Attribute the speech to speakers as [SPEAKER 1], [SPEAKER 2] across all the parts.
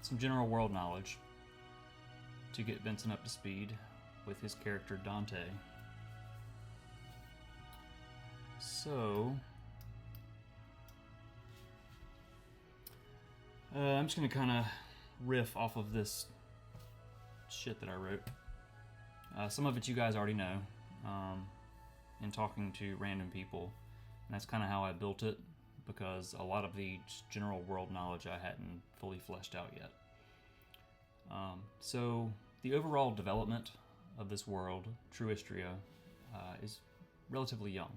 [SPEAKER 1] some general world knowledge to get Vincent up to speed with his character Dante. So, I'm just going to kind of riff off of this shit that I wrote. Some of it you guys already know in talking to random people, and that's kind of how I built it, because a lot of the general world knowledge I hadn't fully fleshed out yet. So the overall development of this world, Truistria, is relatively young.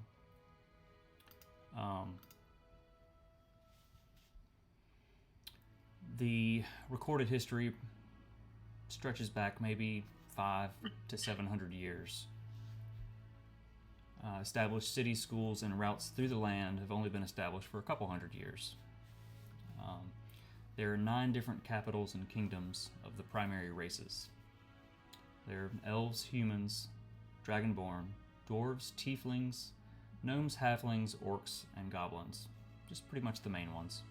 [SPEAKER 1] The recorded history stretches back maybe 500 to 700 years. Established cities, schools, and routes through the land have only been established for a couple hundred years. There are 9 different capitals and kingdoms of the primary races. There are elves, humans, dragonborn, dwarves, tieflings, gnomes, halflings, orcs, and goblins. Just pretty much the main ones.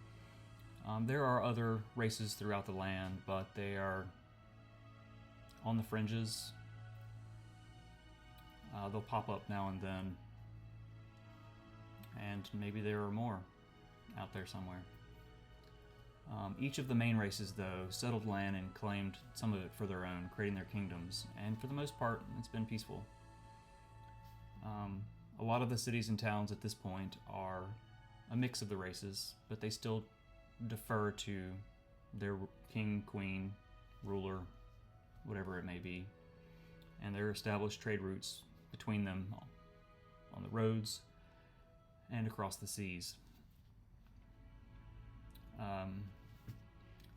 [SPEAKER 1] There are other races throughout the land, but they are on the fringes. They'll pop up now and then, and maybe there are more out there somewhere. Each of the main races, though, settled land and claimed some of it for their own, creating their kingdoms, and for the most part, it's been peaceful. A lot of the cities and towns at this point are a mix of the races, but they still defer to their king, queen, ruler, whatever it may be, and there are established trade routes between them on the roads and across the seas.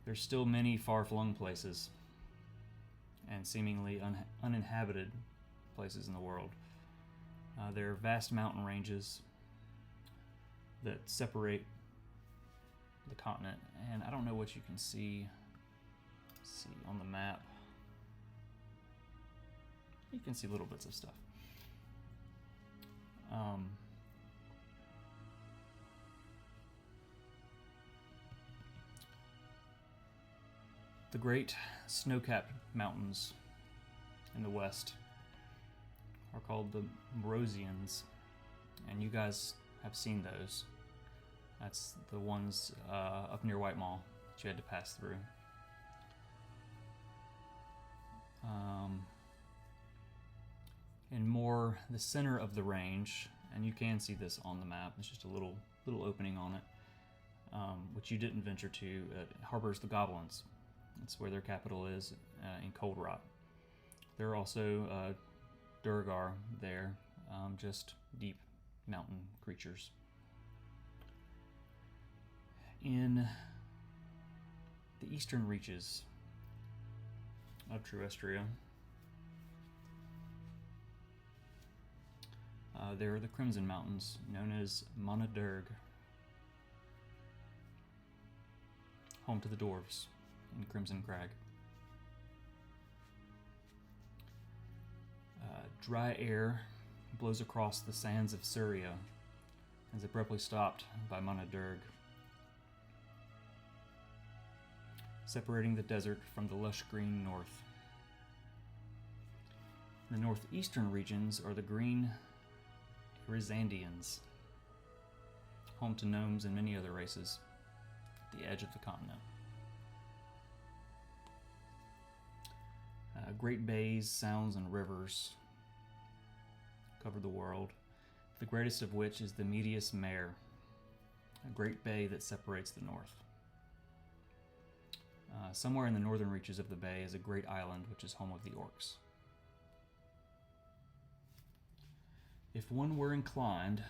[SPEAKER 1] There's still many far-flung places and seemingly uninhabited places in the world. There are vast mountain ranges that separate the continent, and I don't know what you can see on the map. You can see little bits of stuff. The great snow-capped mountains in the west are called the Morosians, and you guys have seen those. That's the ones up near White Mall that you had to pass through. In more the center of the range, and you can see this on the map, it's just a little opening on it, which you didn't venture to. It harbors the goblins. That's where their capital is, in Cold Rot. There are also Durgar there, just deep mountain creatures. In the eastern reaches of Truistria, there are the Crimson Mountains, known as Monadurg, home to the dwarves in Crimson Crag. Dry air blows across the Sands of Surya and is abruptly stopped by Monadurg, separating the desert from the lush green north. The northeastern regions are the green Irizandians, home to gnomes and many other races, at the edge of the continent. Great bays, sounds, and rivers cover the world, the greatest of which is the Medius Mare, a great bay that separates the north. Somewhere in the northern reaches of the bay is a great island which is home of the orcs. If one were inclined,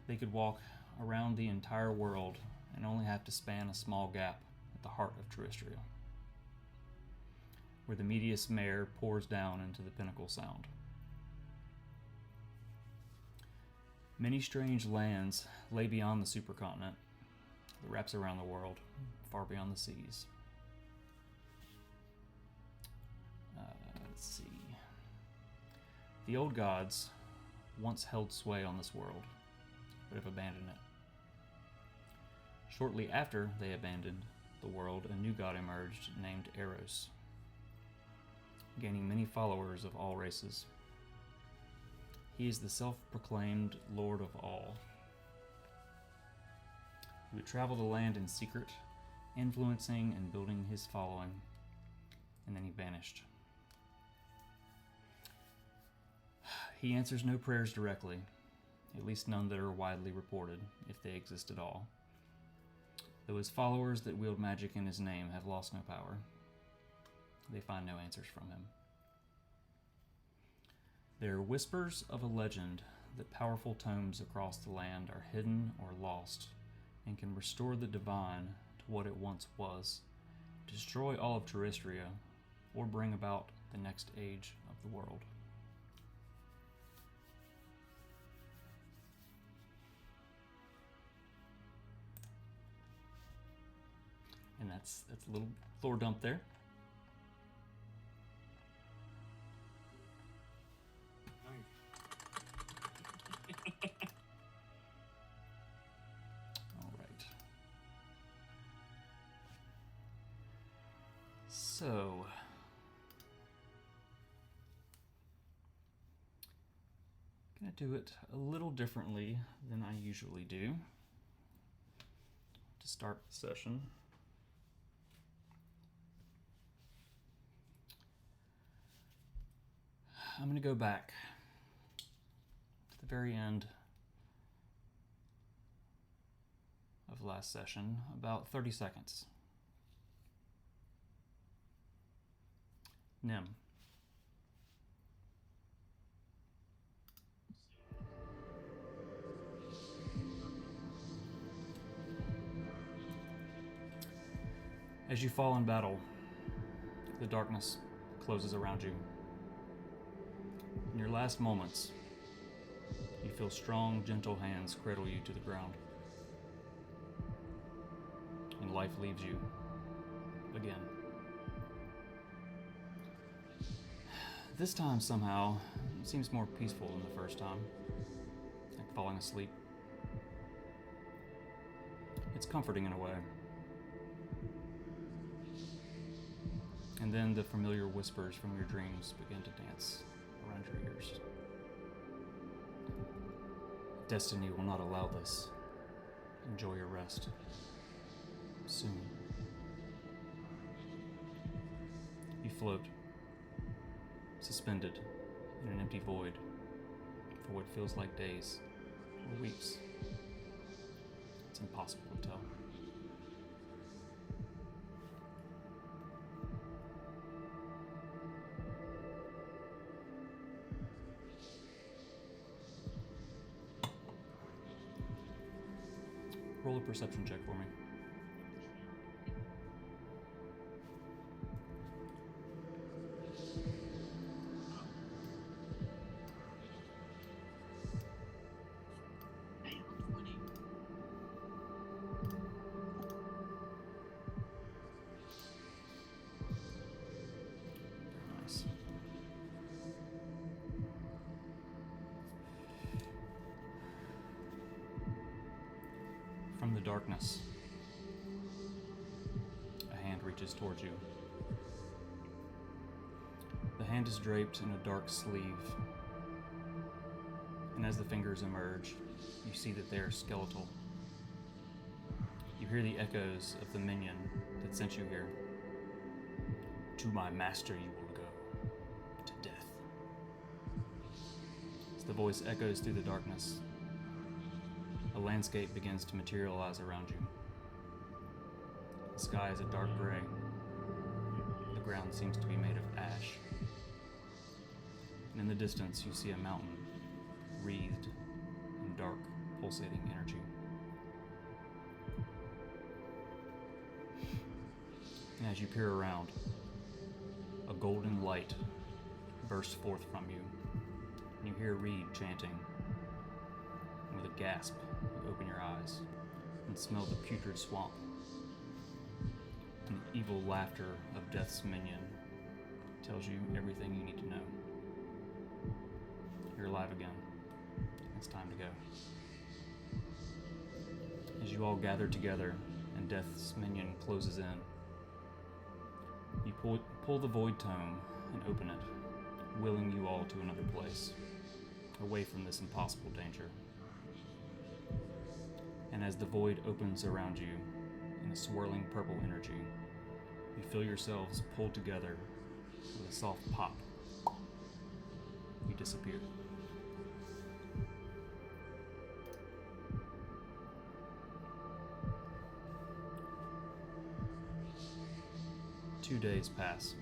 [SPEAKER 1] they could walk around the entire world and only have to span a small gap at the heart of Truistria, where the Medius Mare pours down into the Pinnacle Sound. Many strange lands lay beyond the supercontinent that wraps around the world, far beyond the seas. Let's see. The old gods once held sway on this world, but have abandoned it. Shortly after they abandoned the world, a new god emerged named Eros, gaining many followers of all races. He is the self-proclaimed Lord of all. He would travel the land in secret, influencing and building his following, and then he vanished. He answers no prayers directly, at least none that are widely reported, if they exist at all. Though his followers that wield magic in his name have lost no power, they find no answers from him. There are whispers of a legend that powerful tomes across the land are hidden or lost, and can restore the divine to what it once was, destroy all of Terrestria, or bring about the next age of the world. And that's a little lore dump there. All right. So, gonna do it a little differently than I usually do to start the session. I'm going to go back to the very end of last session, about 30 seconds. Nim. As you fall in battle, the darkness closes around you. In your last moments, you feel strong, gentle hands cradle you to the ground. And life leaves you again. This time, somehow, it seems more peaceful than the first time, like falling asleep. It's comforting in a way. And then the familiar whispers from your dreams begin to dance around your ears. Destiny will not allow this. Enjoy your rest. Soon. You float, suspended in an empty void for what feels like days or weeks. It's impossible to tell. Roll a perception check for me. Nice. From the darkness, a hand reaches towards you. The hand is draped in a dark sleeve, and as the fingers emerge, you see that they are skeletal. You hear the echoes of the minion that sent you here. To my master you will go, to death. As the voice echoes through the darkness, a landscape begins to materialize around you. The sky is a dark gray. The ground seems to be made of ash. And in the distance, you see a mountain wreathed in dark, pulsating energy. And as you peer around, a golden light bursts forth from you, and you hear Reed chanting. And with a gasp, you open your eyes and smell the putrid swamp and the evil laughter of Death's minion tells you everything you need to know. You're alive again. It's time to go. As you all gather together and death's minion closes in. You pull the void tome and open it, willing you all to another place, away from this impossible danger. And as the void opens around you in a swirling purple energy, you feel yourselves pulled together with a soft pop. You disappear. Two days pass.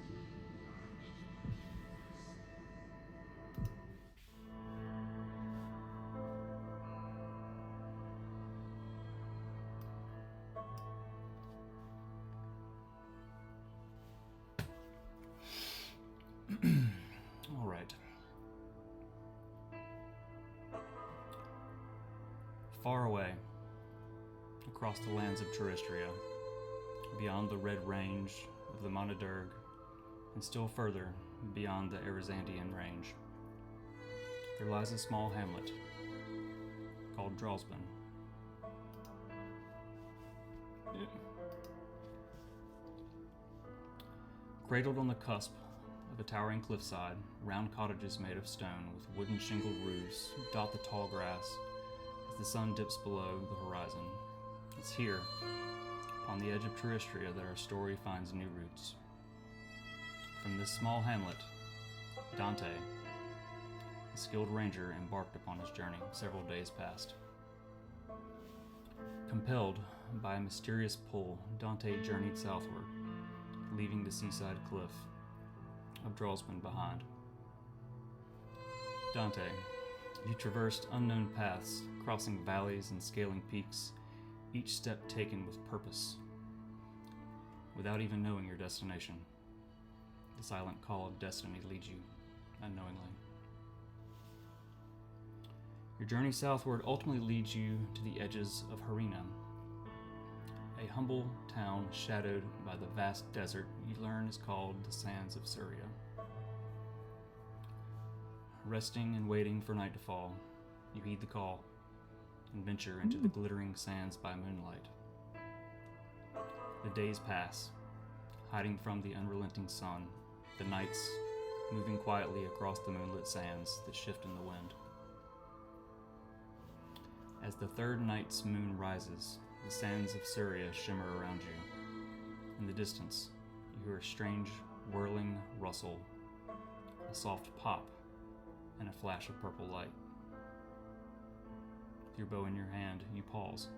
[SPEAKER 1] All right. Far away, across the lands of Terrestria, beyond the red range of the Monaderg, and still further beyond the Arizandian range, there lies a small hamlet called Drosbin. Cradled on the cusp of a towering cliffside, round cottages made of stone with wooden shingled roofs dot the tall grass as the sun dips below the horizon. It's here, upon the edge of Terrestria, that our story finds new roots. From this small hamlet, Dante, a skilled ranger, embarked upon his journey several days past. Compelled by a mysterious pull, Dante journeyed southward, leaving the seaside cliff of Drosbin behind. Dante, you traversed unknown paths, crossing valleys and scaling peaks, each step taken with purpose, without even knowing your destination. The silent call of destiny leads you unknowingly. Your journey southward ultimately leads you to the edges of Harina, a humble town shadowed by the vast desert you learn is called the Sands of Surya. Resting and waiting for night to fall, you heed the call and venture into the glittering sands by moonlight. The days pass, hiding from the unrelenting sun, the nights moving quietly across the moonlit sands that shift in the wind. As the third night's moon rises, the sands of Surya shimmer around you. In the distance, you hear a strange, whirling rustle, a soft pop, and a flash of purple light. With your bow in your hand, you pause.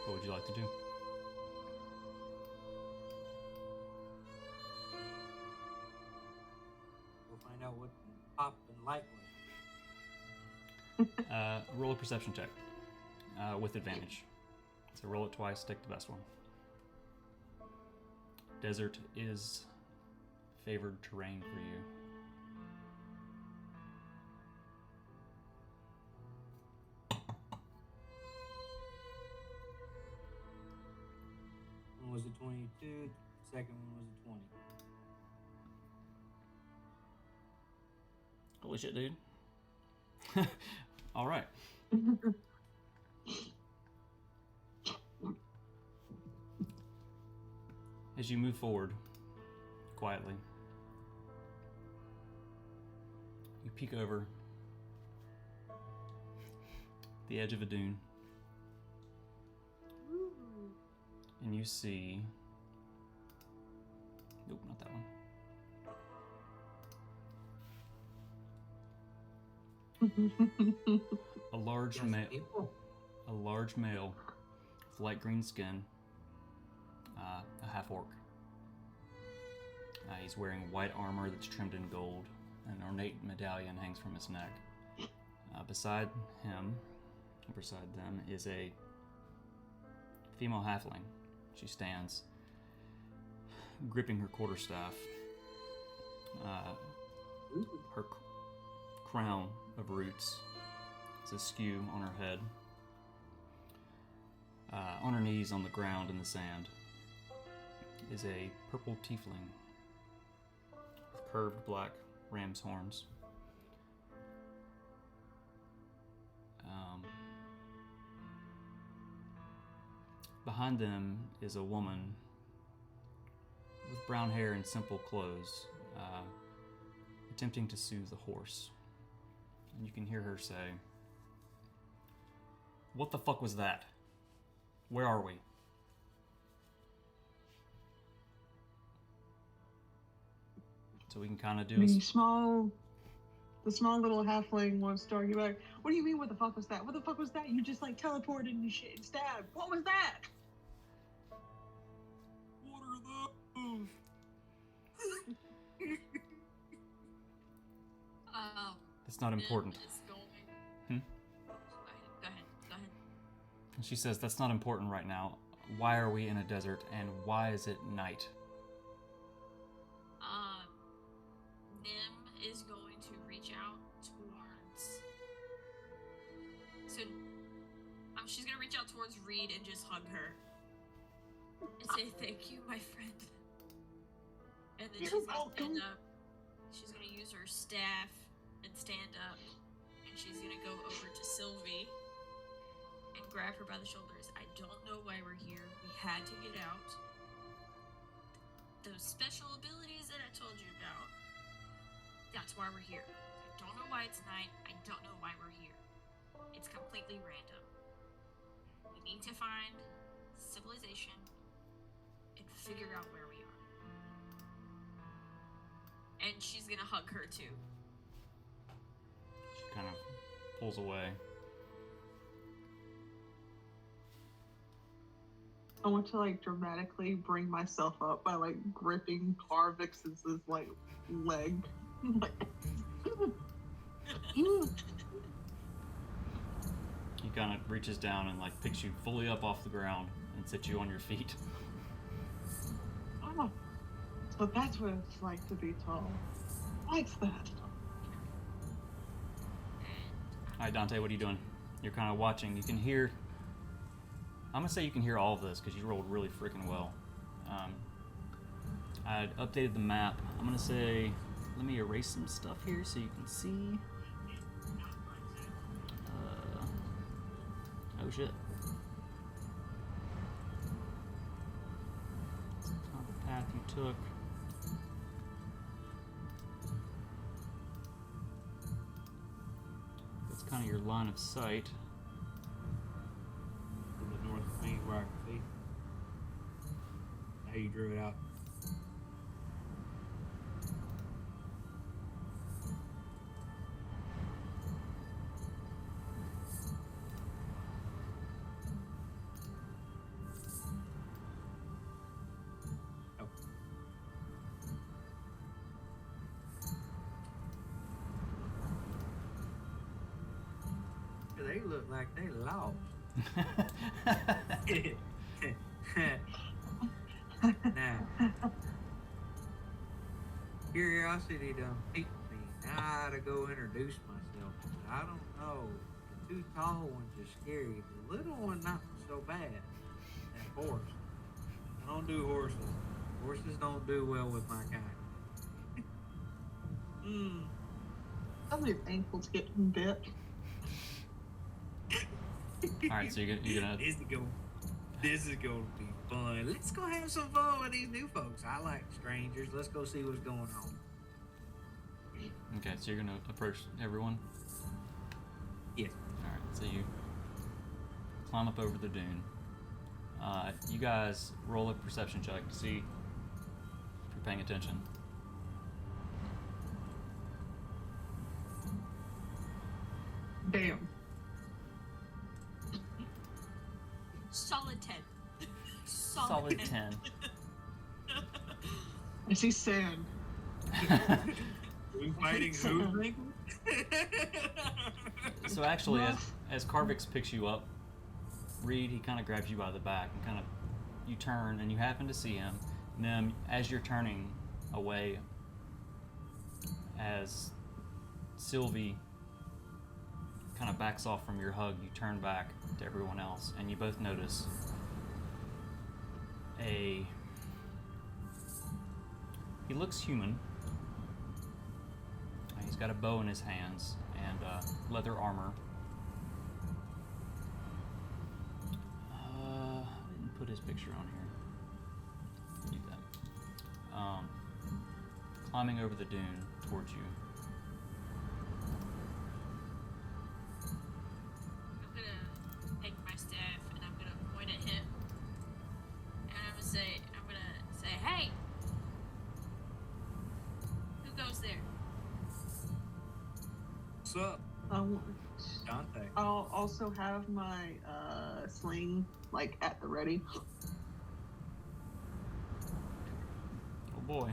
[SPEAKER 1] What would you like to do?
[SPEAKER 2] We'll find out what pop and light was.
[SPEAKER 1] Roll a perception check with advantage. So roll it twice, take the best one. Desert is favored terrain for you.
[SPEAKER 2] One was a 22, the second one was a 20.
[SPEAKER 1] Holy shit, dude. All right. As you move forward quietly, you peek over the edge of a dune, and you see, nope, not that one. A large male with light green skin, a half orc. He's wearing white armor that's trimmed in gold. An ornate medallion hangs from his neck. Beside them is a female halfling. She stands, gripping her quarterstaff. Her crown of roots is askew on her head. On her knees on the ground in the sand is a purple tiefling with curved black ram's horns. Behind them is a woman with brown hair and simple clothes, attempting to soothe the horse. And you can hear her say, "What the fuck was that? Where are we?" So we can kind of do
[SPEAKER 3] The small little halfling wants to argue back. What do you mean, what the fuck was that? What the fuck was that? You just like teleported and shit and stabbed. What was that?
[SPEAKER 2] What are those?
[SPEAKER 1] It's not important.
[SPEAKER 4] Go ahead.
[SPEAKER 1] And she says, "That's not important right now. Why are we in a desert, and why is it night?"
[SPEAKER 4] Nim is going to reach out towards. So, she's gonna reach out towards Reed and just hug her and say, "Thank you, my friend." And then she's gonna stand up. She's gonna use her staff and stand up, and she's gonna go over to Sylvie and grab her by the shoulders. "I don't know why we're here. We had to get out. Those special abilities that I told you about, that's why we're here. I don't know why it's night. I don't know why we're here. It's completely random. We need to find civilization and figure out where we are." And she's gonna hug her too.
[SPEAKER 1] She kind of pulls away.
[SPEAKER 3] I want to like dramatically bring myself up by like gripping Carvix's like leg.
[SPEAKER 1] He kind of reaches down and like picks you fully up off the ground and sits you on your feet.
[SPEAKER 3] Oh, so that's what it's like to be tall. Likes that.
[SPEAKER 1] All right, Dante, what are you doing? You're kind of watching. You can hear. I'm gonna say you can hear all of this because you rolled really freaking well. I updated the map. I'm gonna say, let me erase some stuff here so you can see. Oh shit. That's kind of the path you took. That's kind of your line of sight.
[SPEAKER 2] To the north of me where I can see. Now you drew it out. Oh. They look like they lost. Now, curiosity done piqued me. Now I gotta go introduce myself. I don't know. The two tall ones are scary. The little one not so bad. That horse. I don't do horses. Horses don't do well with my kind.
[SPEAKER 3] Some of his ankles getting bit.
[SPEAKER 1] All right, so you're gonna.
[SPEAKER 2] This is going to be fun. Let's go have some fun with these new folks. I like strangers. Let's go see what's going on.
[SPEAKER 1] Okay, so you're gonna approach everyone.
[SPEAKER 2] Yes.
[SPEAKER 1] All right, so you climb up over the dune. You guys roll a perception check to see if you're paying attention.
[SPEAKER 3] Damn.
[SPEAKER 4] Solid 10.
[SPEAKER 1] Solid 10.
[SPEAKER 3] I see sand.
[SPEAKER 2] We fighting who?
[SPEAKER 1] So actually, as Carvix picks you up, Reed, he kind of grabs you by the back and kind of, you turn and you happen to see him. And then as you're turning away, as Sylvie kind of backs off from your hug, you turn back to everyone else and you both notice he looks human. He's got a bow in his hands and leather armor. I didn't put his picture on here. Do that. Climbing over the dune towards you.
[SPEAKER 4] I'm gonna take my staff and I'm gonna point at him. And I'm gonna say, hey! Who goes there?
[SPEAKER 2] What's up, Dante?
[SPEAKER 3] I'll also have my sling like at the ready.
[SPEAKER 1] Oh boy.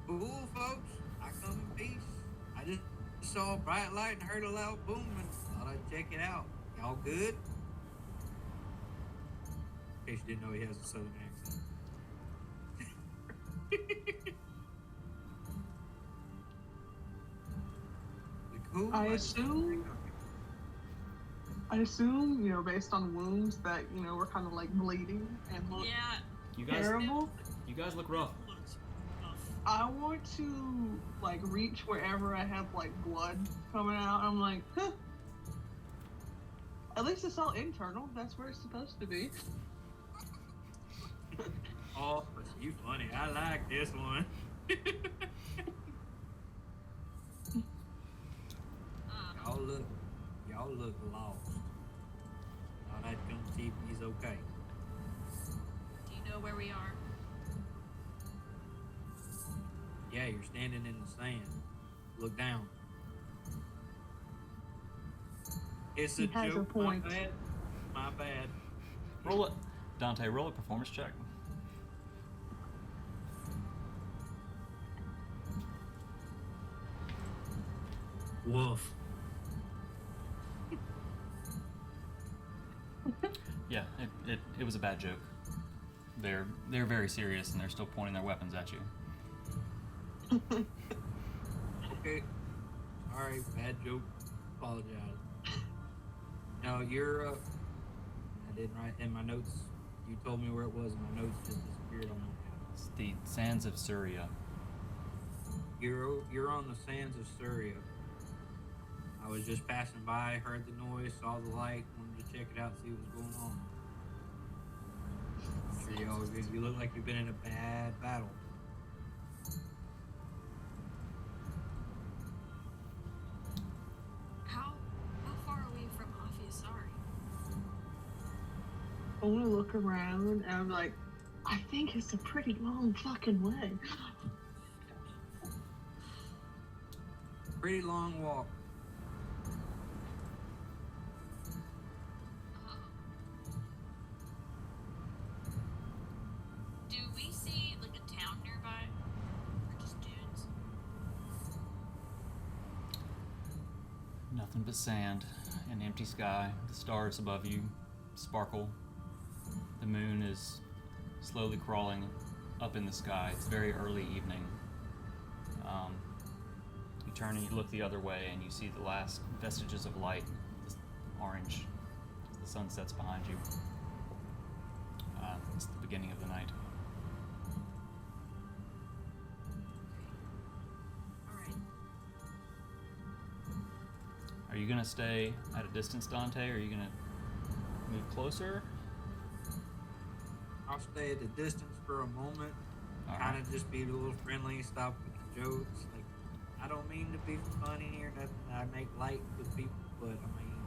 [SPEAKER 2] Cool, folks. I come in peace. I just saw a bright light and heard a loud boom and thought I'd check it out. Y'all good? In case you didn't know, he has a southern accent. The cool
[SPEAKER 3] I
[SPEAKER 2] light-
[SPEAKER 3] assume, you know, based on wounds that, you know, we're kind of like bleeding and look
[SPEAKER 4] Yeah,
[SPEAKER 1] You guys,
[SPEAKER 3] terrible.
[SPEAKER 1] you guys look rough.
[SPEAKER 4] looks rough.
[SPEAKER 3] I want to like reach wherever I have like blood coming out. I'm like, huh. At least it's all internal. That's where it's supposed to be.
[SPEAKER 2] Oh, you funny. I like this one. Y'all look lost. Thought I'd come see if he's okay.
[SPEAKER 4] Do you know where we are?
[SPEAKER 2] Yeah, you're standing in the sand. Look down. It's a
[SPEAKER 3] He has a
[SPEAKER 2] joke.
[SPEAKER 3] point.
[SPEAKER 2] My bad. My bad.
[SPEAKER 1] Roll it, Dante. Roll a performance check.
[SPEAKER 2] Woof.
[SPEAKER 1] Yeah, it was a bad joke. They're very serious and they're still pointing their weapons at you.
[SPEAKER 2] Okay. Sorry, bad joke. Apologize. No, you're. I didn't write in my notes. You told me where it was, and my notes just disappeared on me.
[SPEAKER 1] It's the Sands of Surya.
[SPEAKER 2] You're on the Sands of Surya. I was just passing by, heard the noise, saw the light, wanted to check it out, see what was going on. I'm sure y'all are good. You look like you've been in a bad battle.
[SPEAKER 4] How far are we from Afiasari?
[SPEAKER 3] I want to look around and I'm like, I think it's a pretty long fucking way.
[SPEAKER 2] Pretty long walk.
[SPEAKER 4] Do we see like a town nearby? Or just dunes?
[SPEAKER 1] Nothing but sand, an empty sky. The stars above you sparkle. The moon is slowly crawling up in the sky. It's very early evening. You turn and you look the other way, and you see the last vestiges of light, this orange, as the sun sets behind you. It's the beginning of the night.
[SPEAKER 4] Alright.
[SPEAKER 1] Are you gonna stay at a distance, Dante, or are you gonna move closer?
[SPEAKER 2] I'll stay at a distance for a moment.
[SPEAKER 1] All
[SPEAKER 2] Kind
[SPEAKER 1] right.
[SPEAKER 2] of just be a little friendly, stop with the jokes. Like, I don't mean to be funny or nothing. I make light with people, but I mean,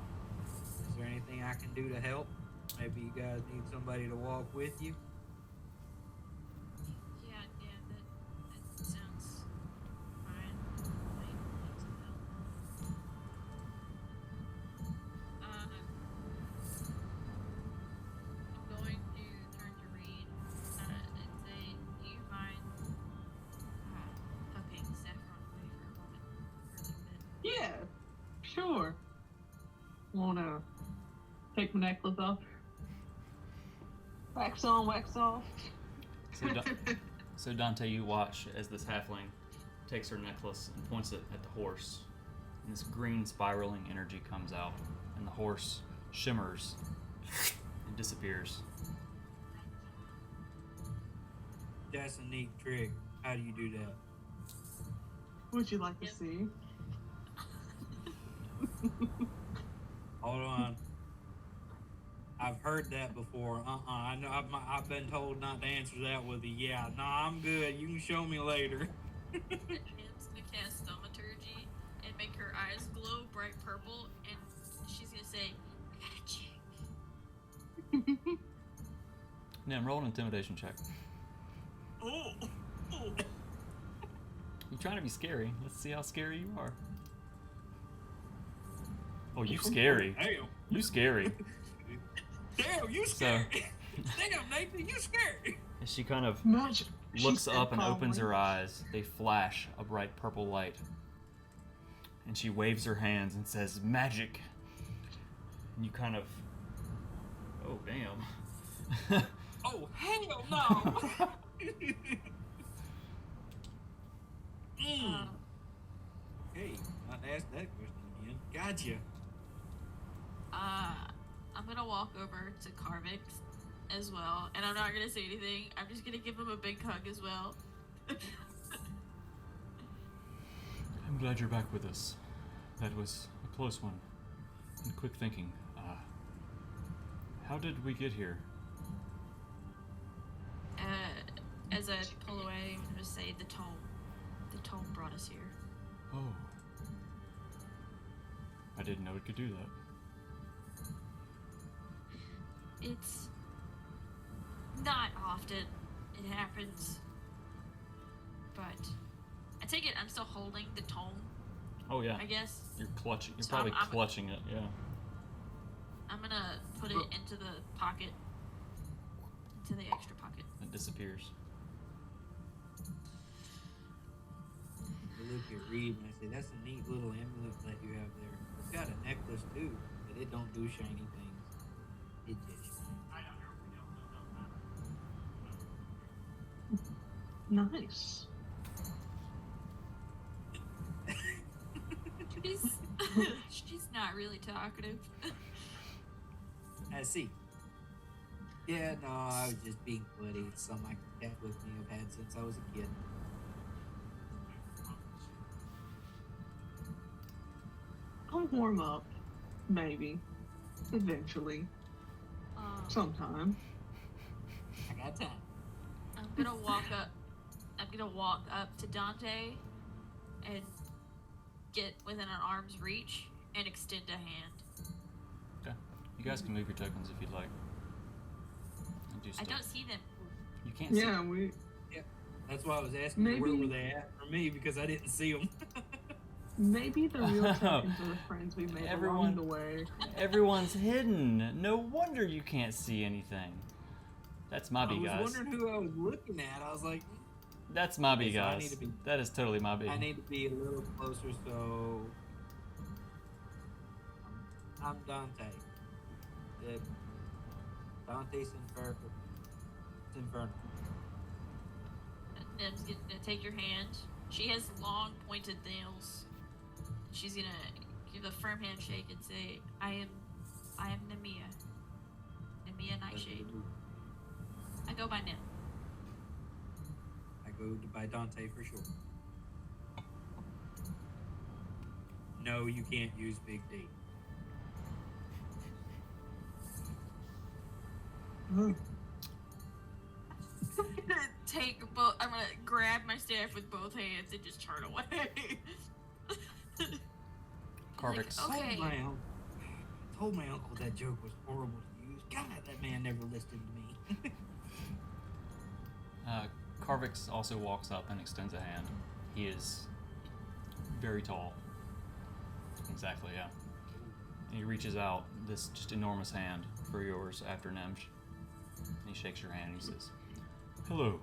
[SPEAKER 2] is there anything I can do to help? Maybe you guys need somebody to walk with you.
[SPEAKER 4] Yeah, that sounds fine. Might need some help. I'm going to turn to Reed and say, do you mind tucking Saffron away for a moment? For a little bit?
[SPEAKER 3] Yeah, sure. Wanna take my necklace off? Wax on, wax off.
[SPEAKER 1] So Dante, you watch as this halfling takes her necklace and points it at the horse. And this green spiraling energy comes out, and the horse shimmers and disappears.
[SPEAKER 2] That's a neat trick. How do you do that?
[SPEAKER 3] Would you like to
[SPEAKER 4] Yep.
[SPEAKER 3] see?
[SPEAKER 2] Hold on. I've heard that before. I know. I've been told not to answer that with a yeah. Nah, I'm good. You can show me later.
[SPEAKER 4] Nam's gonna cast thaumaturgy and make her eyes glow bright purple, and she's gonna say, magic.
[SPEAKER 1] Nim, roll an intimidation check.
[SPEAKER 2] Oh.
[SPEAKER 1] You're trying to be scary. Let's see how scary you are. Oh, you scary.
[SPEAKER 2] Damn.
[SPEAKER 1] You scary.
[SPEAKER 2] Damn, you scared. Damn, Nathan, you scared.
[SPEAKER 1] And she kind of
[SPEAKER 3] Magic. She
[SPEAKER 1] looks
[SPEAKER 3] said
[SPEAKER 1] up and opens
[SPEAKER 3] calmly.
[SPEAKER 1] her eyes. They flash a bright purple light. And she waves her hands and says, magic. And you kind of... Oh, damn.
[SPEAKER 2] Oh, hell no. Okay, not to ask that question again. Gotcha.
[SPEAKER 4] I'm gonna walk over to Carvix as well, and I'm not gonna say anything. I'm just gonna give him a big hug as well.
[SPEAKER 1] I'm glad you're back with us. That was a close one. And quick thinking. How did we get here?
[SPEAKER 4] As I pull away, I'm gonna say the tome. The tome brought us here.
[SPEAKER 1] Oh. I didn't know it could do that.
[SPEAKER 4] It's not often it happens, but I take it I'm still holding the tome,
[SPEAKER 1] Oh, yeah.
[SPEAKER 4] I guess.
[SPEAKER 1] You're clutching. You're
[SPEAKER 4] So
[SPEAKER 1] probably
[SPEAKER 4] I'm-
[SPEAKER 1] clutching it, yeah.
[SPEAKER 4] I'm gonna put it into the pocket, into the extra pocket.
[SPEAKER 1] It disappears.
[SPEAKER 2] I look at Reed and I say, that's a neat little amulet that you have there. It's got a necklace too, but it don't do shiny things. It just
[SPEAKER 3] Nice.
[SPEAKER 4] She's not really talkative.
[SPEAKER 2] I see. Yeah, no, I was just being buddy. It's something I can kept with me. I've had since I was a kid.
[SPEAKER 3] I'll warm up. Maybe. Eventually. Sometime.
[SPEAKER 2] I got time.
[SPEAKER 4] I'm gonna walk up. I'm gonna walk up to Dante and get within an arm's reach and extend a hand.
[SPEAKER 1] Okay. You guys can move your tokens if you'd like. And do
[SPEAKER 4] I
[SPEAKER 1] stuff.
[SPEAKER 4] don't see them.
[SPEAKER 1] You can't see.
[SPEAKER 3] Yeah, we.
[SPEAKER 2] That's why I was asking where
[SPEAKER 3] Maybe-
[SPEAKER 2] were they at for me because I didn't see them.
[SPEAKER 3] Maybe the real tokens are the friends we made
[SPEAKER 1] Everyone-
[SPEAKER 3] along the way.
[SPEAKER 1] Everyone's hidden. No wonder you can't see anything. That's
[SPEAKER 2] I
[SPEAKER 1] Mobby,
[SPEAKER 2] was
[SPEAKER 1] guys.
[SPEAKER 2] wondering who I was looking at. I was like,
[SPEAKER 1] That's Mobby,
[SPEAKER 2] Okay, so I
[SPEAKER 1] guys.
[SPEAKER 2] need to be-
[SPEAKER 1] That is totally Mobby.
[SPEAKER 2] I need to be a little closer, so I'm Dante. The Dante's Inferno.
[SPEAKER 4] Nem's gonna take your hand. She has long pointed nails. She's gonna give a firm handshake and say, I am Nemia. Nemia Nightshade. I go by Nem.
[SPEAKER 2] I go by Dante for sure. No, you can't use Big D.
[SPEAKER 3] Huh.
[SPEAKER 4] I'm gonna grab my staff with both hands and just turn away.
[SPEAKER 1] Carvix.
[SPEAKER 4] Like, okay.
[SPEAKER 2] Told my uncle that joke was horrible to use. God, that man never listened to me.
[SPEAKER 1] Carvix also walks up and extends a hand. He is very tall. Exactly, yeah. And he reaches out this just enormous hand for yours after Nemj. And he shakes your hand and he says, hello,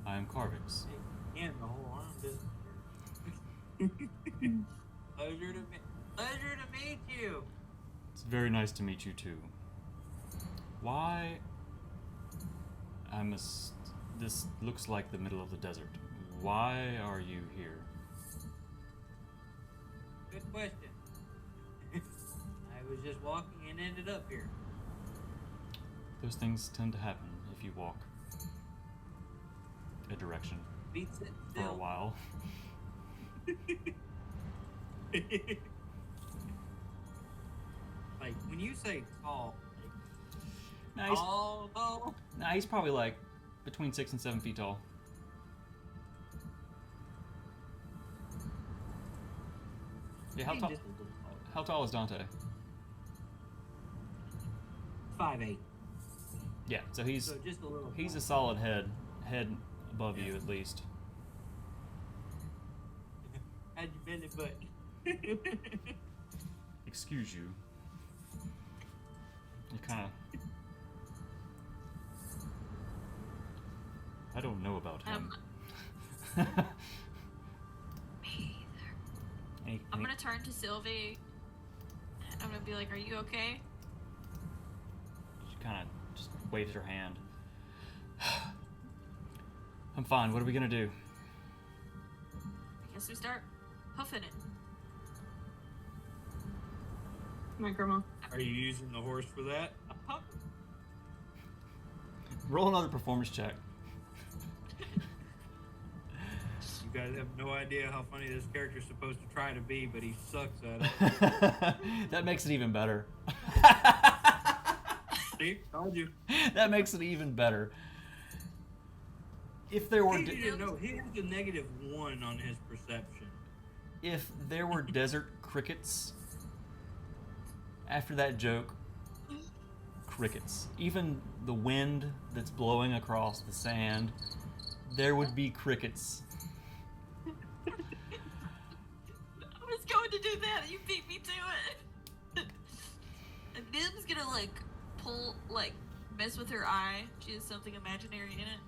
[SPEAKER 1] I am Carvix.
[SPEAKER 2] And the whole arm doesn't Pleasure to meet you.
[SPEAKER 1] It's very nice to meet you too. Why? This looks like the middle of the desert. Why are you here?
[SPEAKER 2] Good question. I was just walking and ended up here.
[SPEAKER 1] Those things tend to happen if you walk a direction
[SPEAKER 2] Beats it
[SPEAKER 1] for a
[SPEAKER 2] still.
[SPEAKER 1] while.
[SPEAKER 2] Like when you say tall, like
[SPEAKER 1] Nice.
[SPEAKER 2] Oh, no.
[SPEAKER 1] Nah, he's probably like between 6 and 7 feet tall. Yeah, how tall?
[SPEAKER 2] Just a little taller.
[SPEAKER 1] How tall is Dante?
[SPEAKER 2] 5'8".
[SPEAKER 1] Yeah, so he's
[SPEAKER 2] So just a little.
[SPEAKER 1] a
[SPEAKER 2] taller.
[SPEAKER 1] solid head above you at least.
[SPEAKER 2] How'd you bend it, butt?
[SPEAKER 1] Excuse you. You kind of. I don't know about him.
[SPEAKER 4] Me either. I'm gonna turn to Sylvie. And I'm gonna be like, "Are you okay?"
[SPEAKER 1] She kind of just waves her hand. I'm fine. What are we gonna do?
[SPEAKER 4] I guess we start huffing it.
[SPEAKER 3] My grandma.
[SPEAKER 2] Are you using the horse for that?
[SPEAKER 1] Roll another performance check.
[SPEAKER 2] You guys have no idea how funny this character's supposed to try to be, but he sucks at it.
[SPEAKER 1] That makes it even better.
[SPEAKER 2] See? Told you.
[SPEAKER 1] That makes it even better. If there were
[SPEAKER 2] He didn't know. He has a -1 on his perception.
[SPEAKER 1] if there were desert crickets after that joke, crickets. Even the wind that's blowing across the sand, there would be crickets.
[SPEAKER 4] I was going to do that, and you beat me to it. And Nim's gonna mess with her eye. She has something imaginary in it,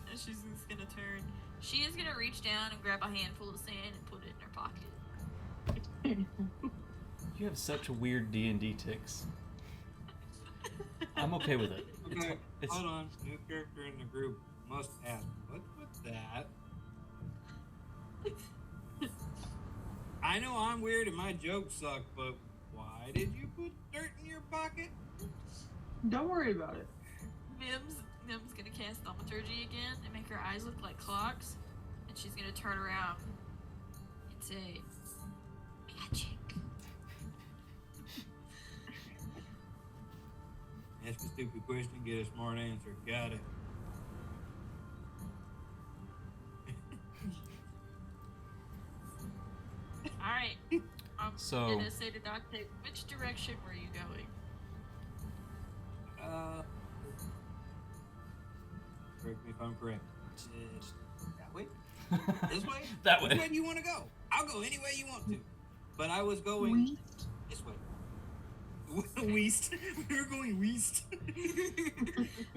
[SPEAKER 4] and she's just gonna turn. She is gonna reach down and grab a handful of sand and put it in her pocket.
[SPEAKER 1] You have such weird D&D ticks. I'm okay with it.
[SPEAKER 2] Okay,
[SPEAKER 1] It's
[SPEAKER 2] hold on. New character in the group must ask, what's with that? I know I'm weird and my jokes suck, but why did you put dirt in your pocket?
[SPEAKER 3] Don't worry about it.
[SPEAKER 4] Nim's gonna cast thaumaturgy again and make her eyes look like clocks, and she's gonna turn around and say, "Magic."
[SPEAKER 2] Ask a stupid question, get a smart answer. Got it.
[SPEAKER 4] All right. I'm
[SPEAKER 1] So-
[SPEAKER 4] gonna say to Dante, which direction were you going?
[SPEAKER 2] Correct me if I'm correct. That way? This way?
[SPEAKER 1] That
[SPEAKER 2] Which
[SPEAKER 1] way.
[SPEAKER 2] way do you want to go? I'll go any way you want to. But I was going
[SPEAKER 3] We-
[SPEAKER 2] this way. West. We were going west.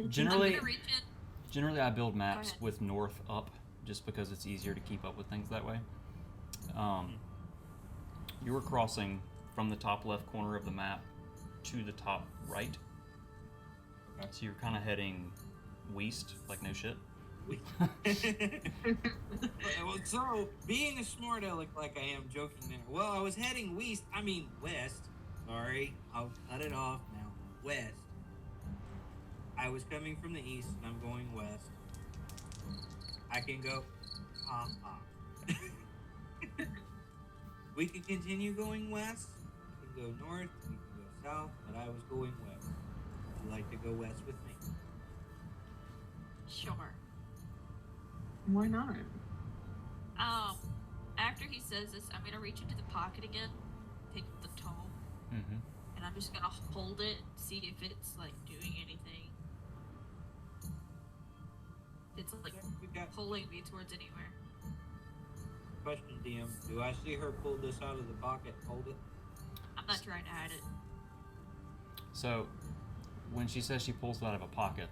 [SPEAKER 1] Generally,
[SPEAKER 4] I'm gonna reach in.
[SPEAKER 1] Generally, I build maps
[SPEAKER 4] ahead.
[SPEAKER 1] with north up, just because it's easier to keep up with things that way. You were crossing from the top left corner of the map to the top right.
[SPEAKER 2] Okay.
[SPEAKER 1] So you're kind of heading west, like no shit.
[SPEAKER 2] Well, so, being a smart aleck like I am, joking there. Well, I was heading west. Sorry, I'll cut it off now. West. I was coming from the east, and I'm going west. I can go. We can continue going west. We can go north. We can go south. But I was going west. Would you like to go west with me?
[SPEAKER 4] Sure.
[SPEAKER 3] Why not?
[SPEAKER 4] After he says this, I'm gonna reach into the pocket again, take the tome,
[SPEAKER 1] Mm-hmm.
[SPEAKER 4] and I'm just gonna hold it, see if it's like doing anything. It's like
[SPEAKER 2] We got
[SPEAKER 4] pulling me towards anywhere.
[SPEAKER 2] question, DM. Do I see her pull this out of the pocket? Hold it.
[SPEAKER 4] I'm not trying to hide it.
[SPEAKER 1] So, when she says she pulls it out of a pocket,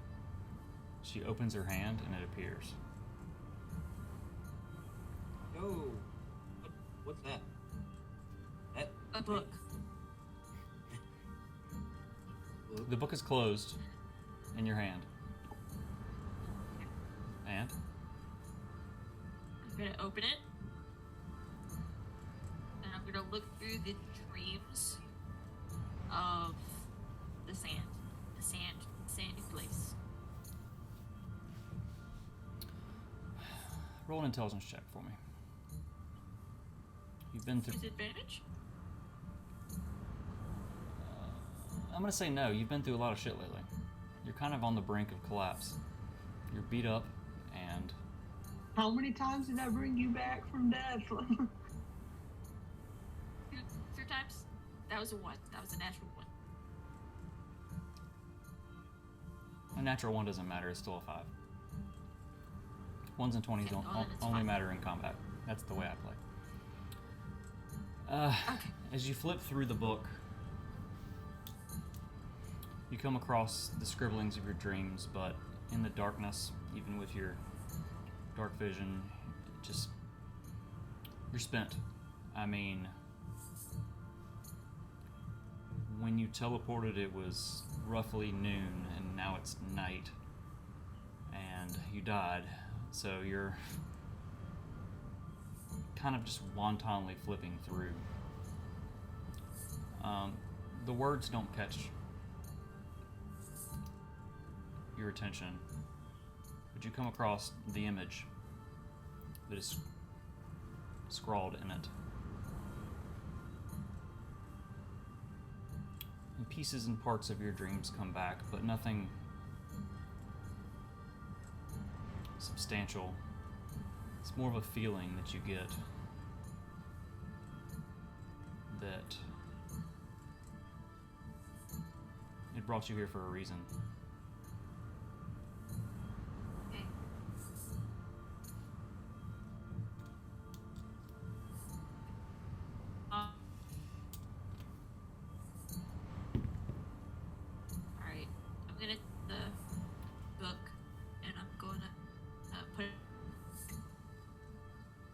[SPEAKER 1] she opens her hand and it appears.
[SPEAKER 2] Yo, what's that?
[SPEAKER 4] A book.
[SPEAKER 1] The book is closed in your hand. And?
[SPEAKER 4] I'm gonna open it, and I'm gonna look through the dreams of the sandy place.
[SPEAKER 1] Roll an intelligence check for me. You've been through.
[SPEAKER 4] Disadvantage?
[SPEAKER 1] I'm gonna say no. You've been through a lot of shit lately. You're kind of on the brink of collapse. You're beat up, and
[SPEAKER 3] How many times did I bring you back from death?
[SPEAKER 4] 2 times. That was a 1. That was a natural 1.
[SPEAKER 1] a natural 1 doesn't matter. It's still a 5. 1s and 20s
[SPEAKER 4] Okay,
[SPEAKER 1] don't,
[SPEAKER 4] well, then it's
[SPEAKER 1] only
[SPEAKER 4] fine.
[SPEAKER 1] matter in combat. That's the way I play.
[SPEAKER 4] Okay.
[SPEAKER 1] As you flip through the book, you come across the scribblings of your dreams, but in the darkness, even with your dark vision, just you're spent. I mean, when you teleported, it was roughly noon, and now it's night, and you died. So you're kind of just wantonly flipping through. The words don't catch your attention, but you come across the image that is scrawled in it. And pieces and parts of your dreams come back, but nothing substantial. It's more of a feeling that you get that it brought you here for a reason.
[SPEAKER 4] Okay. Alright. I'm gonna the book and I'm gonna put it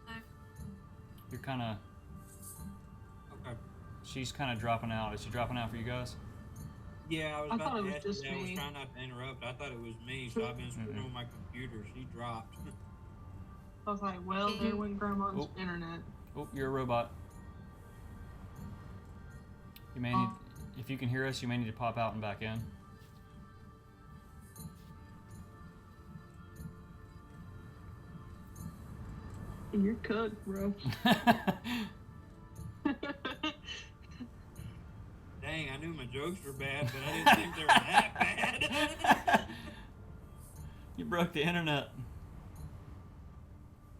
[SPEAKER 4] back.
[SPEAKER 1] You're kind of,
[SPEAKER 2] Okay.
[SPEAKER 1] she's kind of dropping out. Is she dropping out for you guys?
[SPEAKER 2] Yeah, I was
[SPEAKER 3] I
[SPEAKER 2] about
[SPEAKER 3] thought
[SPEAKER 2] to
[SPEAKER 3] it was
[SPEAKER 2] ask
[SPEAKER 3] just
[SPEAKER 2] you that. I was
[SPEAKER 3] me.
[SPEAKER 2] trying not to interrupt. I thought it was me, so I've been screwing with my computer. She dropped.
[SPEAKER 3] I was like, well, there went Grandma's
[SPEAKER 1] Oh.
[SPEAKER 3] internet.
[SPEAKER 1] Oh, you're a robot. You may need, if you can hear us, you may need to pop out and back in.
[SPEAKER 3] You're cooked, bro.
[SPEAKER 2] Dang, I knew my jokes were bad, but I didn't think they were that bad.
[SPEAKER 1] You broke the internet.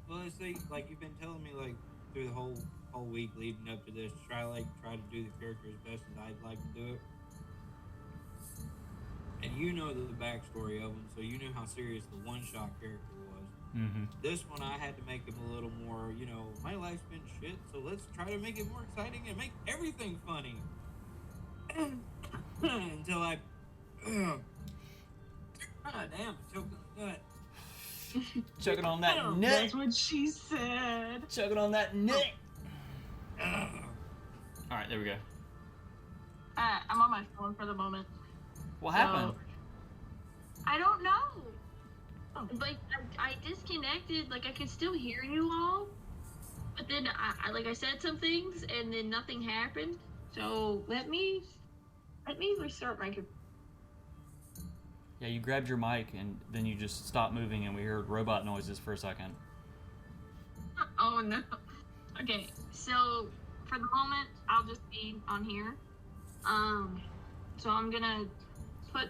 [SPEAKER 2] Well, it's like you've been telling me like through the whole week leading up to this, try to do the character as best as I'd like to do it. And you know the backstory of him, so you knew how serious the one-shot character was.
[SPEAKER 1] Mm-hmm.
[SPEAKER 2] This one, I had to make him a little more, my life's been shit, so let's try to make it more exciting and make everything funny. Until I... damn, I choked on the gut.
[SPEAKER 1] Chugging on that nut.
[SPEAKER 3] That's what she said.
[SPEAKER 1] Chugging on that nut. All right, there we go.
[SPEAKER 5] I'm on my phone for the moment.
[SPEAKER 1] What happened?
[SPEAKER 5] I don't know. Like, I disconnected. Like, I could still hear you all. But then, I said some things, and then nothing happened. So, let me restart my computer.
[SPEAKER 1] Yeah, you grabbed your mic and then you just stopped moving, and we heard robot noises for a second.
[SPEAKER 5] Oh, no. Okay, so, for the moment, I'll just be on here. So I'm gonna put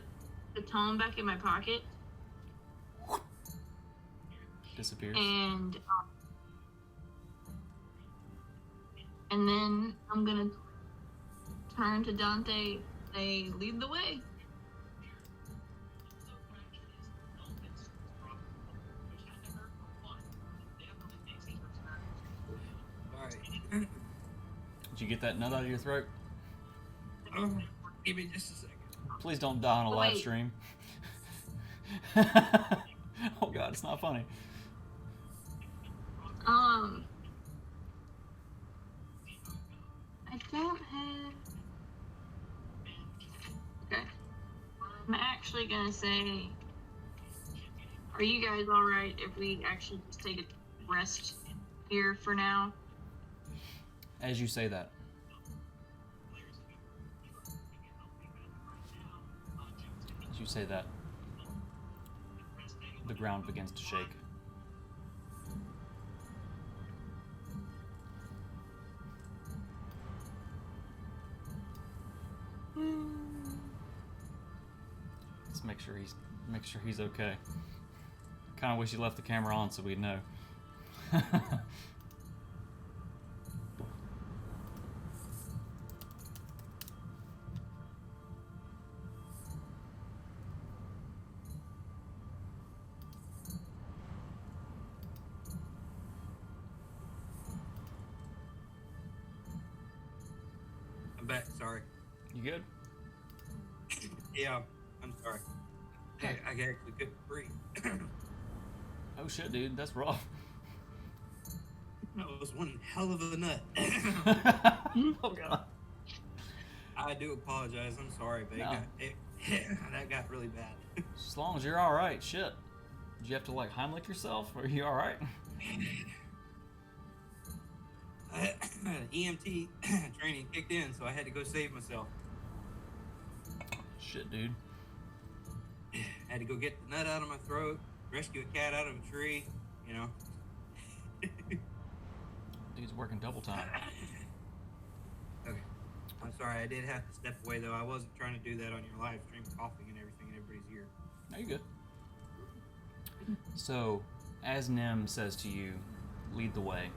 [SPEAKER 5] the tome back in my pocket.
[SPEAKER 1] Disappears.
[SPEAKER 5] And then I'm gonna turn to Dante, say, lead the way.
[SPEAKER 2] Alright.
[SPEAKER 1] Did you get that nut out of your throat?
[SPEAKER 2] Give me just a second.
[SPEAKER 1] Please don't die on a live
[SPEAKER 5] Wait.
[SPEAKER 1] stream. Oh god, it's not funny.
[SPEAKER 5] I don't have. Okay. I'm actually gonna say, are you guys alright if we actually just take a rest here for now?
[SPEAKER 1] As you say that, the ground begins to shake. This make sure he's okay. Kind of wish you left the camera on so we'd know.
[SPEAKER 2] I'm back. Sorry.
[SPEAKER 1] You good?
[SPEAKER 2] Yeah, I'm sorry. I actually couldn't breathe.
[SPEAKER 1] Oh shit, dude, that's rough.
[SPEAKER 2] That was one hell of a nut.
[SPEAKER 1] Oh god.
[SPEAKER 2] I do apologize. I'm sorry, but
[SPEAKER 1] No.
[SPEAKER 2] that got really bad.
[SPEAKER 1] As long as you're all right, shit. Did you have to like Heimlich yourself? Or are you all right?
[SPEAKER 2] EMT training kicked in, so I had to go save myself.
[SPEAKER 1] Shit, dude.
[SPEAKER 2] Had to go get the nut out of my throat, rescue a cat out of a tree, you know.
[SPEAKER 1] Dude's working double time.
[SPEAKER 2] Okay. I'm sorry, I did have to step away though. I wasn't trying to do that on your live stream, coughing and everything in everybody's ear.
[SPEAKER 1] No, you're good. So, as Nim says to you, lead the way.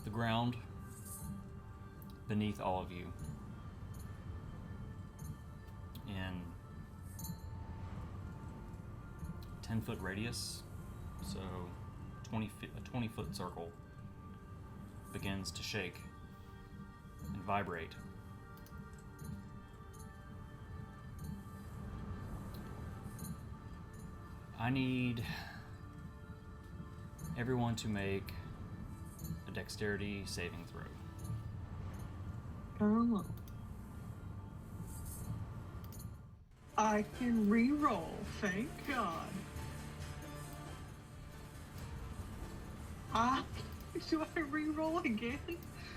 [SPEAKER 1] The ground beneath all of you in 10-foot radius, so a 20-foot circle begins to shake and vibrate. I need everyone to make a dexterity saving throw.
[SPEAKER 3] Oh. I can re-roll, thank God. Do I re-roll again?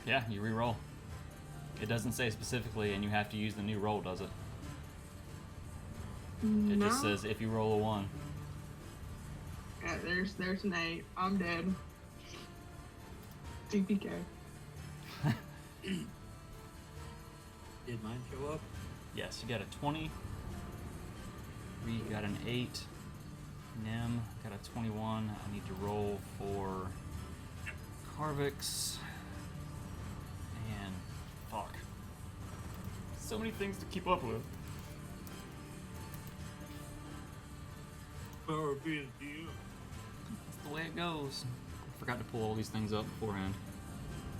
[SPEAKER 1] Yeah, you re-roll. It doesn't say specifically, and you have to use the new roll, does it? It
[SPEAKER 3] No.
[SPEAKER 1] just says if you roll a 1.
[SPEAKER 3] Yeah, there's an 8. I'm dead. DPK.
[SPEAKER 2] Did mine show up?
[SPEAKER 1] Yes, you got a 20. Reed got an 8. Nim got a 21. I need to roll for Carvix. And fuck. So many things to keep up with.
[SPEAKER 2] Power be the deal.
[SPEAKER 1] That's the way it goes. I forgot to pull all these things up beforehand.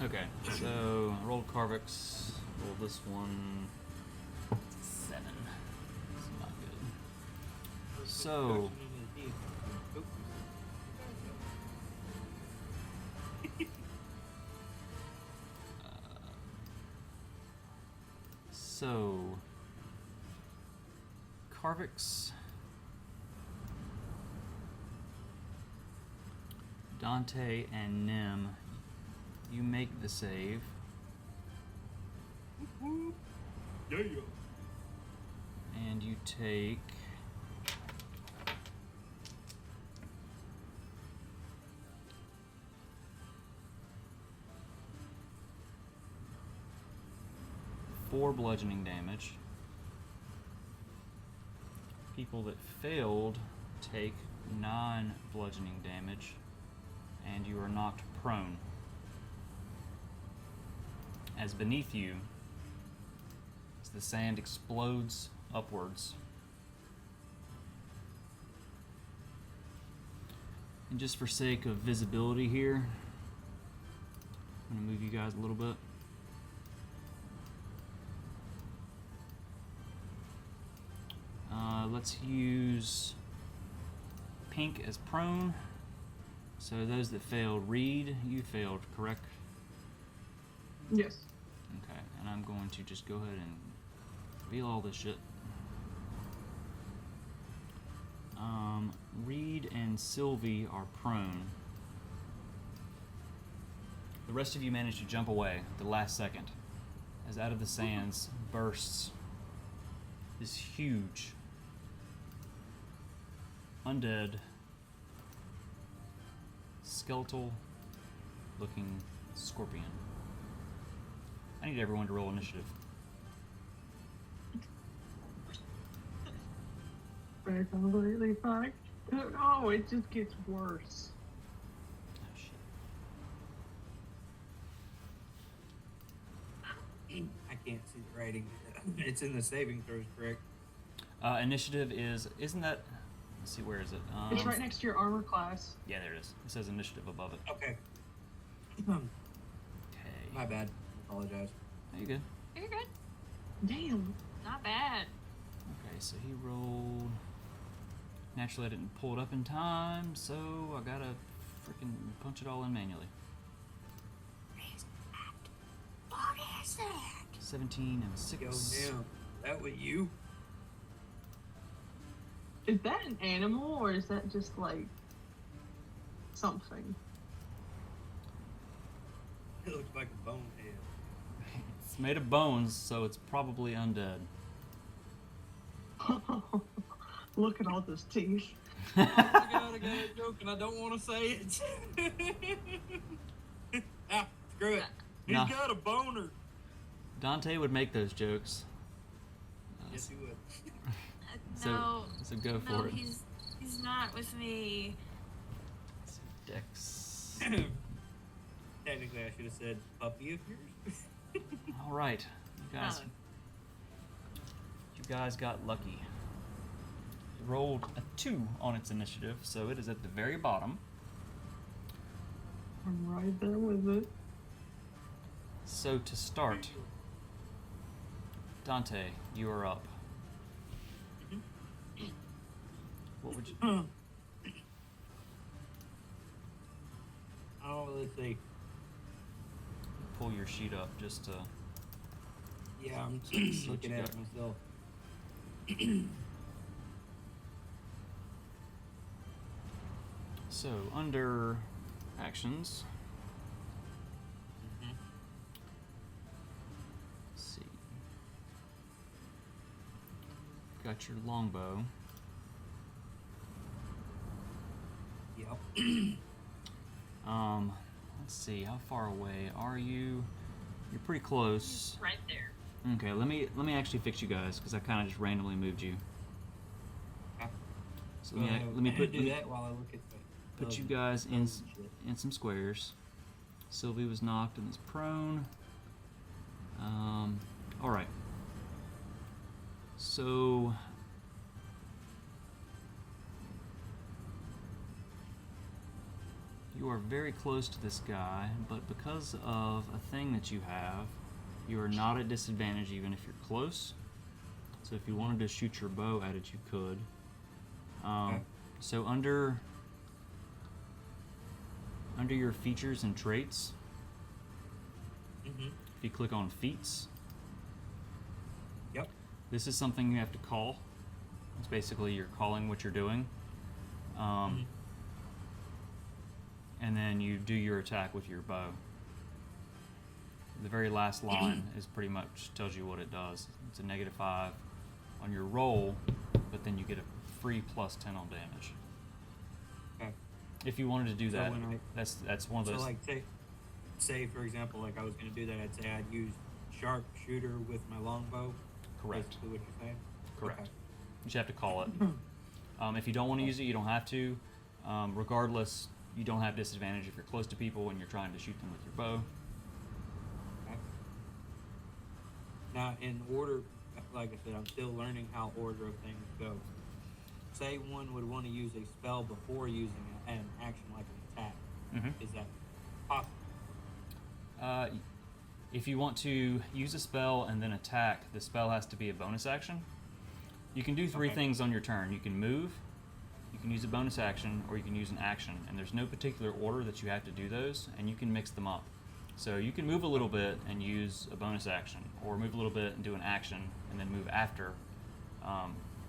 [SPEAKER 1] Okay, so I rolled Carvix. Roll this one. 7. It's not good. So, Carvix, Dante, and Nim, you make the save.
[SPEAKER 2] Yeah.
[SPEAKER 1] And you take 4 bludgeoning damage. People that failed take 9 bludgeoning damage, and you are knocked prone. As beneath you, as the sand explodes upwards, and just for sake of visibility here, I'm going to move you guys a little bit. Let's use pink as prone. So those that failed, Reed, you failed, correct?
[SPEAKER 3] Yes.
[SPEAKER 1] Okay, and I'm going to just go ahead and reveal all this shit. Reed and Sylvie are prone. The rest of you managed to jump away at the last second, as out of the sands bursts this huge, undead, skeletal looking scorpion. I need everyone to roll initiative.
[SPEAKER 3] They're completely fine. Oh, it just gets worse.
[SPEAKER 1] Oh, shit.
[SPEAKER 2] I can't see the writing. It's in the saving throws, correct?
[SPEAKER 1] Initiative isn't that? Let's see, where is it?
[SPEAKER 3] It's right next to your armor class.
[SPEAKER 1] Yeah, there it is. It says initiative above it.
[SPEAKER 2] Okay.
[SPEAKER 1] Okay.
[SPEAKER 2] My bad. Apologize.
[SPEAKER 1] There you go.
[SPEAKER 4] You're good.
[SPEAKER 3] Damn.
[SPEAKER 4] Not bad.
[SPEAKER 1] Okay, so he rolled. Naturally, I didn't pull it up in time, so I gotta freaking punch it all in manually.
[SPEAKER 4] What is that?
[SPEAKER 1] 17 and 6.
[SPEAKER 2] Yo, now, that was you?
[SPEAKER 3] Is that an animal or is that just like something?
[SPEAKER 2] It looks like a bonehead.
[SPEAKER 1] It's made of bones, so it's probably undead.
[SPEAKER 3] Look at all those teeth.
[SPEAKER 2] I got a joke and I don't want to say it. Screw it. He's
[SPEAKER 1] Nah.
[SPEAKER 2] got a boner.
[SPEAKER 1] Dante would make those jokes.
[SPEAKER 2] Yes, he would.
[SPEAKER 4] No.
[SPEAKER 1] So go
[SPEAKER 4] No,
[SPEAKER 1] for it.
[SPEAKER 4] he's not with me.
[SPEAKER 1] So Dex.
[SPEAKER 2] Technically, I should have said puppy of yours.
[SPEAKER 1] All right, you guys.
[SPEAKER 4] Oh.
[SPEAKER 1] You guys got lucky. It rolled a 2 on its initiative, so it is at the very bottom.
[SPEAKER 3] I'm right there with it.
[SPEAKER 1] So to start, Dante, you are up. What would you?
[SPEAKER 2] Oh, let's see.
[SPEAKER 1] Pull your sheet up just to.
[SPEAKER 2] Yeah, I'm
[SPEAKER 1] what
[SPEAKER 2] looking
[SPEAKER 1] you
[SPEAKER 2] at
[SPEAKER 1] got?
[SPEAKER 2] it myself.
[SPEAKER 1] So under actions. Let's see. Got your longbow.
[SPEAKER 2] Yep.
[SPEAKER 1] Let's see. How far away are you? You're pretty close.
[SPEAKER 4] Right there.
[SPEAKER 1] Okay, let me actually fix you guys because I kind of just randomly moved you. So let me put
[SPEAKER 2] do that while I look at the.
[SPEAKER 1] put you guys in
[SPEAKER 2] shit.
[SPEAKER 1] some squares. Sylvie was knocked and is prone. All right. So you are very close to this guy, but because of a thing that you have, you are not at disadvantage even if you're close. So if you wanted to shoot your bow at it, you could.
[SPEAKER 2] Okay.
[SPEAKER 1] So under your features and traits,
[SPEAKER 2] Mm-hmm.
[SPEAKER 1] if you click on feats,
[SPEAKER 2] Yep.
[SPEAKER 1] this is something you have to call. It's basically you're calling what you're doing. And then you do your attack with your bow. The very last line is pretty much tells you what it does. It's a -5 on your roll, but then you get a free +10 on damage.
[SPEAKER 2] Okay.
[SPEAKER 1] If you wanted to do
[SPEAKER 2] So
[SPEAKER 1] that,
[SPEAKER 2] when
[SPEAKER 1] that's one of
[SPEAKER 2] So
[SPEAKER 1] those.
[SPEAKER 2] like say for example, like I was gonna do that, I'd say I'd use sharpshooter with my longbow.
[SPEAKER 1] Correct.
[SPEAKER 2] Basically what you're saying.
[SPEAKER 1] Correct.
[SPEAKER 2] Okay.
[SPEAKER 1] You just have to call it. If you don't want to use it, you don't have to. Regardless, you don't have disadvantage if you're close to people and you're trying to shoot them with your bow.
[SPEAKER 2] Okay. Now, in order, like I said, I'm still learning how order of things go. Say one would want to use a spell before using an action like an attack.
[SPEAKER 1] Mm-hmm.
[SPEAKER 2] Is that possible?
[SPEAKER 1] If you want to use a spell and then attack, the spell has to be a bonus action. You can do 3
[SPEAKER 2] Okay.
[SPEAKER 1] things on your turn. You can move, you can use a bonus action, or you can use an action. And there's no particular order that you have to do those, and you can mix them up. So you can move a little bit and use a bonus action, or move a little bit and do an action, and then move after.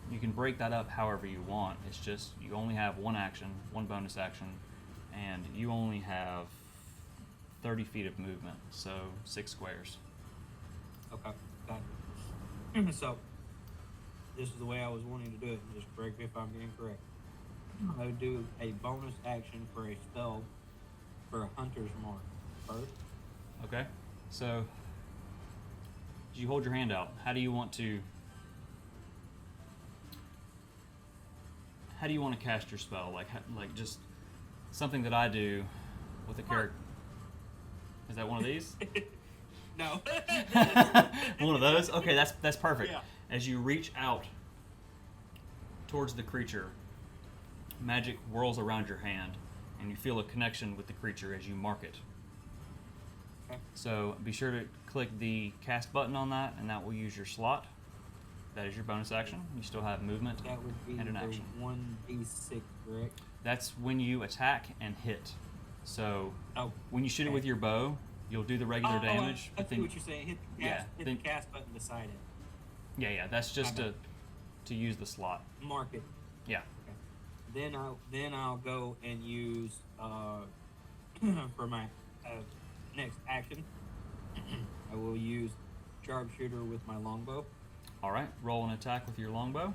[SPEAKER 1] You can break that up however you want. It's just you only have 1 action, 1 bonus action, and you only have 30 feet of movement, so 6 squares.
[SPEAKER 2] Okay, got it. So, this is the way I was wanting to do it. Just correct me if I'm incorrect. I would do a bonus action for a spell for a hunter's mark first.
[SPEAKER 1] Okay, so you hold your hand out. How do you want to? how do you want to cast your spell? Like just something that I do with a character. Is that one of these?
[SPEAKER 6] No.
[SPEAKER 1] One of those? Okay, that's perfect.
[SPEAKER 6] Yeah.
[SPEAKER 1] As you reach out towards the creature, magic whirls around your hand, and you feel a connection with the creature as you mark it.
[SPEAKER 6] Okay.
[SPEAKER 1] So be sure to click the cast button on that, and that will use your slot. That is your bonus action. You still have movement
[SPEAKER 6] That would be
[SPEAKER 1] and an
[SPEAKER 6] the
[SPEAKER 1] action.
[SPEAKER 6] 1d6, correct?
[SPEAKER 1] That's when you attack and hit. So
[SPEAKER 6] Oh.
[SPEAKER 1] when you shoot it with your bow, you'll do the regular damage.
[SPEAKER 6] I
[SPEAKER 1] but
[SPEAKER 6] see
[SPEAKER 1] then,
[SPEAKER 6] what you're saying. Hit the cast button beside it.
[SPEAKER 1] yeah, that's just
[SPEAKER 6] Okay.
[SPEAKER 1] to use the slot.
[SPEAKER 6] Mark it.
[SPEAKER 1] Yeah.
[SPEAKER 6] Okay. Then I'll go and use for my next action. I will use sharpshooter with my longbow.
[SPEAKER 1] All right, roll an attack with your longbow.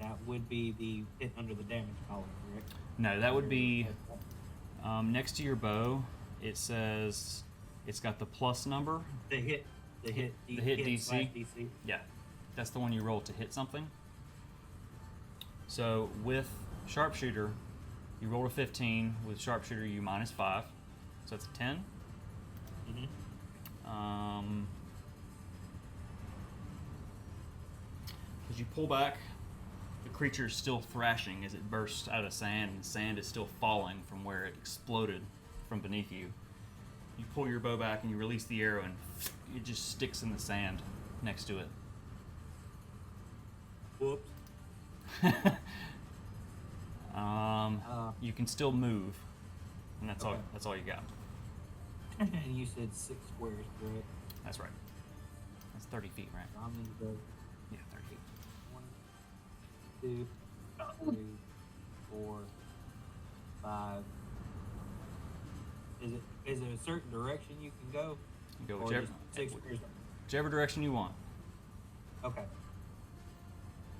[SPEAKER 6] That would be the hit under the damage column, correct?
[SPEAKER 1] No, that would be next to your bow. It says it's got the plus number.
[SPEAKER 6] The hit
[SPEAKER 1] DC.
[SPEAKER 6] DC.
[SPEAKER 1] Yeah, that's the one you roll to hit something. So with sharpshooter, you roll a 15. With sharpshooter, you -5, so that's a 10.
[SPEAKER 6] Mm-hmm.
[SPEAKER 1] As you pull back, the creature is still thrashing as it bursts out of sand, and sand is still falling from where it exploded from beneath you. You pull your bow back and you release the arrow, and it just sticks in the sand next to it.
[SPEAKER 6] Whoops.
[SPEAKER 1] You can still move, and that's all.
[SPEAKER 6] Okay.
[SPEAKER 1] That's all you got.
[SPEAKER 6] And you said 6 squares, correct?
[SPEAKER 1] That's right. That's 30 feet, right?
[SPEAKER 6] So I'm gonna go
[SPEAKER 1] Yeah, 30 feet.
[SPEAKER 6] 1, 2, 3, 4, 5. Is it a certain direction you can go?
[SPEAKER 1] You go
[SPEAKER 6] Or
[SPEAKER 1] whichever,
[SPEAKER 6] just 6 squares?
[SPEAKER 1] whichever direction you want.
[SPEAKER 6] Okay.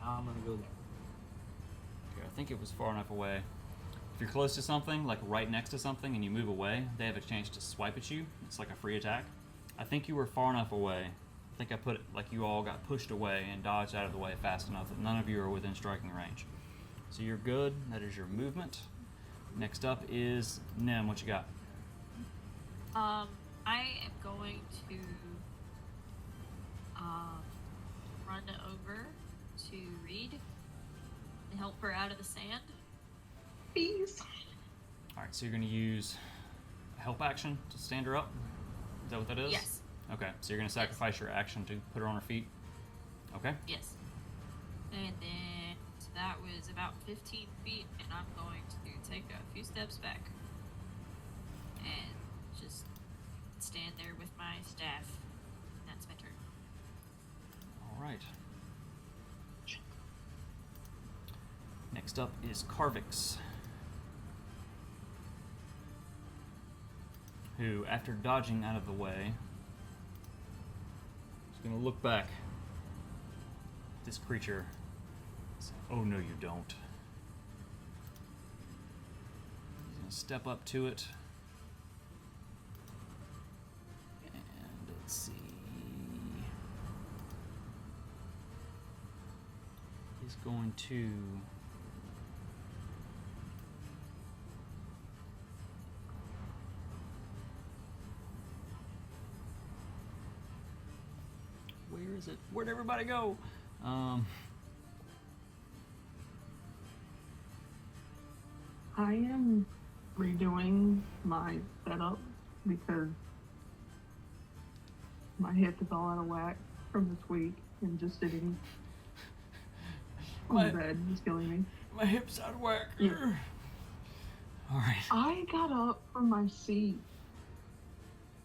[SPEAKER 6] I'm gonna go there.
[SPEAKER 1] Okay, I think it was far enough away. If you're close to something, like right next to something, and you move away, they have a chance to swipe at you. It's like a free attack. I think you were far enough away. I think I put it like you all got pushed away and dodged out of the way fast enough that none of you are within striking range. So you're good. That is your movement. Next up is Nem. What you got?
[SPEAKER 4] I am going to run over to Reed and help her out of the sand.
[SPEAKER 3] Please.
[SPEAKER 1] All right, so you're going to use a help action to stand her up. Is that what that is?
[SPEAKER 4] Yes.
[SPEAKER 1] Okay, so you're going to sacrifice your action to put her on her feet. Okay.
[SPEAKER 4] Yes. And then so that was about 15 feet, and I'm going to take a few steps back and just stand there with my staff. That's my turn.
[SPEAKER 1] All right. Next up is Carvix, who, after dodging out of the way, is going to look back at this creature. Say, oh, no, you don't. He's going to step up to it. And let's see. He's going to... Where is it? Where'd everybody go?
[SPEAKER 3] I am redoing my setup because my hip is all out of whack from this week and just sitting on
[SPEAKER 1] My-
[SPEAKER 3] the bed is killing me.
[SPEAKER 1] My hip's out of whack.
[SPEAKER 3] Yeah.
[SPEAKER 1] All right.
[SPEAKER 3] I got up from my seat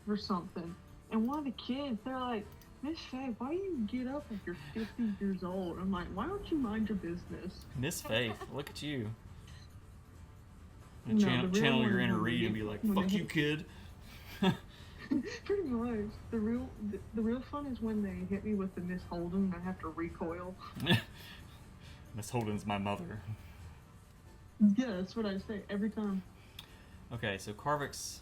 [SPEAKER 3] for something, and one of the kids, they're like, Miss Faye, why do you get up like you're 50 years old? I'm like, why don't you mind your business?
[SPEAKER 1] Miss Faith, look at you.
[SPEAKER 3] No,
[SPEAKER 1] Channel,
[SPEAKER 3] the real
[SPEAKER 1] channel your
[SPEAKER 3] one
[SPEAKER 1] inner
[SPEAKER 3] when
[SPEAKER 1] Reed
[SPEAKER 3] they
[SPEAKER 1] and be
[SPEAKER 3] get-
[SPEAKER 1] like,
[SPEAKER 3] when
[SPEAKER 1] fuck
[SPEAKER 3] they
[SPEAKER 1] you,
[SPEAKER 3] hit-
[SPEAKER 1] kid.
[SPEAKER 3] Pretty much. The real fun is when they hit me with the Miss Holden and I have to recoil.
[SPEAKER 1] Miss Holden's my mother.
[SPEAKER 3] Yeah, that's what I say every time.
[SPEAKER 1] Okay, so Carvix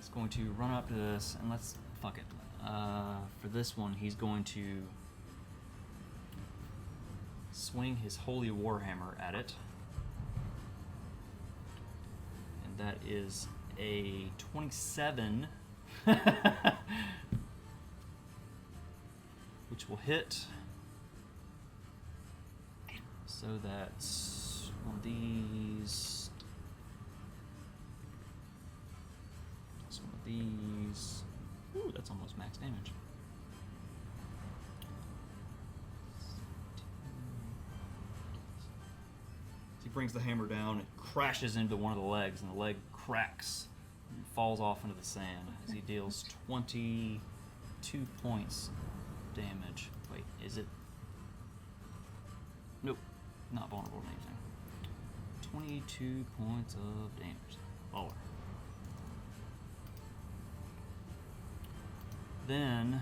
[SPEAKER 1] is going to run up to this, and let's... Fuck it. For this one, he's going to swing his holy warhammer at it. And that is a 27, which will hit. So that's one of these. That's one of these. Ooh, that's almost max damage. He brings the hammer down, it crashes into one of the legs, and the leg cracks and falls off into the sand as he deals 22 points of damage. Wait, is it? Nope, not vulnerable to anything. 22 points of damage. Lower. Then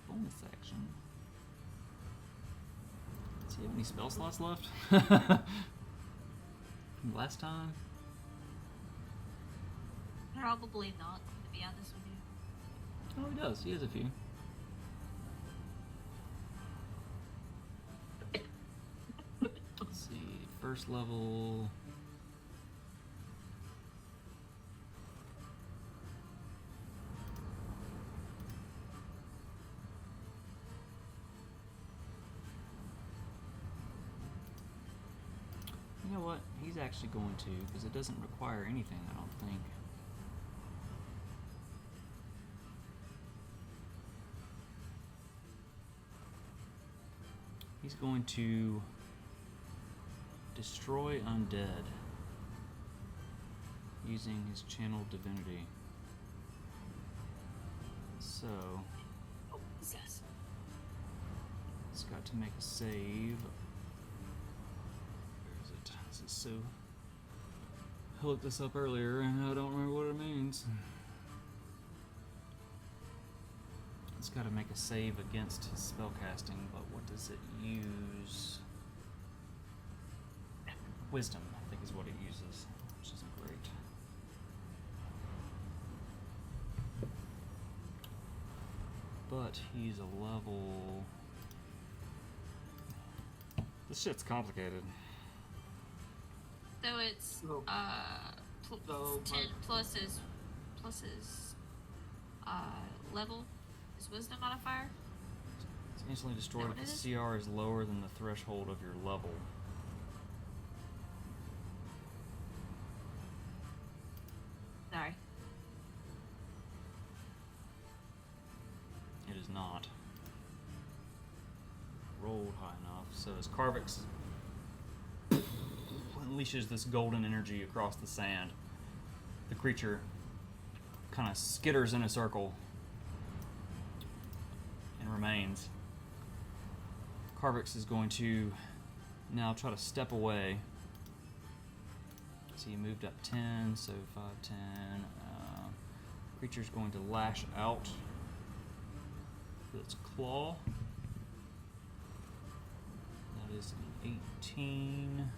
[SPEAKER 1] bonus action. Does he have any spell slots left? From last time?
[SPEAKER 4] Probably not, to be honest with you.
[SPEAKER 1] Oh, he does. He has a few. Let's see. First level. You know what? He's actually going to, because it doesn't require anything, I don't think. He's going to destroy undead using his channel divinity. So,
[SPEAKER 4] Oh, yes.
[SPEAKER 1] he's got to make a save. This is so. I looked this up earlier and I don't remember what it means. It's got to make a save against his spellcasting, but what does it use? Wisdom, I think, is what it uses, which isn't great. But he's a level. This shit's complicated.
[SPEAKER 4] So it's
[SPEAKER 2] So-
[SPEAKER 4] 10 plus his level, his wisdom modifier.
[SPEAKER 1] It's instantly destroyed
[SPEAKER 4] what
[SPEAKER 1] if
[SPEAKER 4] it
[SPEAKER 1] the CR is lower than the threshold of your level.
[SPEAKER 4] Sorry.
[SPEAKER 1] It is not rolled high enough. So as Carvix unleashes this golden energy across the sand, the creature kind of skitters in a circle and remains. Carvix is going to now try to step away. So he moved up 10, so 5, 10. Creature's going to lash out with its claw. That is an 18.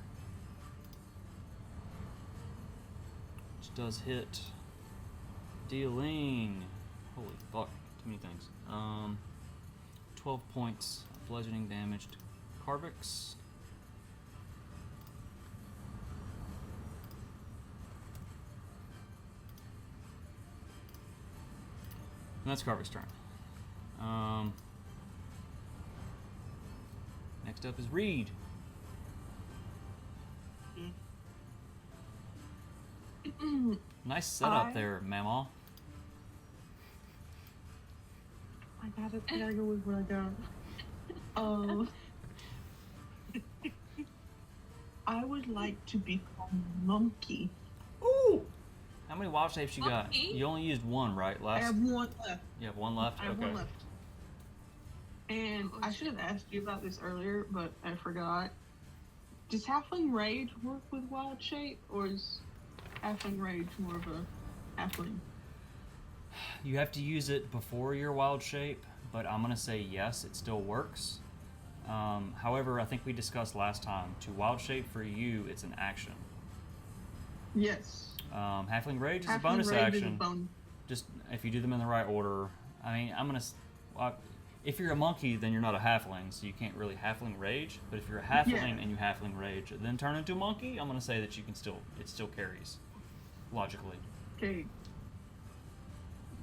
[SPEAKER 1] Which does hit. Dealing. Holy fuck, too many things. 12 points of bludgeoning damage to Carvix. And that's Carvix's turn. Next up is Reed. Nice setup there, Mama.
[SPEAKER 3] I gotta go with what I got. I would like to become monkey.
[SPEAKER 1] Ooh! How many wild shapes you got?
[SPEAKER 4] Monkey?
[SPEAKER 1] You only used one, right?
[SPEAKER 3] I have one left.
[SPEAKER 1] You have one left?
[SPEAKER 3] I have
[SPEAKER 1] Okay.
[SPEAKER 3] one left. And I should have asked you about this earlier, but I forgot. Does Halfling Rage work with Wild Shape, or is Halfling Rage more of a Halfling?
[SPEAKER 1] You have to use it before your wild shape, but I'm going to say yes, it still works. However, I think we discussed last time, to wild shape for you, it's an action.
[SPEAKER 3] Yes.
[SPEAKER 1] Halfling Rage is a
[SPEAKER 3] Halfling
[SPEAKER 1] bonus
[SPEAKER 3] Rage
[SPEAKER 1] action.
[SPEAKER 3] is a bonus.
[SPEAKER 1] Just if you do them in the right order, I mean, well, if you're a monkey, then you're not a halfling, so you can't really halfling rage. But if you're a halfling and you halfling rage, then turn into a monkey, I'm gonna say that you can it still carries, logically.
[SPEAKER 3] Okay.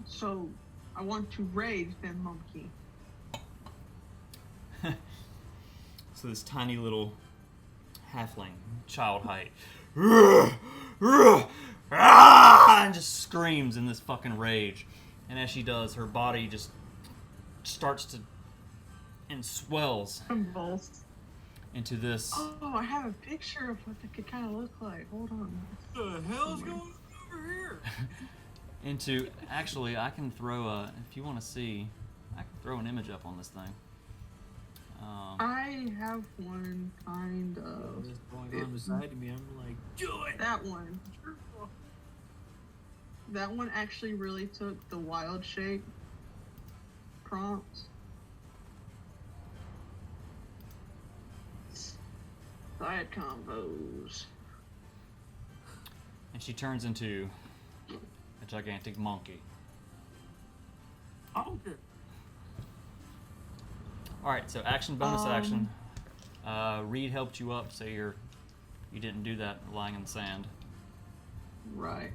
[SPEAKER 3] So, I want to rage then monkey.
[SPEAKER 1] So this tiny little halfling, child height, and just screams in this fucking rage. And as she does, her body just starts to and swells
[SPEAKER 3] Convulsed.
[SPEAKER 1] into this.
[SPEAKER 3] Oh, I have a picture of what that could kind of look like. Hold on.
[SPEAKER 6] What the hell's going on over here?
[SPEAKER 1] Into actually, I can throw if you want to see, I can throw an image up on this thing.
[SPEAKER 3] I have one kind of.
[SPEAKER 6] What's going on beside me? I'm like, do it.
[SPEAKER 3] That one. That one actually really took the wild shape prompt. Side combos.
[SPEAKER 1] And she turns into a gigantic monkey.
[SPEAKER 6] Oh, good.
[SPEAKER 1] Alright, so action, bonus action. Reed helped you up, so you didn't do that lying in the sand.
[SPEAKER 3] Right.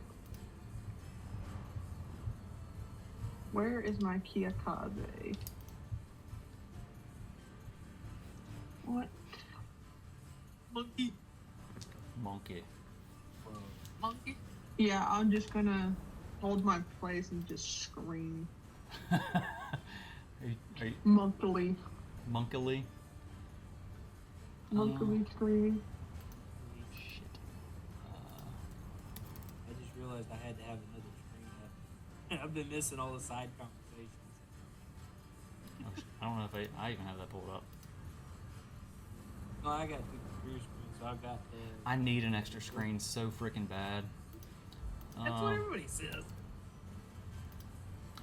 [SPEAKER 3] Where is my Kiyakaze? What?
[SPEAKER 6] Monkey.
[SPEAKER 1] Monkey.
[SPEAKER 6] Monkey.
[SPEAKER 3] Yeah, I'm just gonna hold my place and just scream.
[SPEAKER 1] Are you
[SPEAKER 3] Monkily.
[SPEAKER 1] monkily?
[SPEAKER 3] Monkily screaming.
[SPEAKER 1] Shit.
[SPEAKER 6] I just realized I had to have another screen up. I've been missing all the side conversations.
[SPEAKER 1] I don't know if I even have that pulled up.
[SPEAKER 6] No, I got two computer screens, so I've got the.
[SPEAKER 1] I need an extra screen so freaking bad.
[SPEAKER 6] That's what everybody says.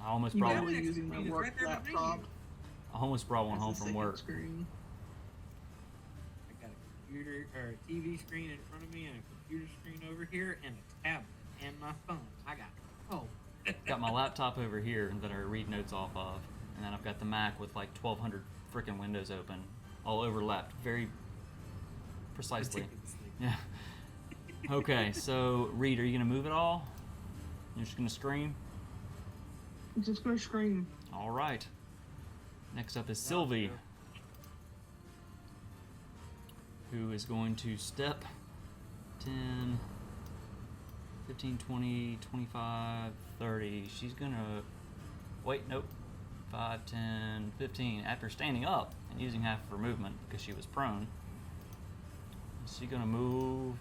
[SPEAKER 1] I almost
[SPEAKER 3] You
[SPEAKER 1] brought
[SPEAKER 3] gotta
[SPEAKER 1] one,
[SPEAKER 3] be using my
[SPEAKER 6] It's
[SPEAKER 3] work
[SPEAKER 6] right there behind
[SPEAKER 3] laptop.
[SPEAKER 1] I almost brought one
[SPEAKER 3] as
[SPEAKER 1] home
[SPEAKER 3] the
[SPEAKER 1] from
[SPEAKER 3] second
[SPEAKER 1] work.
[SPEAKER 3] Screen.
[SPEAKER 6] I got a computer or a TV screen in front of me, and a computer screen over here, and a tablet, and my phone. I got
[SPEAKER 1] Got my laptop over here that I read notes off of, and then I've got the Mac with like 1,200 freaking windows open, all overlapped very precisely.
[SPEAKER 6] meticulously.
[SPEAKER 1] Yeah. Okay, so Reed, are you gonna move at all? You're just gonna scream?
[SPEAKER 3] I'm just gonna scream.
[SPEAKER 1] All right. Next up is Sylvie, who is going to step 10, 15, 20, 25, 30. She's gonna wait, nope. 5, 10, 15. After standing up and using half of her movement because she was prone, is she gonna move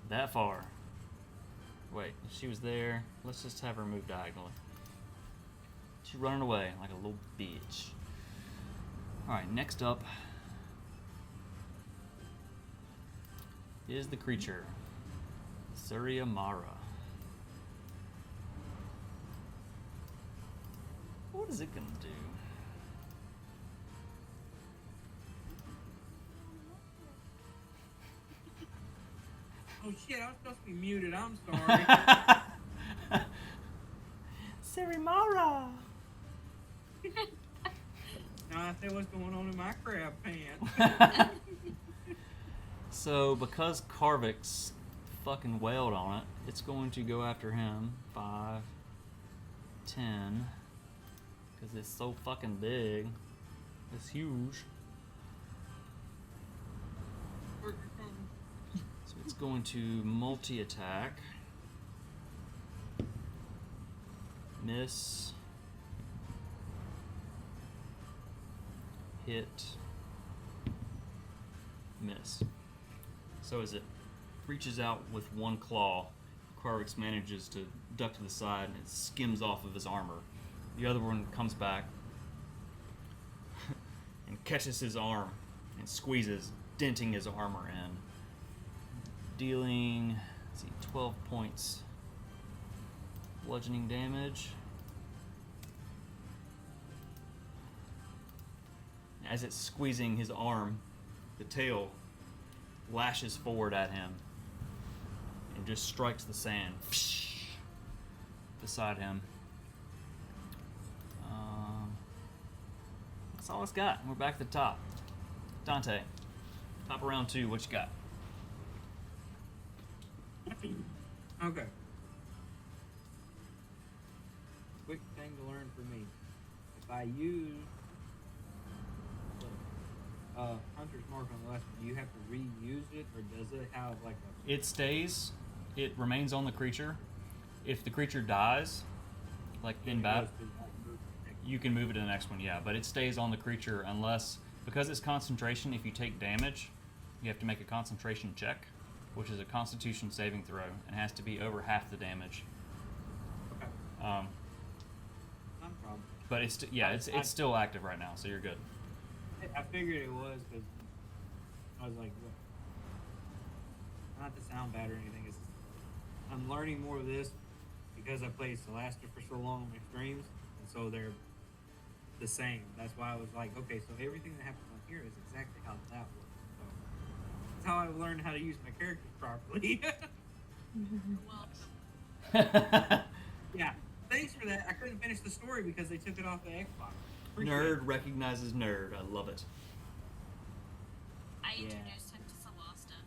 [SPEAKER 1] that far? Wait, she was there. Let's just have her move diagonally. She's running away like a little bitch. Alright, next up is the creature, Surya Mara. What is it gonna do?
[SPEAKER 6] Oh shit! I was supposed to be muted. I'm sorry.
[SPEAKER 1] Surya Mara!
[SPEAKER 6] Now I say what's going on in my crab pants.
[SPEAKER 1] So, because Karvik's fucking wailed on it, it's going to go after him. 5, 10. Because it's so fucking big. It's huge. So it's going to multi-attack. Miss. Hit. Miss. So as it reaches out with one claw, Karvix manages to duck to the side and it skims off of his armor. The other one comes back and catches his arm and squeezes, denting his armor in. Dealing, 12 points bludgeoning damage. As it's squeezing his arm, the tail lashes forward at him and just strikes the sand beside him. That's all it's got. We're back to the top. Dante, top of round 2, what you got?
[SPEAKER 6] Okay. Quick thing to learn for me. If I use the Hunter's Mark on the left, do you have to reuse it, or does it have like a...
[SPEAKER 1] It stays. It remains on the creature. If the creature dies, like in battle, you can move it to the next one, yeah. But it stays on the creature unless, because it's concentration, if you take damage, you have to make a concentration check, which is a Constitution saving throw, and has to be over half the damage.
[SPEAKER 6] Okay.
[SPEAKER 1] Um,
[SPEAKER 6] Not a problem.
[SPEAKER 1] but it's it's still active right now, so you're good.
[SPEAKER 6] I figured it was because I was like, what? Not to sound bad or anything. It's I'm learning more of this because I played Celeste for so long on extremes, and so they're the same. That's why I was like, okay, so everything that happens on here is exactly how that works. So that's how I've learned how to use my characters properly.
[SPEAKER 4] Well,
[SPEAKER 6] Yeah, thanks for that. I couldn't finish the story because they took it off the Xbox. Appreciate
[SPEAKER 1] Nerd
[SPEAKER 6] it.
[SPEAKER 1] recognizes nerd. I love it.
[SPEAKER 4] I
[SPEAKER 6] Yeah.
[SPEAKER 4] introduced him to Celesta.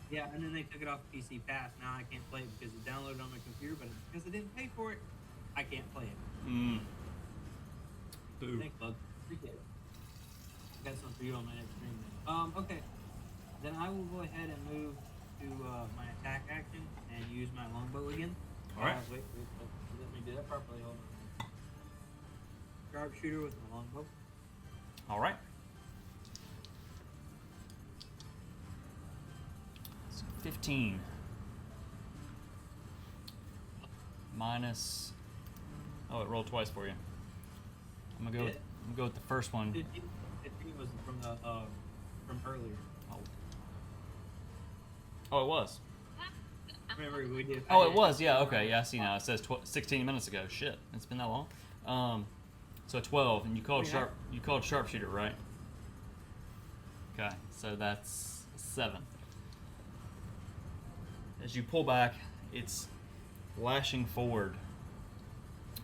[SPEAKER 6] Yeah, and then they took it off PC Pass. Now I can't play it because it downloaded on my computer, but because I didn't pay for it, I can't play it.
[SPEAKER 1] Boo.
[SPEAKER 6] Thanks, bud. Appreciate it. Got something for you on my next stream then. Okay. Then I will go ahead and move to my attack action and use my longbow again.
[SPEAKER 1] Alright.
[SPEAKER 6] Wait, let me do that properly. Hold on. Sharpshooter with my longbow.
[SPEAKER 1] All right. So 15 minus. Oh, it rolled twice for you. I'm gonna go with the first one.
[SPEAKER 6] 15 was from the from earlier.
[SPEAKER 1] Oh, it was.
[SPEAKER 6] Remember we did.
[SPEAKER 1] Oh, it was. Yeah. Okay. Yeah. I see now. It says 16 minutes ago. Shit. It's been that long. So 12, and you called You called sharpshooter, right? Okay. So that's 7. As you pull back, it's lashing forward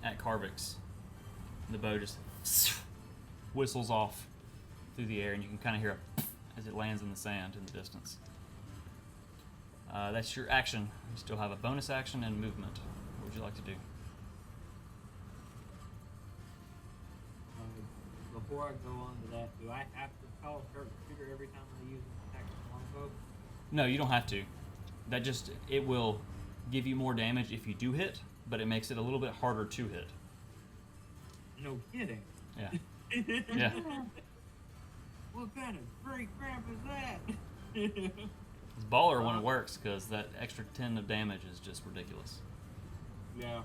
[SPEAKER 1] at Carvix. The bow just whistles off through the air, and you can kind of hear it as it lands in the sand in the distance. That's your action. You still have a bonus action and movement. What would you like to do?
[SPEAKER 6] Before I go on to that, do I have to call sharpshooter every time I use an attack with a longbow?
[SPEAKER 1] No, you don't have to. It will give you more damage if you do hit, but it makes it a little bit harder to hit.
[SPEAKER 6] No kidding.
[SPEAKER 1] Yeah. Yeah.
[SPEAKER 6] What kind of great crap is that?
[SPEAKER 1] It's baller when it works, because that extra 10 of damage is just ridiculous.
[SPEAKER 6] Yeah.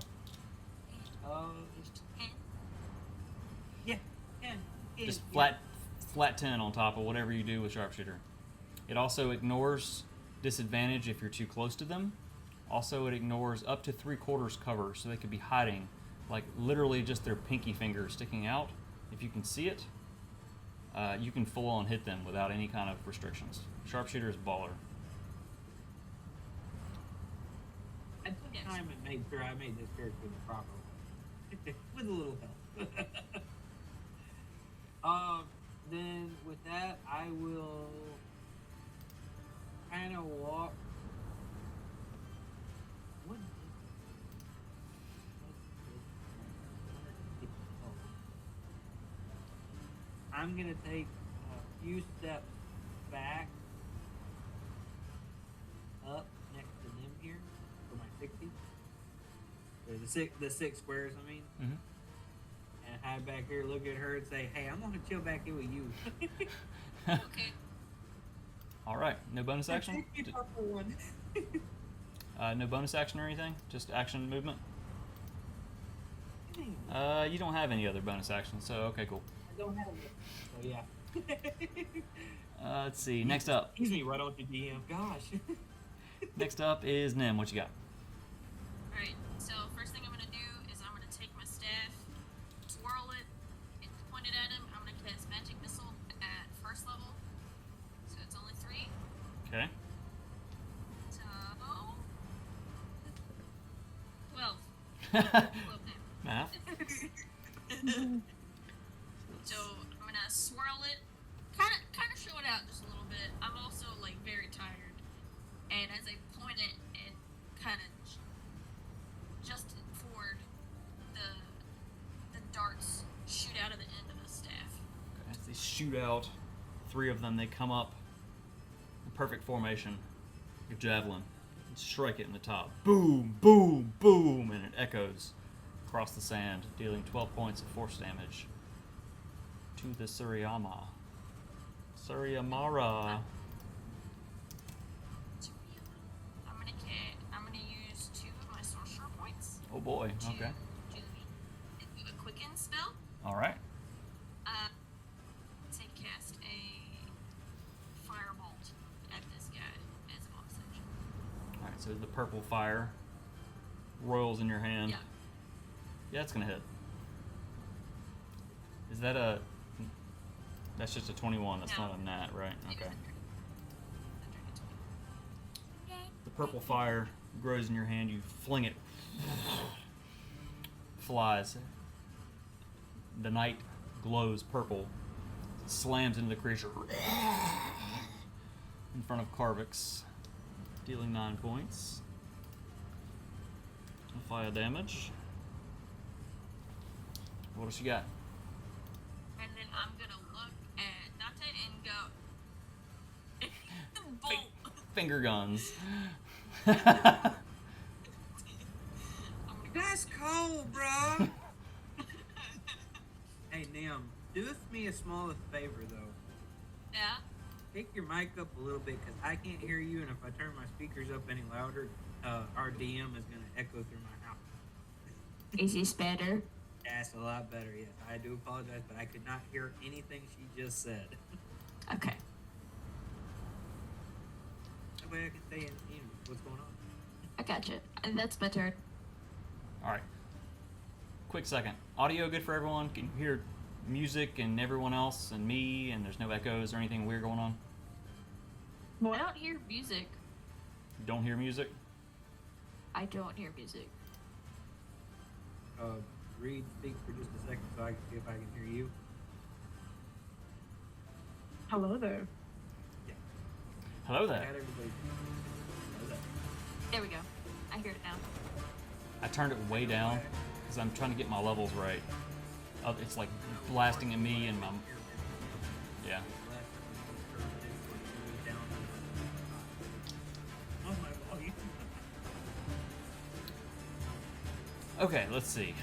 [SPEAKER 6] Yeah. 10.
[SPEAKER 1] Just flat 10 on top of whatever you do with sharpshooter. It also ignores disadvantage if you're too close to them. Also, it ignores up to 3/4 cover, so they could be hiding, like literally just their pinky finger sticking out. If you can see it, you can full on hit them without any kind of restrictions. Sharpshooter is baller.
[SPEAKER 6] I took time and made sure I made this character the proper one. With a little help. Then with that, I will kind of walk. What is this? I'm gonna take a few steps back, up next to them here for my 60. Or the six squares, I mean.
[SPEAKER 1] Mm-hmm.
[SPEAKER 6] And hide back here, look at her, and say, "Hey, I'm gonna chill back here with you."
[SPEAKER 4] Okay.
[SPEAKER 1] All right. No bonus action?
[SPEAKER 6] One.
[SPEAKER 1] No bonus action or anything? Just action movement? You don't have any other bonus actions, so okay, cool.
[SPEAKER 6] I don't have it. So yeah.
[SPEAKER 1] Let's see. Next up.
[SPEAKER 6] Excuse me, right on to DM. Gosh.
[SPEAKER 1] Next up is Nim. What you got?
[SPEAKER 4] Alright, so first thing I'm gonna do is I'm gonna take my staff, swirl it, and point it at him. I'm gonna cast magic missile at first level. So it's only 3.
[SPEAKER 1] Okay.
[SPEAKER 4] So 12. 12
[SPEAKER 1] Math.
[SPEAKER 4] And as I point it kind of just forward, the darts shoot out of the end of the staff.
[SPEAKER 1] As they shoot out, 3 of them, they come up in perfect formation. Your javelin, and strike it in the top. Boom, boom, boom, and it echoes across the sand, dealing 12 points of force damage to the Suryamara.
[SPEAKER 4] I'm gonna use 2 of my sorcerer points.
[SPEAKER 1] Oh boy,
[SPEAKER 4] to
[SPEAKER 1] okay.
[SPEAKER 4] do a quicken spell.
[SPEAKER 1] Alright.
[SPEAKER 4] To cast a firebolt at this guy as a bonus action.
[SPEAKER 1] Alright, so the purple fire roils in your hand.
[SPEAKER 4] Yeah.
[SPEAKER 1] Yeah, it's gonna hit. Is that a... That's just a 21, that's
[SPEAKER 4] No.
[SPEAKER 1] not a nat, right? Okay.
[SPEAKER 4] Yay.
[SPEAKER 1] The purple fire grows in your hand, you fling it. Flies. The night glows purple. Slams into the creature. In front of Carvix. Dealing 9 points. of fire damage. What else you got?
[SPEAKER 4] And then I'm gonna look at Dante and go. Bolt.
[SPEAKER 1] Finger guns.
[SPEAKER 2] That's cold, bro. Hey, Nim, do me a smallest favor, though.
[SPEAKER 4] Yeah.
[SPEAKER 2] Pick your mic up a little bit, because I can't hear you, and if I turn my speakers up any louder, our DM is going to echo through my house.
[SPEAKER 5] Is this better?
[SPEAKER 2] That's a lot better, yes. I do apologize, but I could not hear anything she just said.
[SPEAKER 5] Okay.
[SPEAKER 2] That way I can stay in what's going on.
[SPEAKER 5] I gotcha. And that's my turn.
[SPEAKER 1] Alright. Quick second. Audio good for everyone? Can you hear music and everyone else and me, and there's no echoes or anything weird going on?
[SPEAKER 4] I don't hear music.
[SPEAKER 1] You don't hear music?
[SPEAKER 5] I don't hear music.
[SPEAKER 2] Reed, speak for just a second so I can see if I can hear you.
[SPEAKER 3] Hello there.
[SPEAKER 2] Yeah.
[SPEAKER 1] Hello
[SPEAKER 2] Got
[SPEAKER 1] there.
[SPEAKER 2] everybody. Hello there.
[SPEAKER 4] There we go. I hear it now.
[SPEAKER 1] I turned it way down because I'm trying to get my levels right. It's like blasting at me and my... Yeah.
[SPEAKER 2] Oh my volume.
[SPEAKER 1] Okay, let's see.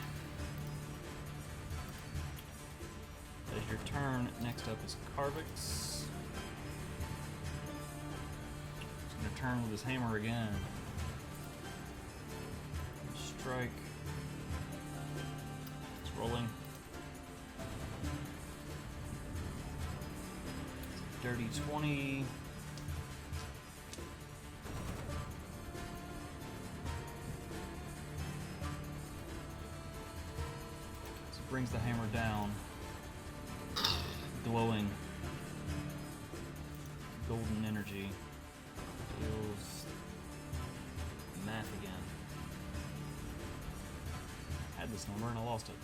[SPEAKER 1] That is your turn. Next up is Carvix. He's gonna turn with his hammer again. Strike. It's rolling. It's a dirty 20. So it brings the hammer down. Glowing golden energy. Deals math again. Had this number and I lost it.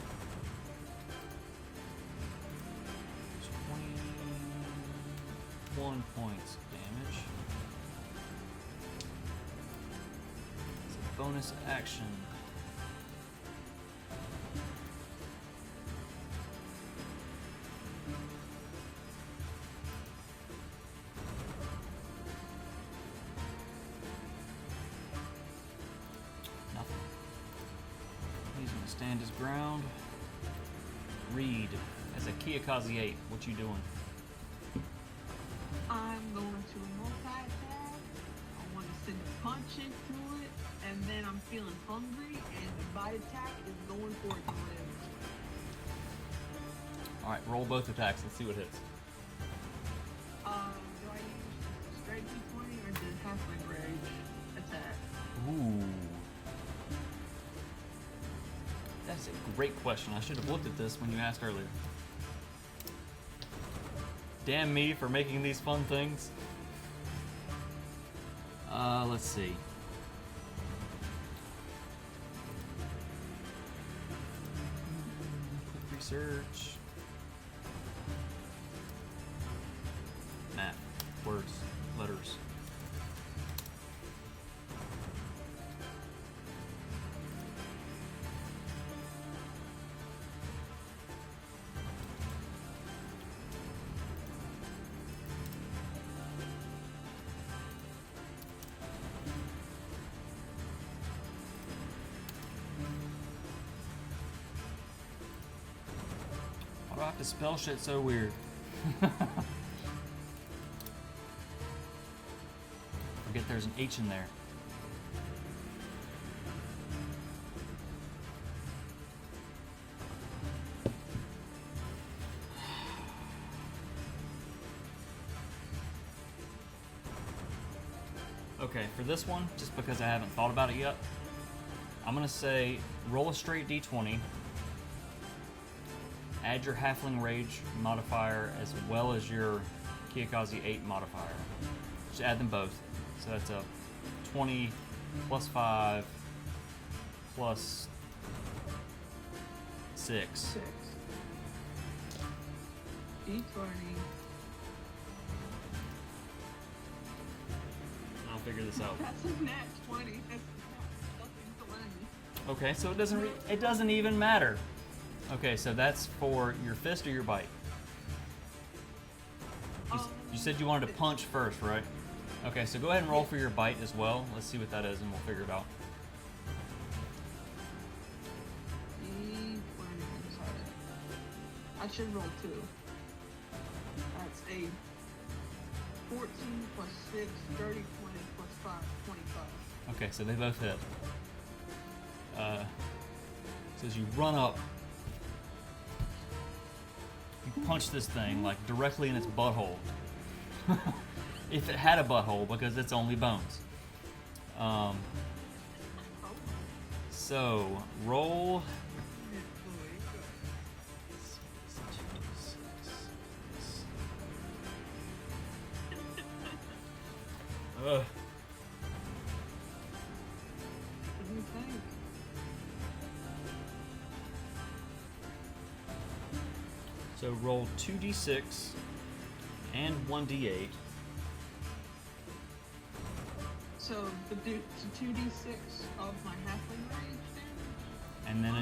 [SPEAKER 1] 21 points of damage. It's a bonus action. Nothing. He's gonna stand his ground. Reed, as a Kiyakaze 8, what you doing?
[SPEAKER 3] I'm going to multi-attack. I want to send a punch into it, and then I'm feeling hungry, and the bite attack is going for its ribs.
[SPEAKER 1] Alright, roll both attacks. Let's see what hits.
[SPEAKER 3] Do I use straight D20 or the halfling rage attack?
[SPEAKER 1] Ooh. That's a great question. I should have looked at this when you asked earlier. Damn me for making these fun things. Let's see. Quick research. Math. Words. Letters. Fuck, the spell shit's so weird. Forget there's an H in there. Okay, for this one, just because I haven't thought about it yet, I'm gonna say roll a straight d20, add your Halfling Rage modifier as well as your Kiyakazi 8 modifier. Just add them both. So that's a 20 plus 5 plus 6.
[SPEAKER 3] 6. D20.
[SPEAKER 1] I'll figure this out.
[SPEAKER 3] That's a nat 20. That's nothing 20.
[SPEAKER 1] Okay, so it doesn't even matter. Okay, so that's for your fist or your bite. You said you wanted to punch first, right? Okay, so go ahead and roll for your bite as well. Let's see what that is, and we'll figure it out.
[SPEAKER 3] D20. I should roll 2. That's a 14 plus 6, 30, 20 plus 5, 25.
[SPEAKER 1] Okay, so they both hit. So as you run up, you punch this thing like directly in its butthole. If it had a butthole, because it's only bones. So roll. Ugh.
[SPEAKER 3] What do you think?
[SPEAKER 1] So roll 2d6 and 1d8.
[SPEAKER 3] So the 2d6 of my halfling rage damage?
[SPEAKER 1] And then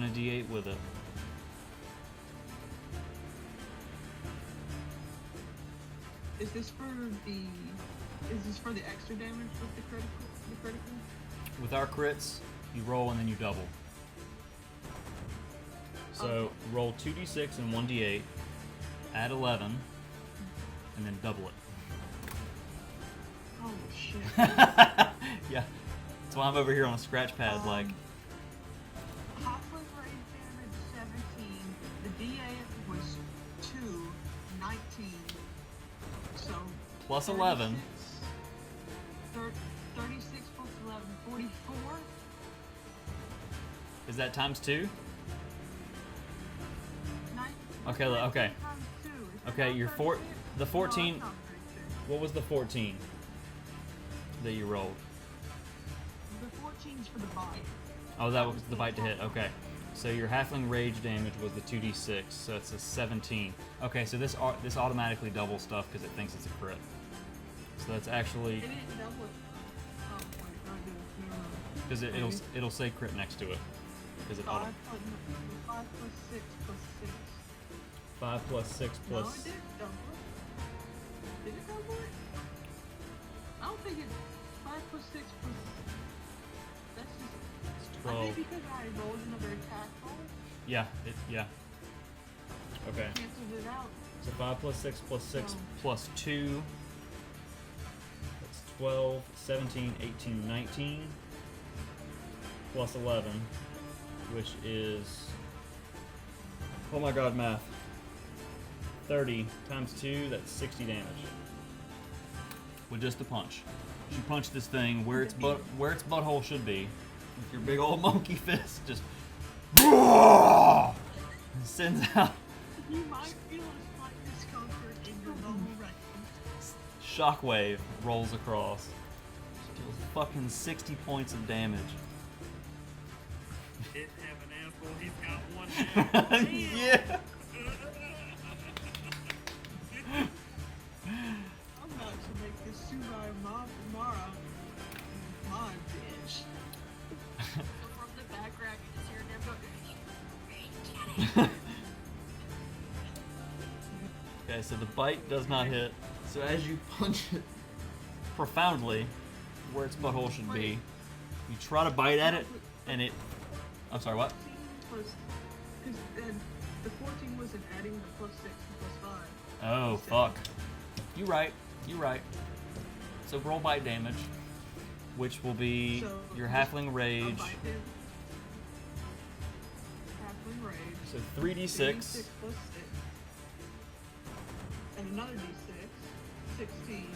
[SPEAKER 1] a d8 with it.
[SPEAKER 3] Is this for the extra damage with the critical?
[SPEAKER 1] With our crits, you roll and then you double. So
[SPEAKER 3] Okay.
[SPEAKER 1] roll 2d6 and 1d8, add 11, and then double it.
[SPEAKER 3] Oh shit.
[SPEAKER 1] Yeah, that's why I'm over here on a scratch pad, like.
[SPEAKER 3] Halfling rage damage 17. The D8 was 2, 19. So
[SPEAKER 1] Plus 11.
[SPEAKER 3] 36 plus 11, 44.
[SPEAKER 1] Is that times 2?
[SPEAKER 3] 9,
[SPEAKER 1] Okay, okay.
[SPEAKER 3] times 2. Is that
[SPEAKER 1] Okay,
[SPEAKER 3] not
[SPEAKER 1] your
[SPEAKER 3] 36?
[SPEAKER 1] the 14.
[SPEAKER 3] No, it's not 36.
[SPEAKER 1] What was the 14 that you rolled?
[SPEAKER 3] The 14's for the bite.
[SPEAKER 1] Oh, that was the bite to hit. Okay. So your halfling rage damage was the 2d6, so it's a 17. Okay, so this automatically doubles stuff because it thinks it's a crit. So that's actually
[SPEAKER 3] It didn't double it. Oh, wait, no, I didn't. No.
[SPEAKER 1] because it'll say crit next to it because it auto.
[SPEAKER 3] 5 plus 6 plus 6.
[SPEAKER 1] 5 plus 6
[SPEAKER 3] No,
[SPEAKER 1] plus.
[SPEAKER 3] it didn't double it. Did it double it? I don't think it. 5 plus 6 plus. That's just.
[SPEAKER 1] It's
[SPEAKER 3] I
[SPEAKER 1] 12.
[SPEAKER 3] think because I rolled another attack roll,
[SPEAKER 1] Yeah. Yeah. Okay.
[SPEAKER 3] canceled it out.
[SPEAKER 1] So 5 plus 6 plus 6
[SPEAKER 3] So-
[SPEAKER 1] plus 2. That's 12, 17, 18, 19. Plus 11, which is. Oh my god, math. 30 times 2, that's 60 damage. With just a punch. You punch this thing where its butthole should be. With your big old monkey fist, just. Sends out.
[SPEAKER 3] You might feel a slight discomfort in your lower rectum.
[SPEAKER 1] Shockwave rolls across. Deals fucking 60 points of damage.
[SPEAKER 6] Didn't have an asshole, he's got one now.
[SPEAKER 1] Yeah.
[SPEAKER 3] I'm about to make this Subai mob tomorrow. My bitch.
[SPEAKER 4] So from the background, you just hear them go.
[SPEAKER 1] Okay, so the bite does not hit. So as you punch it profoundly where its butthole should be, you try to bite at it, and it. I'm sorry, what?
[SPEAKER 3] Because The 14 wasn't adding the +6 and +5.
[SPEAKER 1] Oh, fuck. You right. So roll bite damage, which will be
[SPEAKER 3] So,
[SPEAKER 1] your
[SPEAKER 3] just
[SPEAKER 1] halfling
[SPEAKER 3] a
[SPEAKER 1] rage.
[SPEAKER 3] bite hit. Halfling rage.
[SPEAKER 1] So 3d6.
[SPEAKER 3] 3d6 +6. And another d6. 16.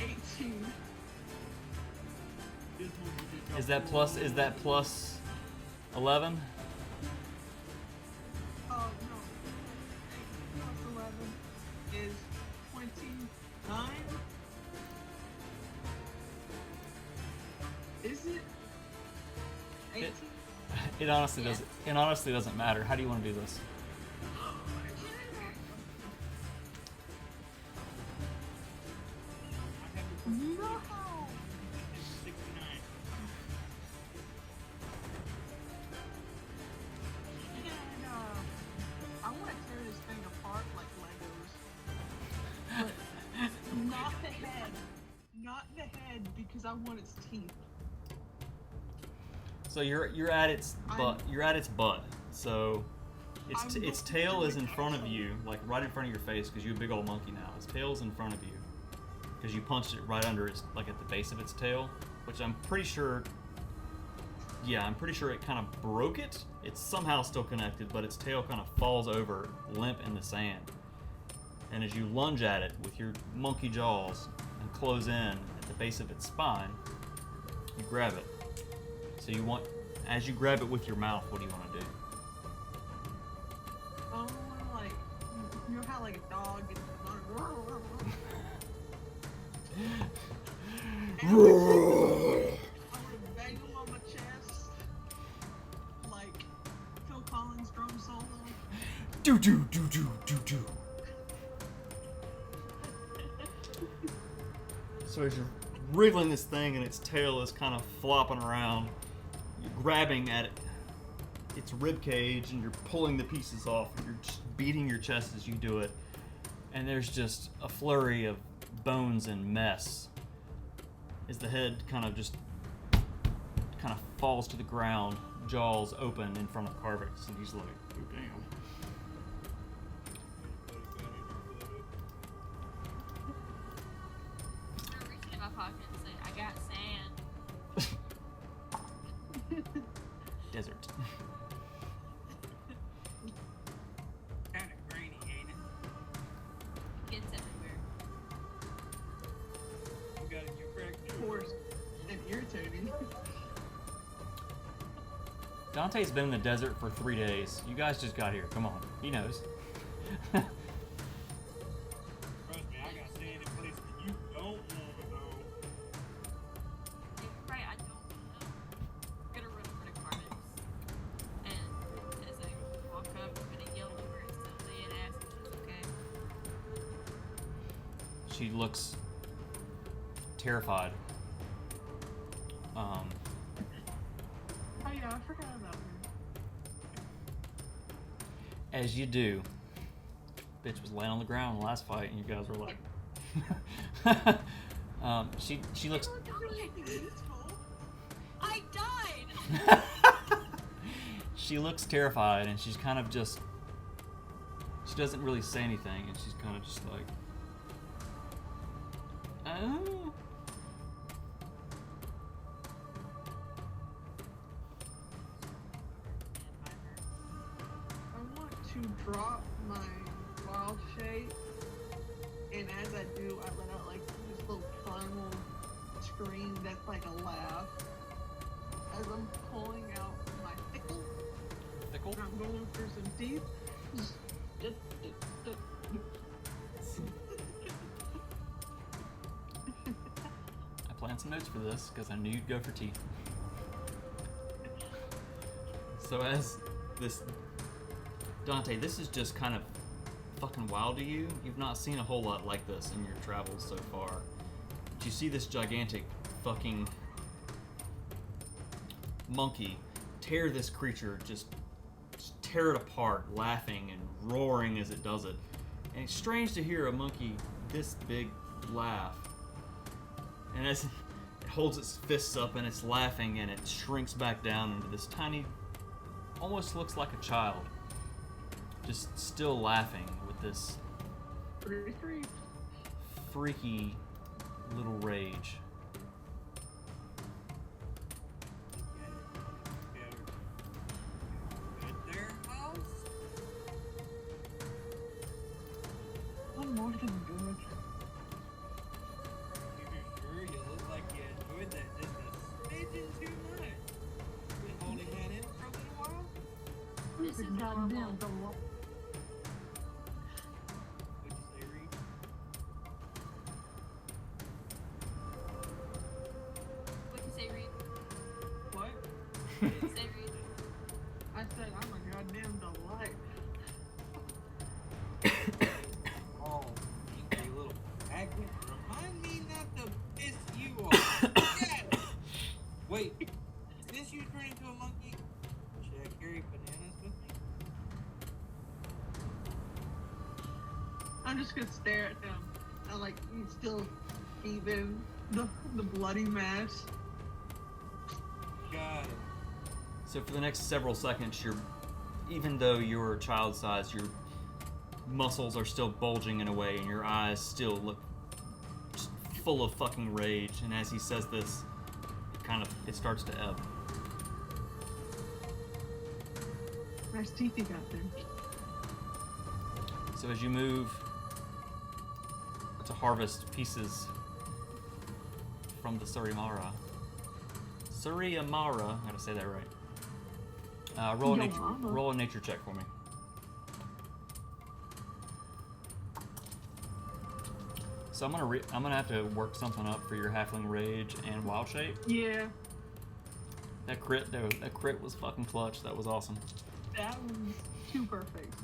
[SPEAKER 3] 18.
[SPEAKER 1] Is that plus 11?
[SPEAKER 3] Oh, no. 8 plus 11 is 29. Is it? 18?
[SPEAKER 1] It honestly doesn't matter. How do you want to do this?
[SPEAKER 3] No!
[SPEAKER 6] 69.
[SPEAKER 3] And, I want to tear this thing apart like Legos. But not the head. Not the head because I want its teeth.
[SPEAKER 1] So you're at its butt. You're at its butt. So its tail is in front of you, like right in front of your face, because you're a big old monkey now. Its tail is in front of you, because you punched it right under its, like at the base of its tail, which I'm pretty sure. Yeah, I'm pretty sure it kind of broke it. It's somehow still connected, but its tail kind of falls over, limp in the sand. And as you lunge at it with your monkey jaws and close in at the base of its spine, you grab it. So you want, as you grab it with your mouth, what do you want to do?
[SPEAKER 3] I want to, like, you know how, like, a dog gets I would bang him on my chest, like Phil Collins drum solo.
[SPEAKER 1] Do do do do do do. So as you're wriggling this thing and its tail is kind of flopping around, you're grabbing at its rib cage and you're pulling the pieces off. You're just beating your chest as you do it, and there's just a flurry of bones and mess as the head kind of falls to the ground, jaws open in front of Carvix, and he's like, "Oh damn."
[SPEAKER 4] I'm gonna reach in my pocket and say, I got sand.
[SPEAKER 1] Desert.
[SPEAKER 6] Kind of grainy, ain't it?
[SPEAKER 4] Kids everywhere.
[SPEAKER 6] You got it, you're correct.
[SPEAKER 3] Coarse and irritating.
[SPEAKER 1] Dante's been in the desert for 3 days. You guys just got here. Come on. He knows.
[SPEAKER 6] Trust me, I got sand in places you don't want to go.
[SPEAKER 4] You're right, I don't know. I'm gonna run over to Carvix. And as I walk up, I'm gonna yell over and silly and ask if she's okay.
[SPEAKER 1] She looks terrified.
[SPEAKER 3] Oh yeah, I forgot about her.
[SPEAKER 1] As you do, bitch was laying on the ground in the last fight, and you guys were like, she looks.
[SPEAKER 4] I died!
[SPEAKER 1] She looks terrified, and she's kind of just. She doesn't really say anything, and she's kind of just like, oh.
[SPEAKER 3] I want to drop my wild shape, and as I do, I let out like this little primal scream that's like a laugh. As I'm pulling out my pickle,
[SPEAKER 1] Fickle?
[SPEAKER 3] and I'm going for some teeth.
[SPEAKER 1] I planned some notes for this because I knew you'd go for teeth. So as this Dante, this is just kind of fucking wild to you. You've not seen a whole lot like this in your travels so far. But you see this gigantic fucking monkey tear this creature, just tear it apart, laughing and roaring as it does it. And it's strange to hear a monkey this big laugh. And as it holds its fists up and it's laughing, and it shrinks back down into this tiny, almost looks like a child, just still laughing with this
[SPEAKER 3] 33.
[SPEAKER 1] freaky little rage.
[SPEAKER 6] At their house?
[SPEAKER 3] One more than good.
[SPEAKER 6] You're sure? You look like you enjoyed that just a smidgen too much. Been holding that in for a little while?
[SPEAKER 4] This is normal.
[SPEAKER 6] What'd you say, Reed?
[SPEAKER 4] What'd you say, Reed?
[SPEAKER 3] What?
[SPEAKER 4] What'd you say, Reed?
[SPEAKER 3] I said I'm a goddamn delight.
[SPEAKER 6] Oh, angry little faggot. Remind me not to piss you off. God. Wait, since you turned into a monkey, should I carry bananas with me?
[SPEAKER 3] I'm just gonna stare at him. And like he's still even the bloody mess.
[SPEAKER 6] God.
[SPEAKER 1] So for the next several seconds, even though you're child size, your muscles are still bulging in a way, and your eyes still look just full of fucking rage. And as he says this, it starts to ebb.
[SPEAKER 3] Nice teeth you got there.
[SPEAKER 1] So as you move to harvest pieces from the Suryamara, I gotta say that right. Roll a nature check for me. So I'm gonna have to work something up for your halfling rage and wild shape.
[SPEAKER 3] Yeah,
[SPEAKER 1] That crit was fucking clutch. That was awesome.
[SPEAKER 3] that was too perfect.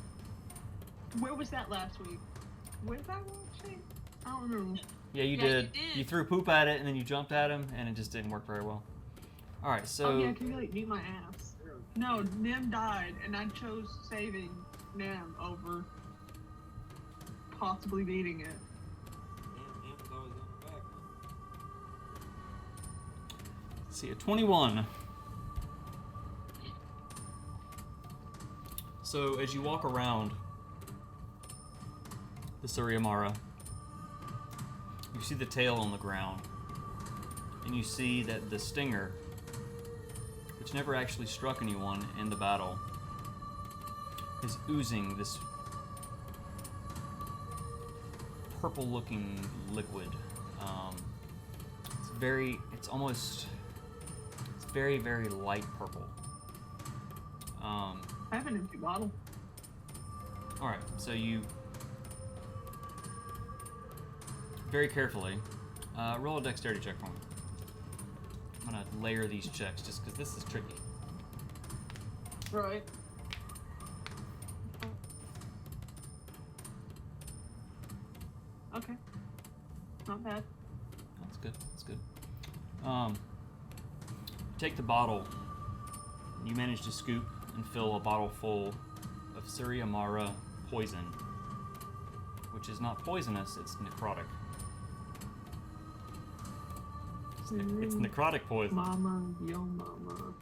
[SPEAKER 3] Where was that last week? Where's that one? Shane? I don't remember.
[SPEAKER 1] Yeah, you
[SPEAKER 4] Yeah,
[SPEAKER 1] did.
[SPEAKER 4] you did.
[SPEAKER 1] You threw poop at it and then you jumped at him, and it just didn't work very well. All right, so
[SPEAKER 3] Oh yeah, can you like beat my ass? No, Nim died, and I chose saving Nim over possibly beating it.
[SPEAKER 6] Damn, Nim's always on the back, huh?
[SPEAKER 1] let's see a 21. So as you walk around the Suryamara, you see the tail on the ground, and you see that the stinger, which never actually struck anyone in the battle, is oozing this purple-looking liquid. It's very, very light purple.
[SPEAKER 3] I have an empty bottle.
[SPEAKER 1] All right, so you very carefully roll a dexterity check for me. I'm gonna layer these checks just because this is tricky.
[SPEAKER 3] Right. Okay. Not bad.
[SPEAKER 1] That's good. That's good. You take the bottle. You manage to scoop and fill a bottle full of Suryamara poison, which is not poisonous. It's necrotic. It's necrotic poison.
[SPEAKER 3] Mama, yo mama.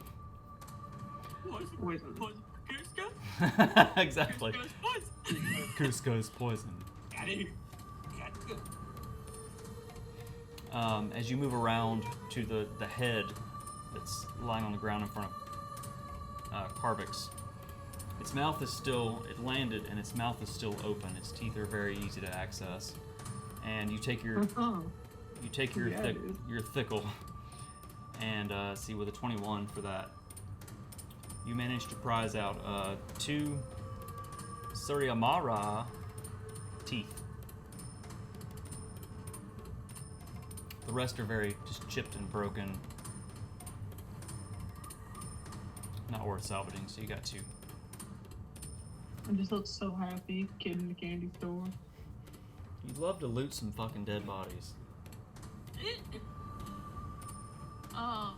[SPEAKER 3] Poison.
[SPEAKER 1] Exactly. Cusco's poison.
[SPEAKER 6] Got it. Got it.
[SPEAKER 1] As you move around to the head that's lying on the ground in front of Carvix, its mouth is still, it landed and its mouth is still open. Its teeth are very easy to access. And you take your
[SPEAKER 3] Yeah, dude.
[SPEAKER 1] your thickle and see with a 21 for that, you manage to prize out 2 Suryamara teeth. The rest are very just chipped and broken. Not worth salvaging, so you got 2.
[SPEAKER 3] I just look so happy, kid in the candy store.
[SPEAKER 1] You'd love to loot some fucking dead bodies.
[SPEAKER 4] Oh,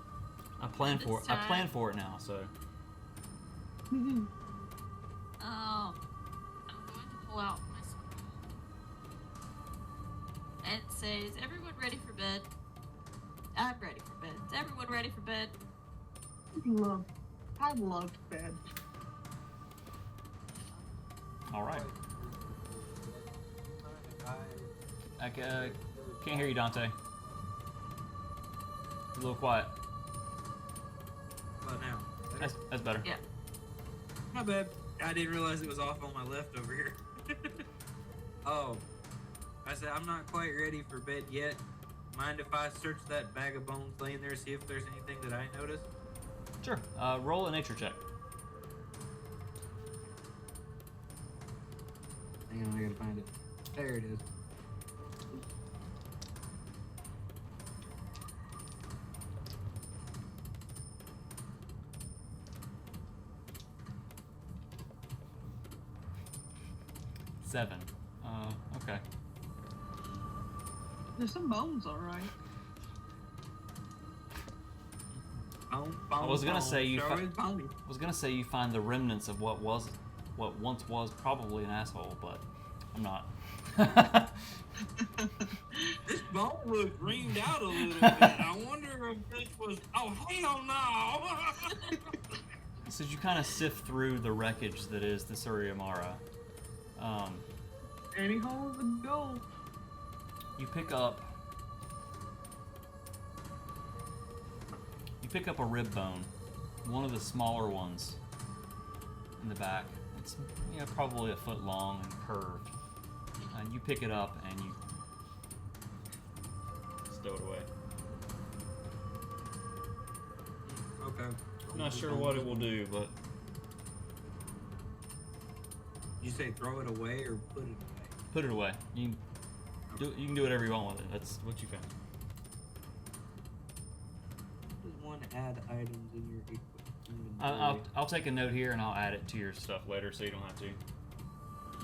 [SPEAKER 1] I plan for it now, so.
[SPEAKER 4] I'm going to pull out my scroll and say, "Is everyone ready for bed?" I'm ready for bed. Is everyone ready for bed?
[SPEAKER 3] I loved bed.
[SPEAKER 1] All right. I can't hear you, Dante. You're a little quiet.
[SPEAKER 2] But now,
[SPEAKER 1] That's better.
[SPEAKER 4] Yeah.
[SPEAKER 2] my bad. I didn't realize it was off on my left over here. Oh, I said I'm not quite ready for bed yet. Mind if I search that bag of bones laying there, see if there's anything that I noticed?
[SPEAKER 1] Sure. Roll a nature check.
[SPEAKER 2] Hang on, I gotta find it. There it is.
[SPEAKER 1] Seven. Okay.
[SPEAKER 3] There's some bones, all right.
[SPEAKER 1] I was gonna say you
[SPEAKER 2] show his pony.
[SPEAKER 1] was gonna say you find the remnants of what once was probably an asshole, but I'm not.
[SPEAKER 2] This bone looks greened out a little bit. I wonder if this was. Oh, hell no!
[SPEAKER 1] So you kind of sift through the wreckage that is the Surya Mara.
[SPEAKER 3] Any hole to go.
[SPEAKER 1] You pick up a rib bone, one of the smaller ones in the back. It's probably a foot long and curved. And you pick it up and you stow it away.
[SPEAKER 2] Okay.
[SPEAKER 1] Not sure what it will do, but
[SPEAKER 2] You say throw it away or put it away?
[SPEAKER 1] put it away. You can do whatever you want with it. That's what you found.
[SPEAKER 2] Just want to add items in your equipment.
[SPEAKER 1] I'll take a note here and I'll add it to your stuff later, so you don't have to.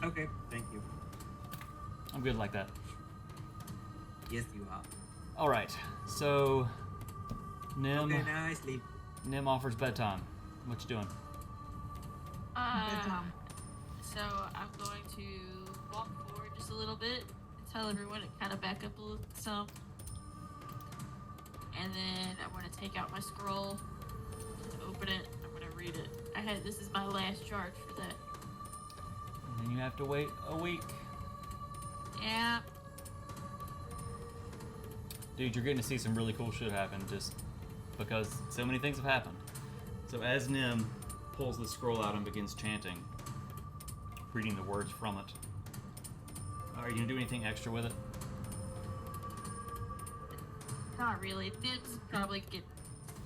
[SPEAKER 2] Okay, thank you.
[SPEAKER 1] I'm good like that.
[SPEAKER 2] Yes, you are.
[SPEAKER 1] All right. So Nim
[SPEAKER 2] Okay, now I sleep.
[SPEAKER 1] Nim offers bedtime. What you doing?
[SPEAKER 3] Bedtime.
[SPEAKER 4] So I'm going to walk forward just a little bit and tell everyone to kind of back up some. And then I'm going to take out my scroll, open it, I'm going to read it. This is my last charge for that.
[SPEAKER 1] And then you have to wait a week.
[SPEAKER 4] Yeah.
[SPEAKER 1] Dude, you're getting to see some really cool shit happen just because so many things have happened. So as Nim pulls the scroll out and begins chanting, reading the words from it, are you gonna do anything extra with it?
[SPEAKER 4] Not really. Nim's probably get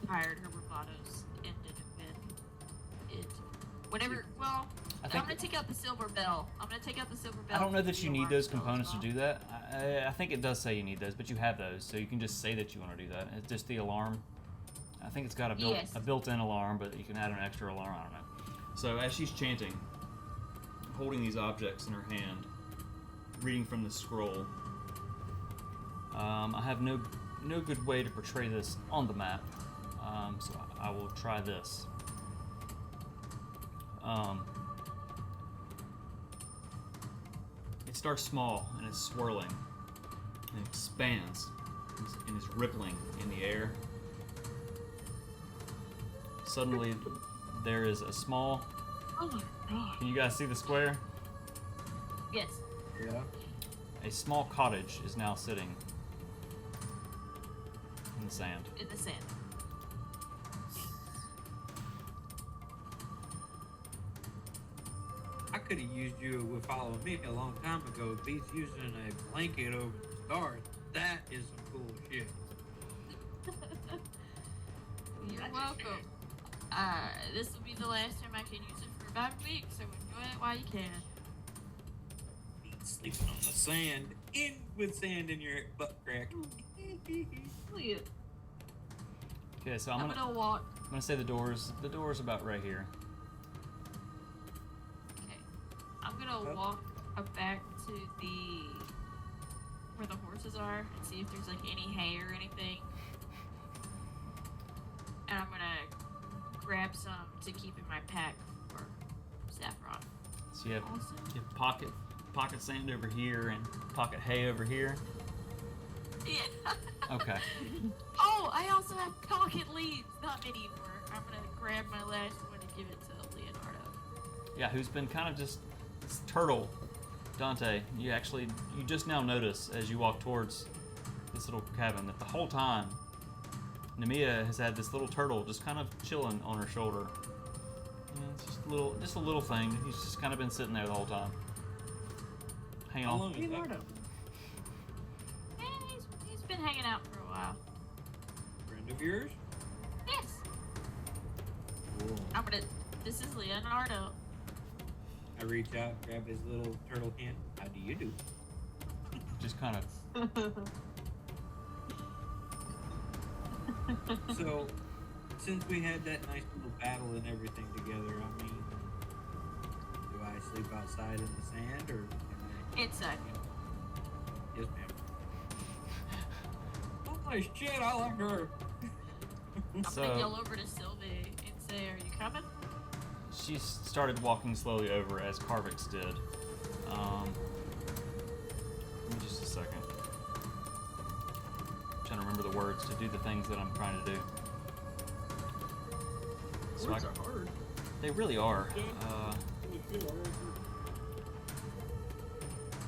[SPEAKER 4] tired. Her bravado's ended when it. Whatever. Well, I'm
[SPEAKER 1] think
[SPEAKER 4] gonna take out the silver bell.
[SPEAKER 1] I don't know that you need
[SPEAKER 4] alarm
[SPEAKER 1] those
[SPEAKER 4] spell as
[SPEAKER 1] components
[SPEAKER 4] well.
[SPEAKER 1] to do that. I think it does say you need those, but you have those, so you can just say that you want to do that. It's just the alarm. I think it's got
[SPEAKER 4] Yes.
[SPEAKER 1] a built-in alarm, but you can add an extra alarm. I don't know. So as she's chanting, holding these objects in her hand, reading from the scroll, I have no good way to portray this on the map, so I will try this. It starts small and it's swirling and expands and is rippling in the air. Suddenly, there is a small.
[SPEAKER 3] Oh my god.
[SPEAKER 1] Can you guys see the square?
[SPEAKER 4] Yes.
[SPEAKER 2] Yeah.
[SPEAKER 1] A small cottage is now sitting in the sand.
[SPEAKER 4] In the sand.
[SPEAKER 2] I could have used you with following me a long time ago. Beats using a blanket over the stars. That is some cool shit.
[SPEAKER 4] You're welcome. This will be the last time I can use it for about a week, so enjoy it while you can.
[SPEAKER 2] Beats sleeping on the sand, with sand in your butt crack.
[SPEAKER 3] Look.
[SPEAKER 1] Okay, so
[SPEAKER 4] I'm gonna walk.
[SPEAKER 1] I'm gonna say the door's about right here.
[SPEAKER 4] Okay. I'm gonna walk up back to where the horses are and see if there's like any hay or anything. And I'm gonna grab some to keep in my pack for Saffron.
[SPEAKER 1] So you have
[SPEAKER 4] Also.
[SPEAKER 1] pocket sand over here and pocket hay over here.
[SPEAKER 4] Yeah.
[SPEAKER 1] Okay.
[SPEAKER 4] Oh Oh, I also have pocket leaves. Not many more. I'm gonna grab my last one and give it to Leonardo.
[SPEAKER 1] Yeah, who's been kind of just this turtle. Dante, you just now notice as you walk towards this little cabin that the whole time Nemea has had this little turtle just kind of chilling on her shoulder. Yeah, it's just a little thing. He's just kind of been sitting there the whole time. Hang
[SPEAKER 6] How
[SPEAKER 1] on.
[SPEAKER 6] long is that?
[SPEAKER 3] Leonardo.
[SPEAKER 4] Yeah, he's been hanging out for a while.
[SPEAKER 6] Friend of yours?
[SPEAKER 4] Yes.
[SPEAKER 6] Cool.
[SPEAKER 4] This is Leonardo.
[SPEAKER 6] I reach out, grab his little turtle can. How do you do?
[SPEAKER 1] Just kind of.
[SPEAKER 6] So, since we had that nice little battle and everything together, I mean, do I sleep outside in the sand or can I?
[SPEAKER 4] Inside.
[SPEAKER 6] Yes, ma'am. Holy shit, I like her.
[SPEAKER 4] I'm gonna
[SPEAKER 1] So
[SPEAKER 4] yell over to Sylvie and say, "Are you coming?"
[SPEAKER 1] she started walking slowly over as Carvix did. Give me just a second. I'm trying to remember the words to do the things that I'm trying to do. So
[SPEAKER 6] Words are hard.
[SPEAKER 1] they really are.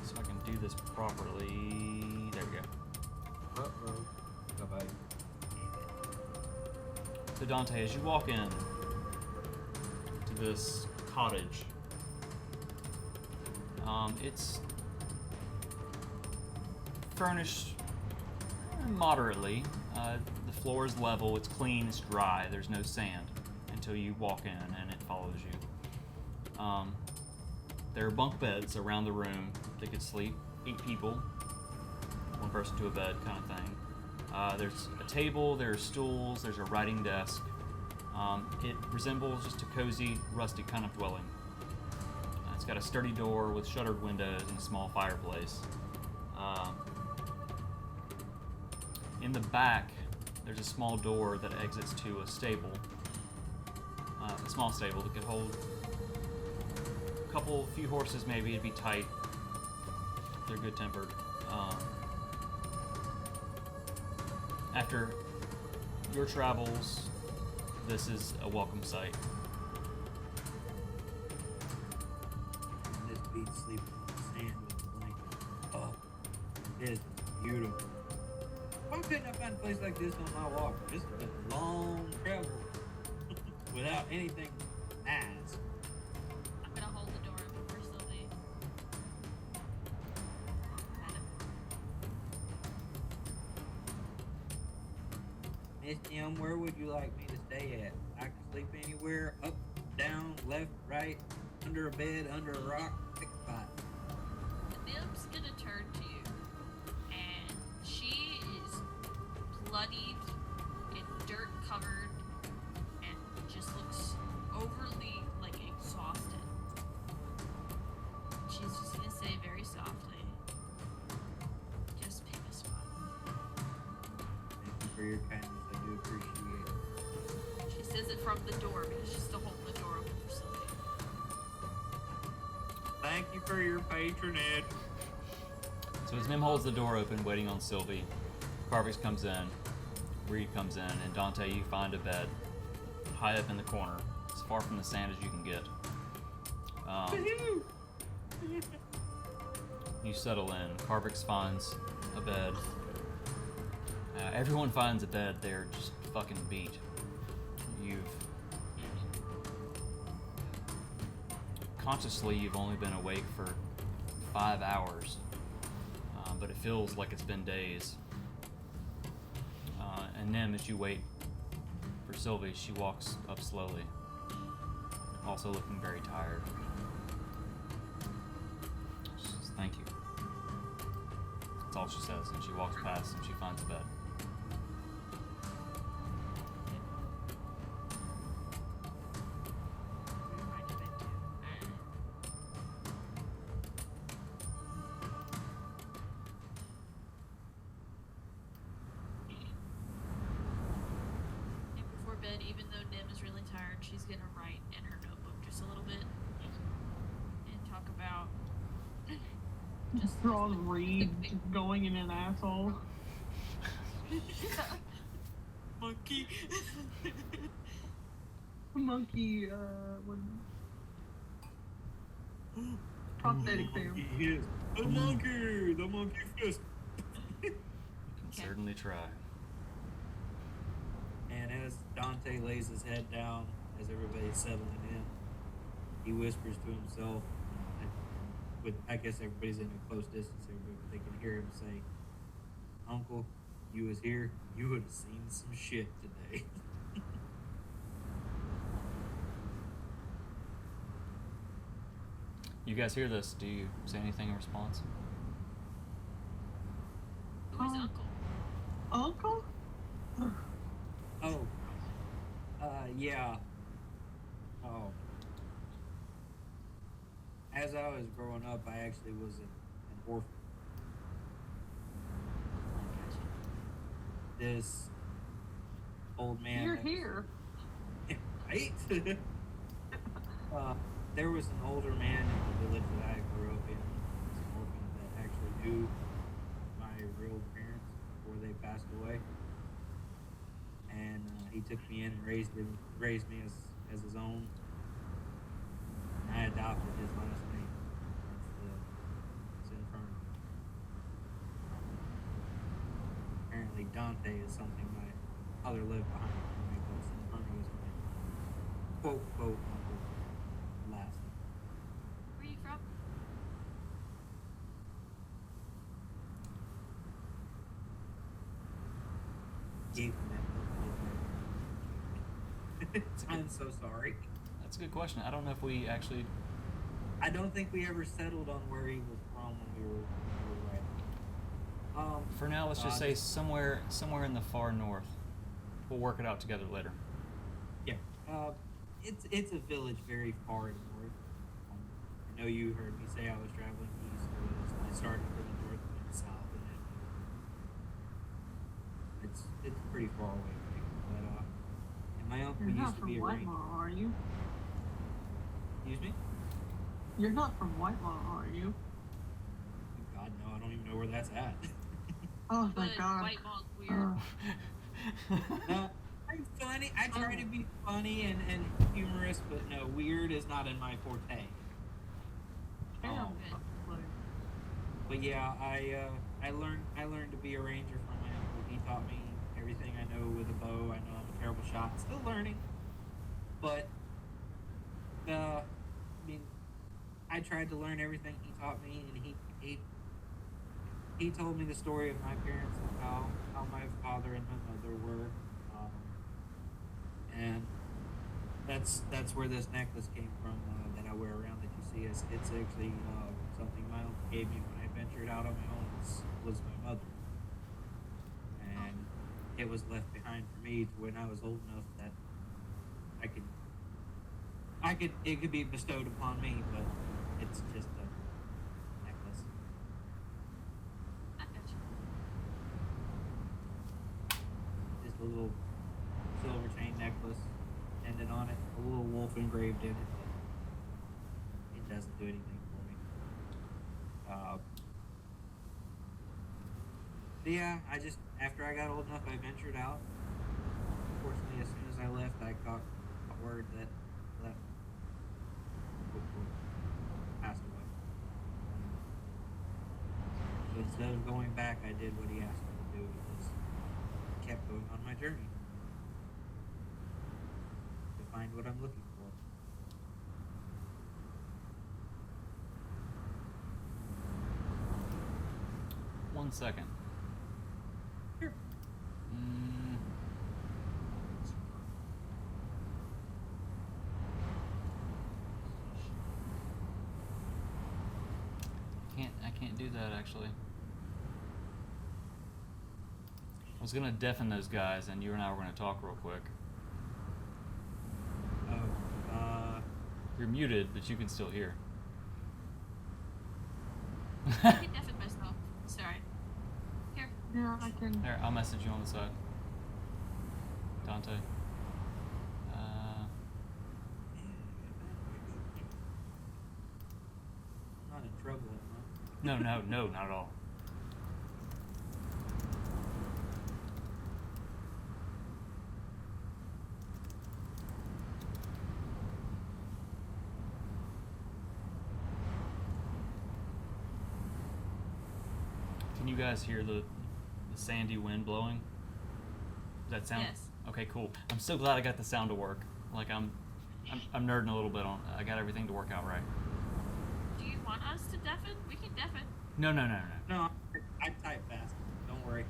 [SPEAKER 1] So I can do this properly. There we go.
[SPEAKER 6] Uh-oh. Bye-bye.
[SPEAKER 1] So Dante, as you walk in to this cottage, it's furnished moderately. The floor is level, it's clean, it's dry, there's no sand until you walk in and it follows you. There are bunk beds around the room that could sleep 8 people, one person to a bed kind of thing. There's a table, there's stools, there's a writing desk. It resembles just a cozy, rustic kind of dwelling. It's got a sturdy door with shuttered windows and a small fireplace. In the back, there's a small door that exits to a stable. A small stable that could hold a few horses maybe. It'd be tight. They're good tempered. After your travels, this is a welcome sight.
[SPEAKER 6] And this beats sleeping on the sand with a blanket. Oh, it is beautiful. Why couldn't I find a place like this on my walk? This has been a long travel without anything nice.
[SPEAKER 4] I'm gonna hold the door open for Sylvie.
[SPEAKER 6] Miss Jim, where would you like me to stay at? I can sleep anywhere, up, down, left, right, under a bed, under a rock, pick a spot.
[SPEAKER 4] Nim's gonna turn to you, and she is bloodied and dirt covered, and just looks overly exhausted. She's just gonna say very softly, "Just pick a spot."
[SPEAKER 6] Thank you for your kindness. I do appreciate it.
[SPEAKER 4] She says it from the door because she's still holding the door open for Sylvie.
[SPEAKER 6] Thank you for your patronage.
[SPEAKER 1] So as Nim holds the door open, waiting on Sylvie, Carvix comes in, Reed comes in, and Dante, you find a bed high up in the corner, as far from the sand as you can get. You settle in. Carvix finds a bed. Everyone finds a bed. They're just fucking beat. Consciously, you've only been awake for 5 hours, but it feels like it's been days. And Nim, as you wait for Sylvie, she walks up slowly, also looking very tired. She says, "Thank you." That's all she says, and she walks past and she finds a bed.
[SPEAKER 4] And before bed, even though Nim is really tired, she's gonna write in her notebook just a little bit and talk about
[SPEAKER 3] Draws Reed just going in an asshole.
[SPEAKER 6] monkey.
[SPEAKER 3] Monkey, what? Prosthetic there.
[SPEAKER 6] He is the monkey fist.
[SPEAKER 1] You can certainly try.
[SPEAKER 6] And as Dante lays his head down, as everybody's settling in, he whispers to himself. I guess everybody's in a close distance here, but they can hear him say, "Uncle, you was here, you would have seen some shit today."
[SPEAKER 1] You guys hear this? Do you say anything in response?
[SPEAKER 4] Who is Uncle?
[SPEAKER 3] Uncle?
[SPEAKER 6] Oh, yeah. Oh. As I was growing up, I actually was an orphan. This old man.
[SPEAKER 3] You're here.
[SPEAKER 6] Right? There was an older man in the village that I grew up in, an orphan that actually knew my real parents before they passed away. And he took me in and raised me as his own. And I adopted his last name. It's Infernal. Apparently Dante is something my father left behind for me, but Infernal is my quote uncle last name.
[SPEAKER 4] Where are you from?
[SPEAKER 6] Gave him that look. I'm so sorry.
[SPEAKER 1] That's a good question. I don't know if we actually.
[SPEAKER 6] I don't think we ever settled on where he was from when we were right.
[SPEAKER 1] For now, let's just say somewhere in the far north. We'll work it out together later.
[SPEAKER 6] Yeah. It's a village very far north. I know you heard me say I was traveling east or west. I started from the north and went south, and then it's pretty far away. But and my uncle
[SPEAKER 3] You're
[SPEAKER 6] used
[SPEAKER 3] not
[SPEAKER 6] to
[SPEAKER 3] from
[SPEAKER 6] be a ranger.
[SPEAKER 3] Whitelaw, are you?
[SPEAKER 6] Excuse me?
[SPEAKER 3] You're not from Whitelaw, are you?
[SPEAKER 6] God no, I don't even know where that's at.
[SPEAKER 3] Oh my
[SPEAKER 4] But
[SPEAKER 3] god.
[SPEAKER 4] White Ball's weird.
[SPEAKER 6] No, I'm funny. I try to be funny and humorous, but no, weird is not in my forte.
[SPEAKER 3] Terrible.
[SPEAKER 6] But yeah, I learned to be a ranger from my uncle. He taught me everything I know with a bow. I know I'm a terrible shot. Still learning, but I mean, I tried to learn everything he taught me, and he told me the story of my parents and how my father and my mother were, and that's where this necklace came from that I wear around that you see. It's actually something my uncle gave me when I ventured out on my own. Was my mother, and it was left behind for me to when I was old enough that it could be bestowed upon me, but it's just a necklace.
[SPEAKER 4] I got you.
[SPEAKER 6] Just a little silver chain necklace, ended on it, a little wolf engraved in it, but it doesn't do anything for me. But yeah, after I got old enough, I ventured out. Unfortunately, as soon as I left, I got a word that passed away. So instead of going back, I did what he asked me to do, was kept going on my journey to find what I'm looking for.
[SPEAKER 1] One second.
[SPEAKER 6] Sure.
[SPEAKER 1] I can't do that actually. I was gonna deafen those guys, and you and I were gonna talk real quick. You're muted, but you can still hear.
[SPEAKER 4] I can deafen myself. Sorry. Here.
[SPEAKER 3] Yeah, I can.
[SPEAKER 1] There, I'll message you on the side. Dante.
[SPEAKER 6] I'm not in trouble, am I?
[SPEAKER 1] No, not at all. guys hear the sandy wind blowing? Does that sound?
[SPEAKER 4] Yes.
[SPEAKER 1] Okay, cool. I'm so glad I got the sound to work. Like I'm nerding a little bit on. I got everything to work out right.
[SPEAKER 4] Do you want us to deafen? We can deafen.
[SPEAKER 1] No.
[SPEAKER 6] No, I type fast. Don't worry.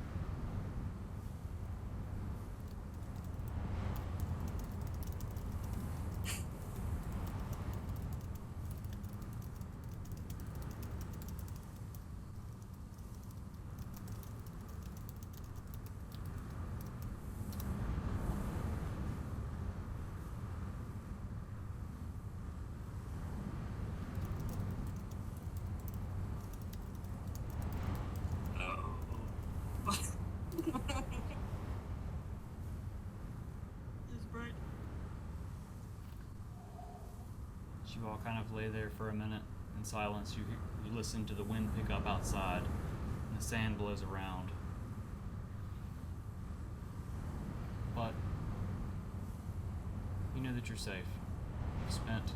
[SPEAKER 4] Is bright.
[SPEAKER 1] You all kind of lay there for a minute in silence. You listen to the wind pick up outside, and the sand blows around. But you know that you're safe. You've spent.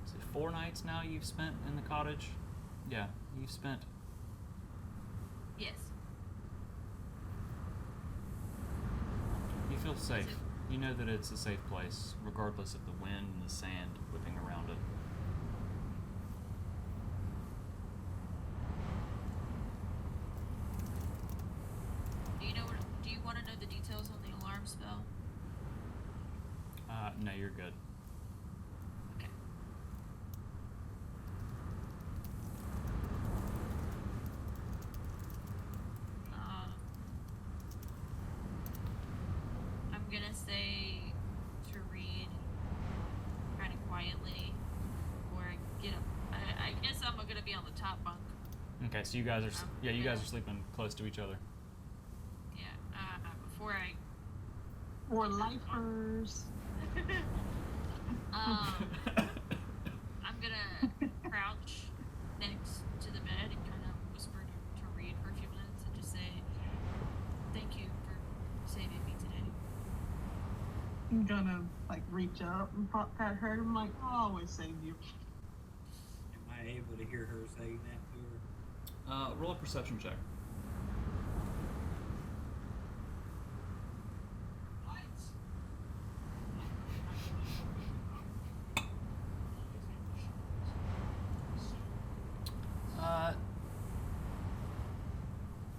[SPEAKER 1] Is it 4 nights now you've spent in the cottage? Yeah, you've spent.
[SPEAKER 4] Yes.
[SPEAKER 1] You feel safe. You know that it's a safe place, regardless of the wind and the sand whipping around it.
[SPEAKER 4] Do you want to know the details on the alarm spell?
[SPEAKER 1] No, you're good.
[SPEAKER 4] Okay. I'm gonna say to read kind of quietly before I get up. I guess I'm gonna be on the top bunk.
[SPEAKER 1] Okay, so you guys are you guys are sleeping close to each other.
[SPEAKER 4] Yeah. Before I.
[SPEAKER 3] Or lifers.
[SPEAKER 4] I'm gonna crouch next to the bed and kind of whisper to Reed for a few minutes and just say, "Thank you for saving me today."
[SPEAKER 3] I'm gonna like reach up and pat her. I'm like, I'll always save you.
[SPEAKER 6] Am I able to hear her saying that to her?
[SPEAKER 1] Roll a perception check.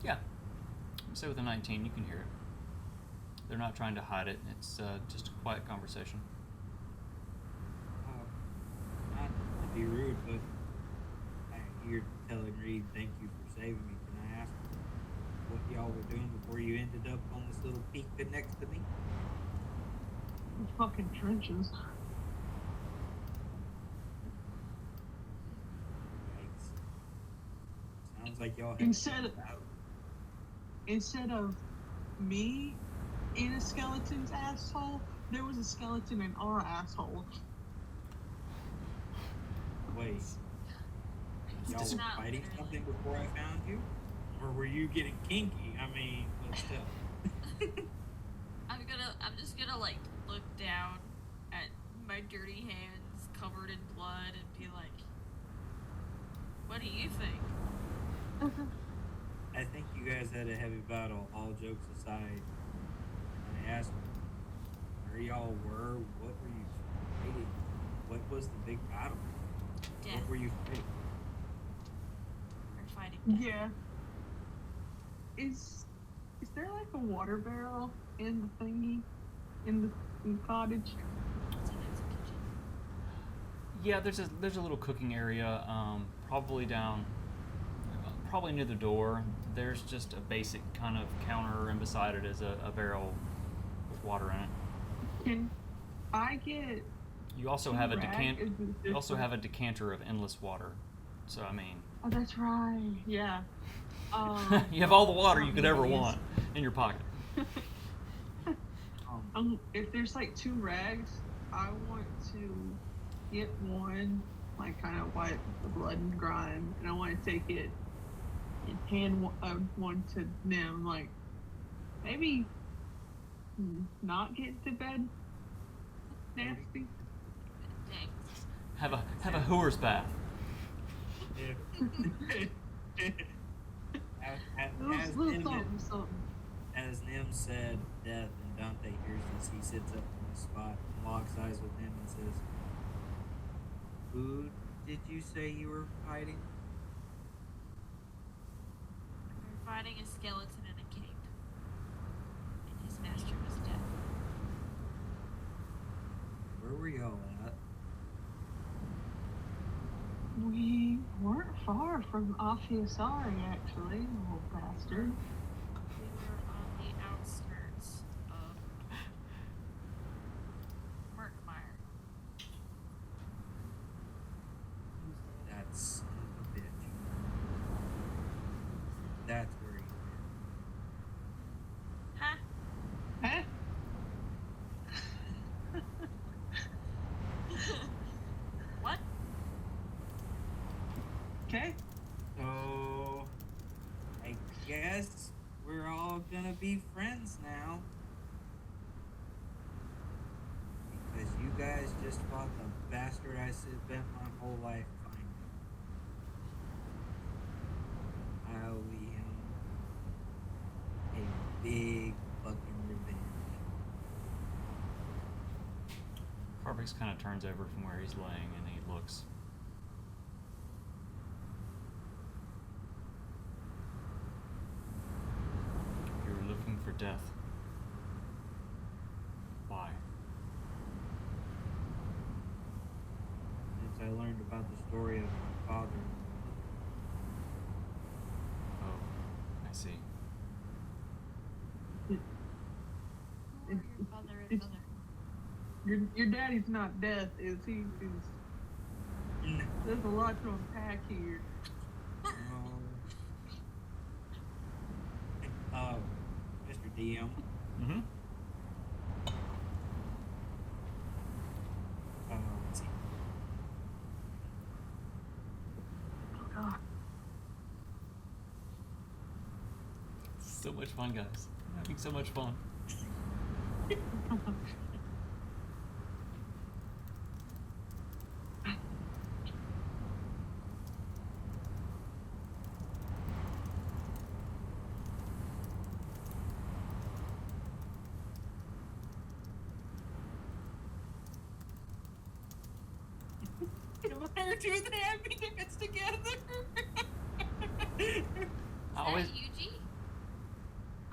[SPEAKER 1] Yeah. Say with a 19, you can hear it. They're not trying to hide it. It's just a quiet conversation.
[SPEAKER 6] Not to be rude, but you're telling Reed, thank you for saving me. Can I ask what y'all were doing before you ended up on this little peak next to me?
[SPEAKER 3] Fucking trenches.
[SPEAKER 6] Yikes. Sounds like y'all had
[SPEAKER 3] Instead of me in a skeleton's asshole, there was a skeleton in our asshole.
[SPEAKER 6] Wait. Y'all
[SPEAKER 4] It's
[SPEAKER 6] were
[SPEAKER 4] not
[SPEAKER 6] fighting
[SPEAKER 4] literally.
[SPEAKER 6] something before I found you? Or were you getting kinky? I mean, but still.
[SPEAKER 4] I'm just gonna like look down at my dirty hands covered in blood and be like, "What do you think?"
[SPEAKER 6] I think you guys had a heavy battle, all jokes aside. I asked where y'all were, what were you fighting? What was the big battle?
[SPEAKER 4] Death.
[SPEAKER 6] What were you fighting?
[SPEAKER 4] We're fighting death.
[SPEAKER 3] Yeah. Is there like a water barrel in the thingy? In the cottage?
[SPEAKER 4] It's a kitchen.
[SPEAKER 1] Yeah, there's a little cooking area, probably near the door. There's just a basic kind of counter, and beside it is a barrel with water in it.
[SPEAKER 3] Can I get
[SPEAKER 1] You also
[SPEAKER 3] two
[SPEAKER 1] have a
[SPEAKER 3] rags?
[SPEAKER 1] you also have a decanter of endless water. So I mean,
[SPEAKER 3] Oh, that's right. Yeah.
[SPEAKER 1] you have all the water you could ever want in your pocket.
[SPEAKER 3] If there's like 2 rags, I want to get one, like kind of wipe the blood and grime, and I want to take it and hand one to Nim, like maybe not get to bed nasty.
[SPEAKER 4] Dang.
[SPEAKER 1] Have a hooer's bath.
[SPEAKER 3] Something.
[SPEAKER 6] As Nim said, Death, and Dante hears this, he sits up on the spot and locks eyes with him and says, "Who did you say you were fighting?"
[SPEAKER 4] We're fighting a skeleton in a cape. And his master was dead.
[SPEAKER 6] Where were y'all at?
[SPEAKER 3] We weren't far from Aphiasari, actually, little bastard.
[SPEAKER 4] We were on the outskirts of Murkmire.
[SPEAKER 6] That son of a bitch. That's where he went.
[SPEAKER 4] Huh?
[SPEAKER 3] Huh?
[SPEAKER 4] What?
[SPEAKER 3] Okay.
[SPEAKER 6] So, I guess we're all gonna be friends now. Because you guys just fought the bastard I spent my whole life finding. I owe him a big fucking revenge.
[SPEAKER 1] Carvix kind of turns over from where he's laying and he looks. You're looking for death. Why?
[SPEAKER 6] Since I learned about the story of my father and mother.
[SPEAKER 1] Oh, I see.
[SPEAKER 4] Who are your father and
[SPEAKER 3] It's-
[SPEAKER 4] mother?
[SPEAKER 3] Your daddy's not death, is he? There's a lot to unpack here.
[SPEAKER 6] Mr. DM.
[SPEAKER 1] Mm-hmm.
[SPEAKER 6] Let's see.
[SPEAKER 3] Oh, God.
[SPEAKER 1] So much fun, guys. I'm having so much fun.
[SPEAKER 6] Why are two of the academics together?
[SPEAKER 4] Is
[SPEAKER 1] I always.
[SPEAKER 4] that UG?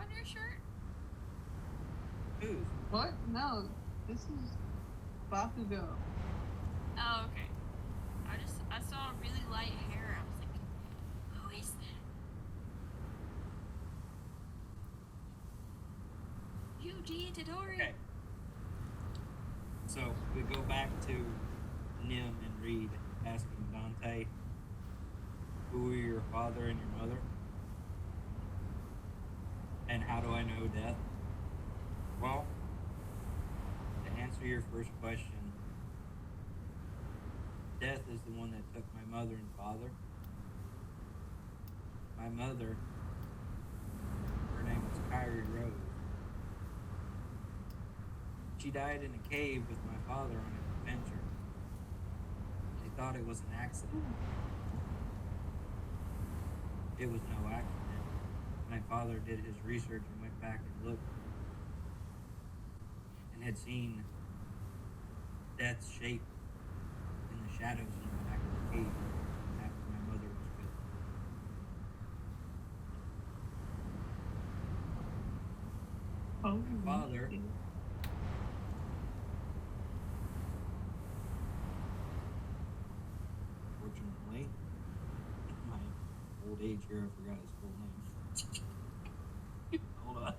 [SPEAKER 4] On your shirt?
[SPEAKER 6] Who?
[SPEAKER 3] What? No, this is Bakugo.
[SPEAKER 4] Oh, okay. I saw really light hair. I was like, who is that? UG Tadori.
[SPEAKER 6] Okay. So we go back to Nim and Reed asking Dante, who are your father and your mother? And how do I know death? Well, to answer your first question, Death is the one that took my mother and father. My mother, her name was Kyrie Rose. She died in a cave with my father on an adventure. They thought it was an accident. It was no accident. My father did his research and went back and looked and had seen Death's shape in the shadows in the back of the cave after my mother was killed.
[SPEAKER 3] Oh,
[SPEAKER 6] My father, fortunately, my old age here, I forgot his full name. Hold on.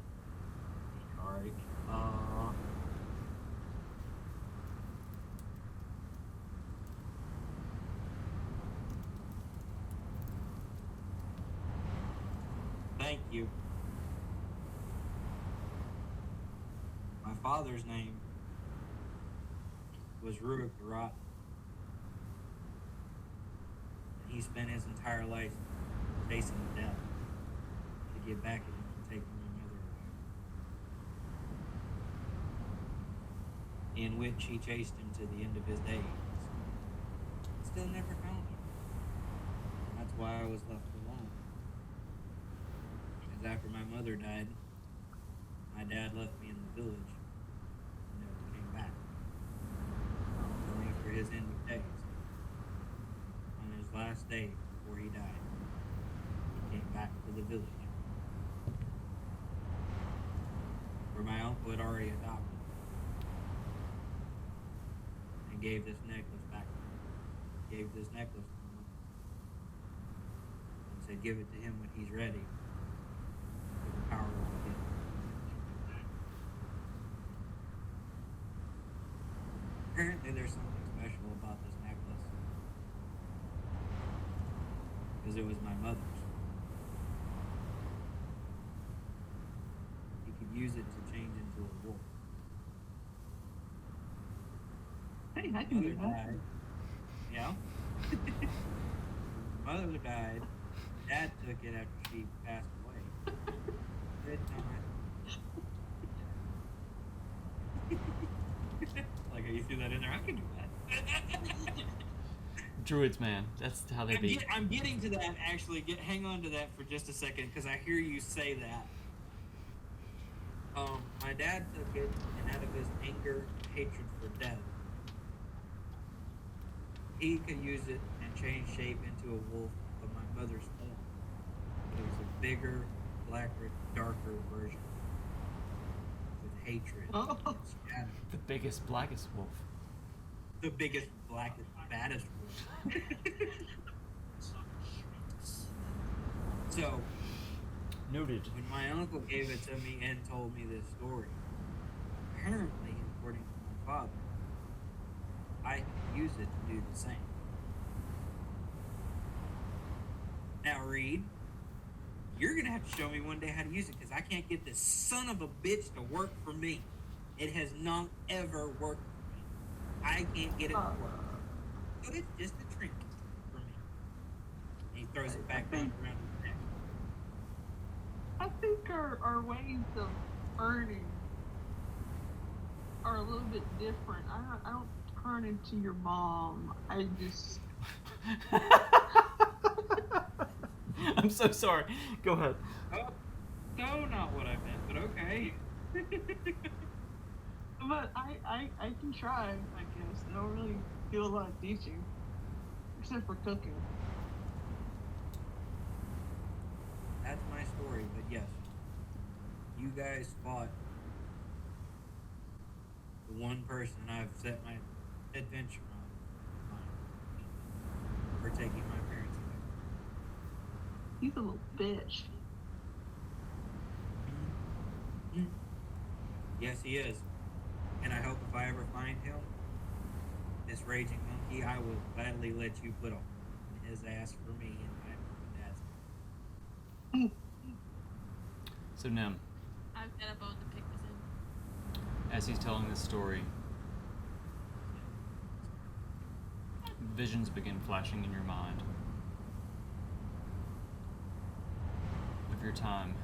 [SPEAKER 6] Sorry. Thank you. My father's name was Rurik the Rotten. And he spent his entire life chasing death to get back at him for taking my mother away. In which he chased him to the end of his days. Still never found him. why I was left alone. Because after my mother died, my dad left me in the village and never came back. Only for his end of days. On his last day before he died, he came back to the village. Where my uncle had already adopted me. And gave this necklace back to me. Gave this necklace to my mother. And said, give it to him when he's ready. For the power of the gift. Apparently there's something special about this necklace. Because it was my mother's. You could use it to change into a wolf.
[SPEAKER 3] Hey, I can do
[SPEAKER 6] Mother
[SPEAKER 3] that.
[SPEAKER 6] died. Yeah. Mother died. Dad took it after she passed away. Did not. Like, you threw that in there. I can do that.
[SPEAKER 1] Druids, man. That's how they be.
[SPEAKER 6] I'm getting to that, actually. Hang on to that for just a second, because I hear you say that. My dad took it, and out of his anger and hatred for death, he could use it and change shape into a wolf of my mother's form. But it was a bigger, blacker, darker version. With hatred.
[SPEAKER 3] Oh.
[SPEAKER 6] And shadow.
[SPEAKER 1] The biggest, blackest wolf.
[SPEAKER 6] The biggest, blackest, baddest wolf. So,
[SPEAKER 1] Noted.
[SPEAKER 6] when my uncle gave it to me and told me this story, apparently, according to my father, I can use it to do the same. Now, Reed, you're going to have to show me one day how to use it, because I can't get this son of a bitch to work for me. It has not ever worked for me. I can't get it to work. So it's just a trinket for me. And he throws it back down around his neck.
[SPEAKER 3] I think our ways of earning are a little bit different. I don't turn into your mom. I just
[SPEAKER 1] I'm so sorry. Go ahead.
[SPEAKER 6] Oh, so not what I meant, but okay.
[SPEAKER 3] but I can try, I guess. I don't really do a lot of teaching. Except for cooking.
[SPEAKER 6] That's my story, but yes. You guys fought the one person I've set my adventure on for taking my parents away.
[SPEAKER 3] He's a little bitch.
[SPEAKER 6] Mhm. Yes, he is. And I hope if I ever find him, this raging monkey, I will gladly let you put on his ass for me and my dad's.
[SPEAKER 1] So, Nim,
[SPEAKER 4] I've got a bone to pick with him.
[SPEAKER 1] as he's telling this story, visions begin flashing in your mind of your time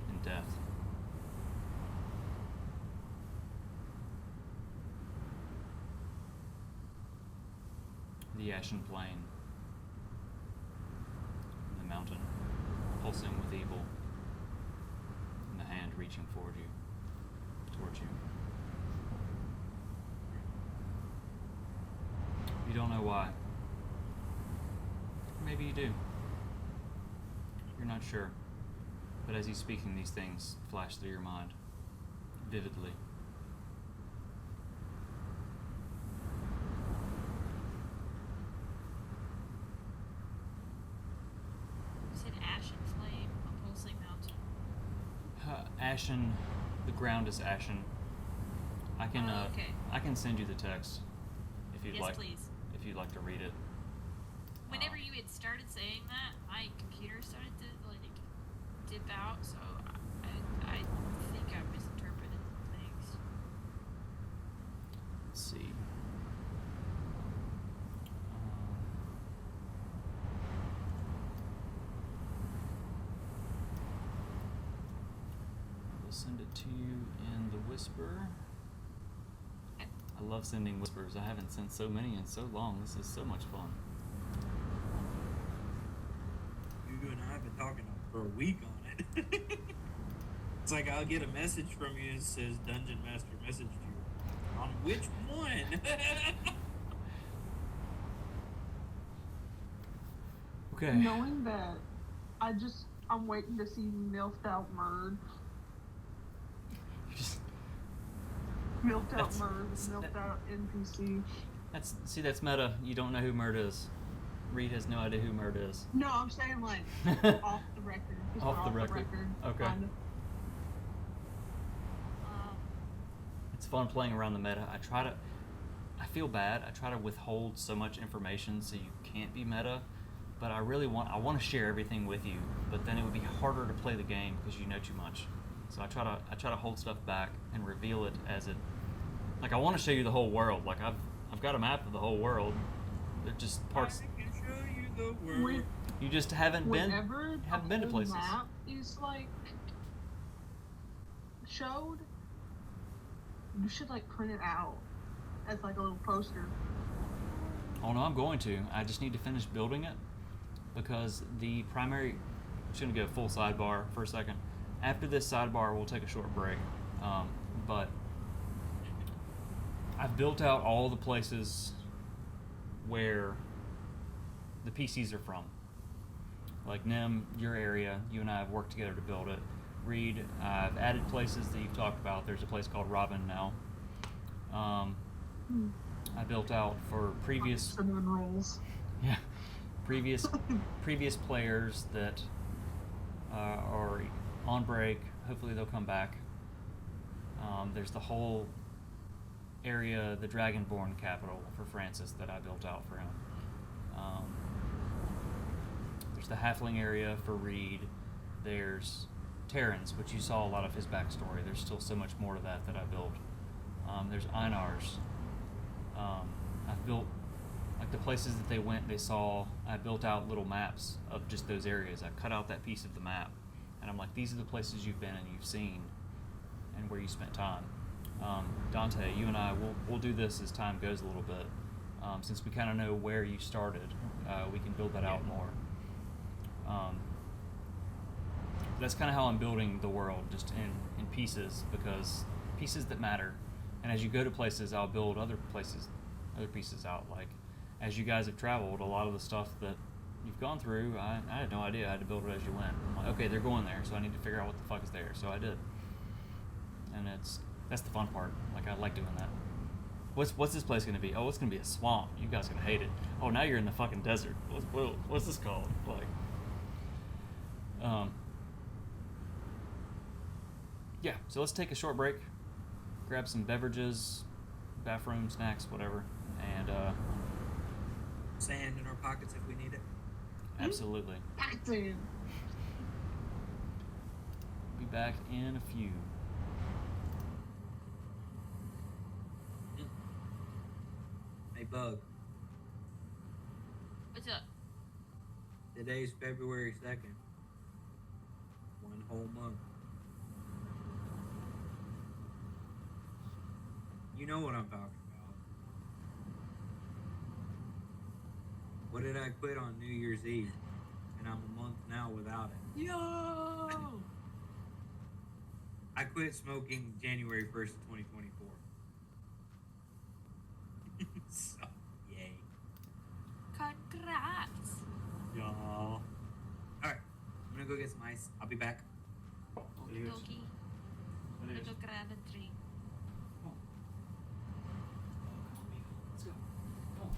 [SPEAKER 1] in death. The ashen plain, the mountain pulsing with evil, and the hand reaching towards you. You don't know why. Or maybe you do. You're not sure. But as he's speaking, these things flash through your mind vividly.
[SPEAKER 4] You said ashen flame, a pulsing mountain.
[SPEAKER 1] Ashen, the ground is ashen. I can
[SPEAKER 4] Okay.
[SPEAKER 1] I can send you the text if you'd
[SPEAKER 4] Yes,
[SPEAKER 1] like.
[SPEAKER 4] please.
[SPEAKER 1] If you'd like to read it.
[SPEAKER 4] Whenever you had started saying that, my computer started to dip out, so I think I misinterpreted things.
[SPEAKER 1] Let's see. I will send it to you in the whisper. I love sending whispers. I haven't sent so many in so long. This is so much fun.
[SPEAKER 6] I've been talking for a week on it. It's like I'll get a message from you that says Dungeon Master messaged you. On which one?
[SPEAKER 1] Okay.
[SPEAKER 3] Knowing that, I'm waiting to see milked out merge.
[SPEAKER 1] Just,
[SPEAKER 3] Milked out
[SPEAKER 1] That's-
[SPEAKER 3] merge, milked out NPC.
[SPEAKER 1] that's meta. You don't know who Mert is. Reed has no idea who Mert is.
[SPEAKER 3] No, I'm saying like off the record. Just
[SPEAKER 1] Off the record. Okay.
[SPEAKER 3] Kinda.
[SPEAKER 1] It's fun playing around the meta. I feel bad. I try to withhold so much information so you can't be meta, but I want to share everything with you, but then it would be harder to play the game because you know too much. So I try to hold stuff back and reveal it as it, like I want to show you the whole world. Like I've got a map of the whole world. They're just parts.
[SPEAKER 6] I can show you the world.
[SPEAKER 1] You just haven't been to places.
[SPEAKER 3] Map is like showed. You should like print it out as like a little poster.
[SPEAKER 1] Oh no, I'm going to. I just need to finish building it because the primary. I'm just gonna go full sidebar for a second. After this sidebar, we'll take a short break. But I've built out all the places where the PCs are from. Like Nim, your area, you and I have worked together to build it. Reed, I've added places that you've talked about. There's a place called Robin now. I built out for previous
[SPEAKER 3] Cinnamon rolls.
[SPEAKER 1] yeah previous players that are on break. Hopefully they'll come back. There's the whole area, the Dragonborn capital for Francis that I built out for him. There's the Halfling area for Reed. There's Terrans, which you saw a lot of his backstory. There's still so much more to that I built. There's Einar's. I've built, like the places that they went, they saw, I built out little maps of just those areas. I cut out that piece of the map, and I'm like, these are the places you've been and you've seen, and where you spent time. Dante, you and I, we'll do this as time goes a little bit. Since we kind of know where you started, we can build that out more. That's kind of how I'm building the world, just in pieces, because pieces that matter. And as you go to places, I'll build other pieces out. Like, as you guys have traveled, a lot of the stuff that you've gone through, I had no idea. I had to build it as you went. I'm like, okay, they're going there, so I need to figure out what the fuck is there. So I did. And that's the fun part. Like, I like doing that. What's this place gonna be? Oh, it's gonna be a swamp. You guys are gonna hate it. Oh, now you're in the fucking desert. What's this called? Like, yeah. So let's take a short break. Grab some beverages, bathroom snacks, whatever, and
[SPEAKER 6] Sand in our pockets if we need it.
[SPEAKER 1] absolutely.
[SPEAKER 3] Dude.
[SPEAKER 1] Be back in a few.
[SPEAKER 6] Hey, Bug.
[SPEAKER 4] What's up?
[SPEAKER 6] Today's February 2nd. One whole month. You know what I'm talking about. What did I quit on New Year's Eve? And I'm a month now without it.
[SPEAKER 4] Yo!
[SPEAKER 6] I quit smoking January 1st, 2024. So, yay.
[SPEAKER 4] Congrats!
[SPEAKER 6] Y'all. Alright, I'm gonna go get some ice. I'll be back.
[SPEAKER 4] Okie dokie. I'm gonna go grab a drink.
[SPEAKER 1] Let's go. Come on.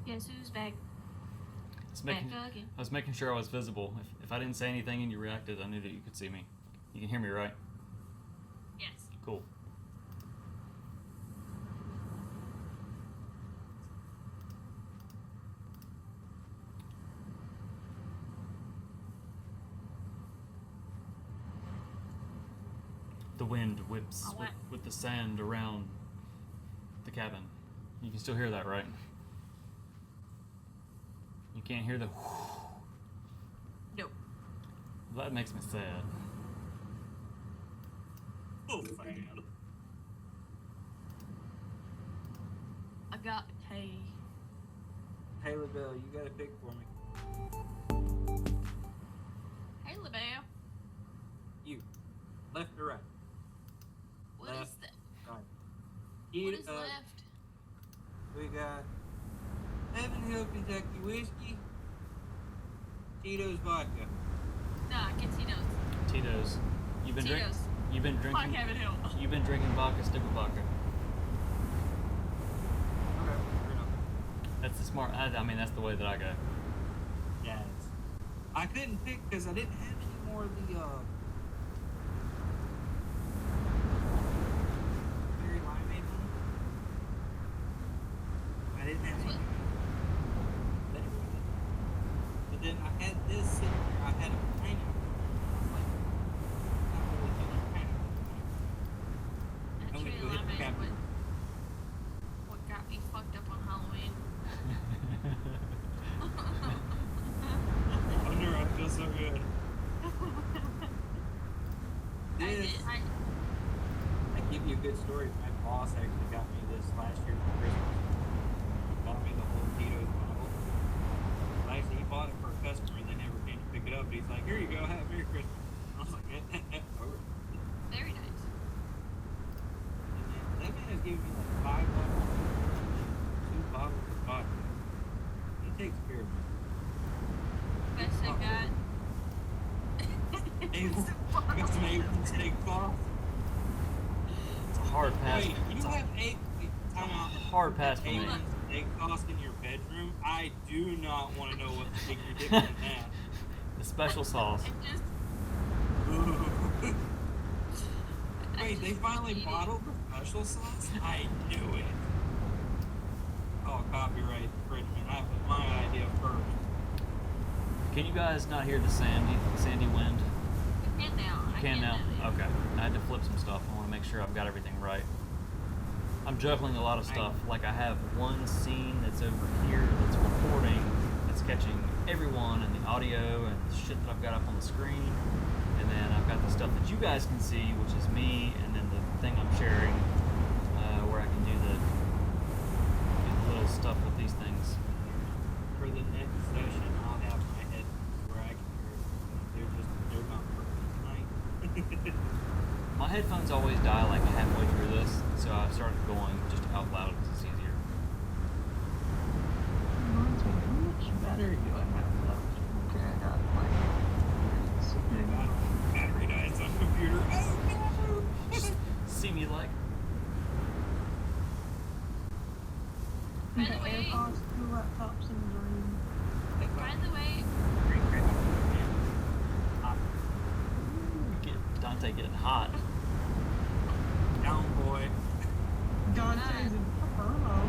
[SPEAKER 4] Guess who's back?
[SPEAKER 1] Back
[SPEAKER 4] Back again.
[SPEAKER 1] I was making sure I was visible. If I didn't say anything and you reacted, I knew that you could see me. You can hear me, right?
[SPEAKER 4] Yes.
[SPEAKER 1] Cool. The wind whips with the sand around the cabin. You can still hear that, right? You can't hear the
[SPEAKER 4] Nope.
[SPEAKER 1] That makes me sad.
[SPEAKER 6] Oh, man.
[SPEAKER 4] I got hey.
[SPEAKER 6] Hey, LaBelle, you got a pick for me.
[SPEAKER 4] Hey, LaBelle.
[SPEAKER 6] You. Left or right?
[SPEAKER 4] What is
[SPEAKER 6] Left.
[SPEAKER 4] that?
[SPEAKER 6] Right.
[SPEAKER 4] What
[SPEAKER 6] Eat
[SPEAKER 4] is
[SPEAKER 6] up.
[SPEAKER 4] left?
[SPEAKER 6] We got Heaven Hill Kentucky whiskey, Tito's vodka.
[SPEAKER 4] Nah, get Tito's.
[SPEAKER 1] Tito's. You've been drinking.
[SPEAKER 4] Tito's.
[SPEAKER 1] You've been
[SPEAKER 4] Fuck
[SPEAKER 1] drinking.
[SPEAKER 4] Heaven Hill.
[SPEAKER 1] You've been drinking vodka. Stick with vodka.
[SPEAKER 6] Okay, fair enough.
[SPEAKER 1] That's the smart. I mean, that's the way that I go.
[SPEAKER 6] Yes. I couldn't pick because I didn't have any more of the berry limeade one. I didn't have any better with it. But then I had this sitting there. I had a pineapple. I was like, not really feeling pineapple tonight. I'm gonna
[SPEAKER 4] Actually,
[SPEAKER 6] go hit the
[SPEAKER 4] limeade
[SPEAKER 6] cabin.
[SPEAKER 4] what got me fucked up on Halloween.
[SPEAKER 6] Oh no, I feel so good. I give you a good story. My boss actually got me this last year for Christmas. He bought me the whole Tito's bottle. Well, actually, he bought it for a customer and they never came to pick it up. But he's like, here you go, have Merry Christmas. I was like, over.
[SPEAKER 4] Very nice.
[SPEAKER 6] And then that man has given me like 5 bottles, 2 bottles of vodka. He takes care of me.
[SPEAKER 4] Best I got.
[SPEAKER 6] Got some Avon steak sauce.
[SPEAKER 1] It's a hard pass.
[SPEAKER 6] Wait, you
[SPEAKER 1] It's a
[SPEAKER 6] have time out.
[SPEAKER 1] hard pass for me.
[SPEAKER 6] Avon steak sauce in your bedroom? I do not want to know what to take your dipping in that.
[SPEAKER 1] The special sauce.
[SPEAKER 4] I just.
[SPEAKER 6] Wait, they finally bottled the special sauce? I knew it. Oh, copyright infringement. I put my idea first.
[SPEAKER 1] Can you guys not hear the sandy wind?
[SPEAKER 4] I can now.
[SPEAKER 1] You can now? Okay. I had to flip some stuff. I want to make sure I've got everything right. I'm juggling a lot of stuff. Like I have one scene that's over here that's recording, that's catching everyone and the audio and the shit that I've got up on the screen. And then I've got the stuff that you guys can see, which is me, and then the thing I'm sharing, where I can do the little stuff with these things.
[SPEAKER 6] For the next session, I'll have my headphones where I can hear it. They're not perfect tonight.
[SPEAKER 1] My headphones always die like halfway through this, so I've started going just out loud because it's easier.
[SPEAKER 3] Reminds me, how much battery do I have left? Okay, I got like.
[SPEAKER 6] Battery dies on computer. Oh no!
[SPEAKER 1] See me like.
[SPEAKER 4] By the way,
[SPEAKER 3] AirPods, 2 laptops in the room.
[SPEAKER 4] by the way,
[SPEAKER 1] Get Dante getting hot.
[SPEAKER 6] Down boy.
[SPEAKER 3] Dante's in Inferno.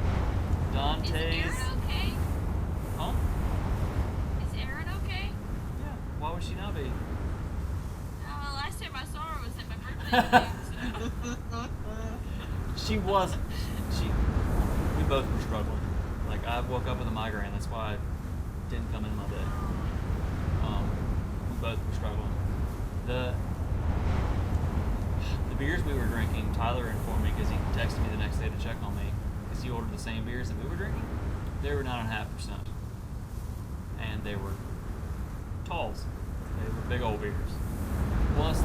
[SPEAKER 4] is
[SPEAKER 1] Dante's.
[SPEAKER 4] Aaron okay?
[SPEAKER 1] Huh?
[SPEAKER 4] Is Aaron okay?
[SPEAKER 1] Yeah. Why would she not be?
[SPEAKER 4] Last time I saw her was at my birthday.
[SPEAKER 1] She wasn't. We both were struggling. Like I woke up with a migraine. That's why I didn't come in my day. We both were struggling. The beers we were drinking, Tyler informed me because he texted me the next day to check on me because he ordered the same beers that we were drinking. They were 9.5%, and they were talls. They were big old beers. Plus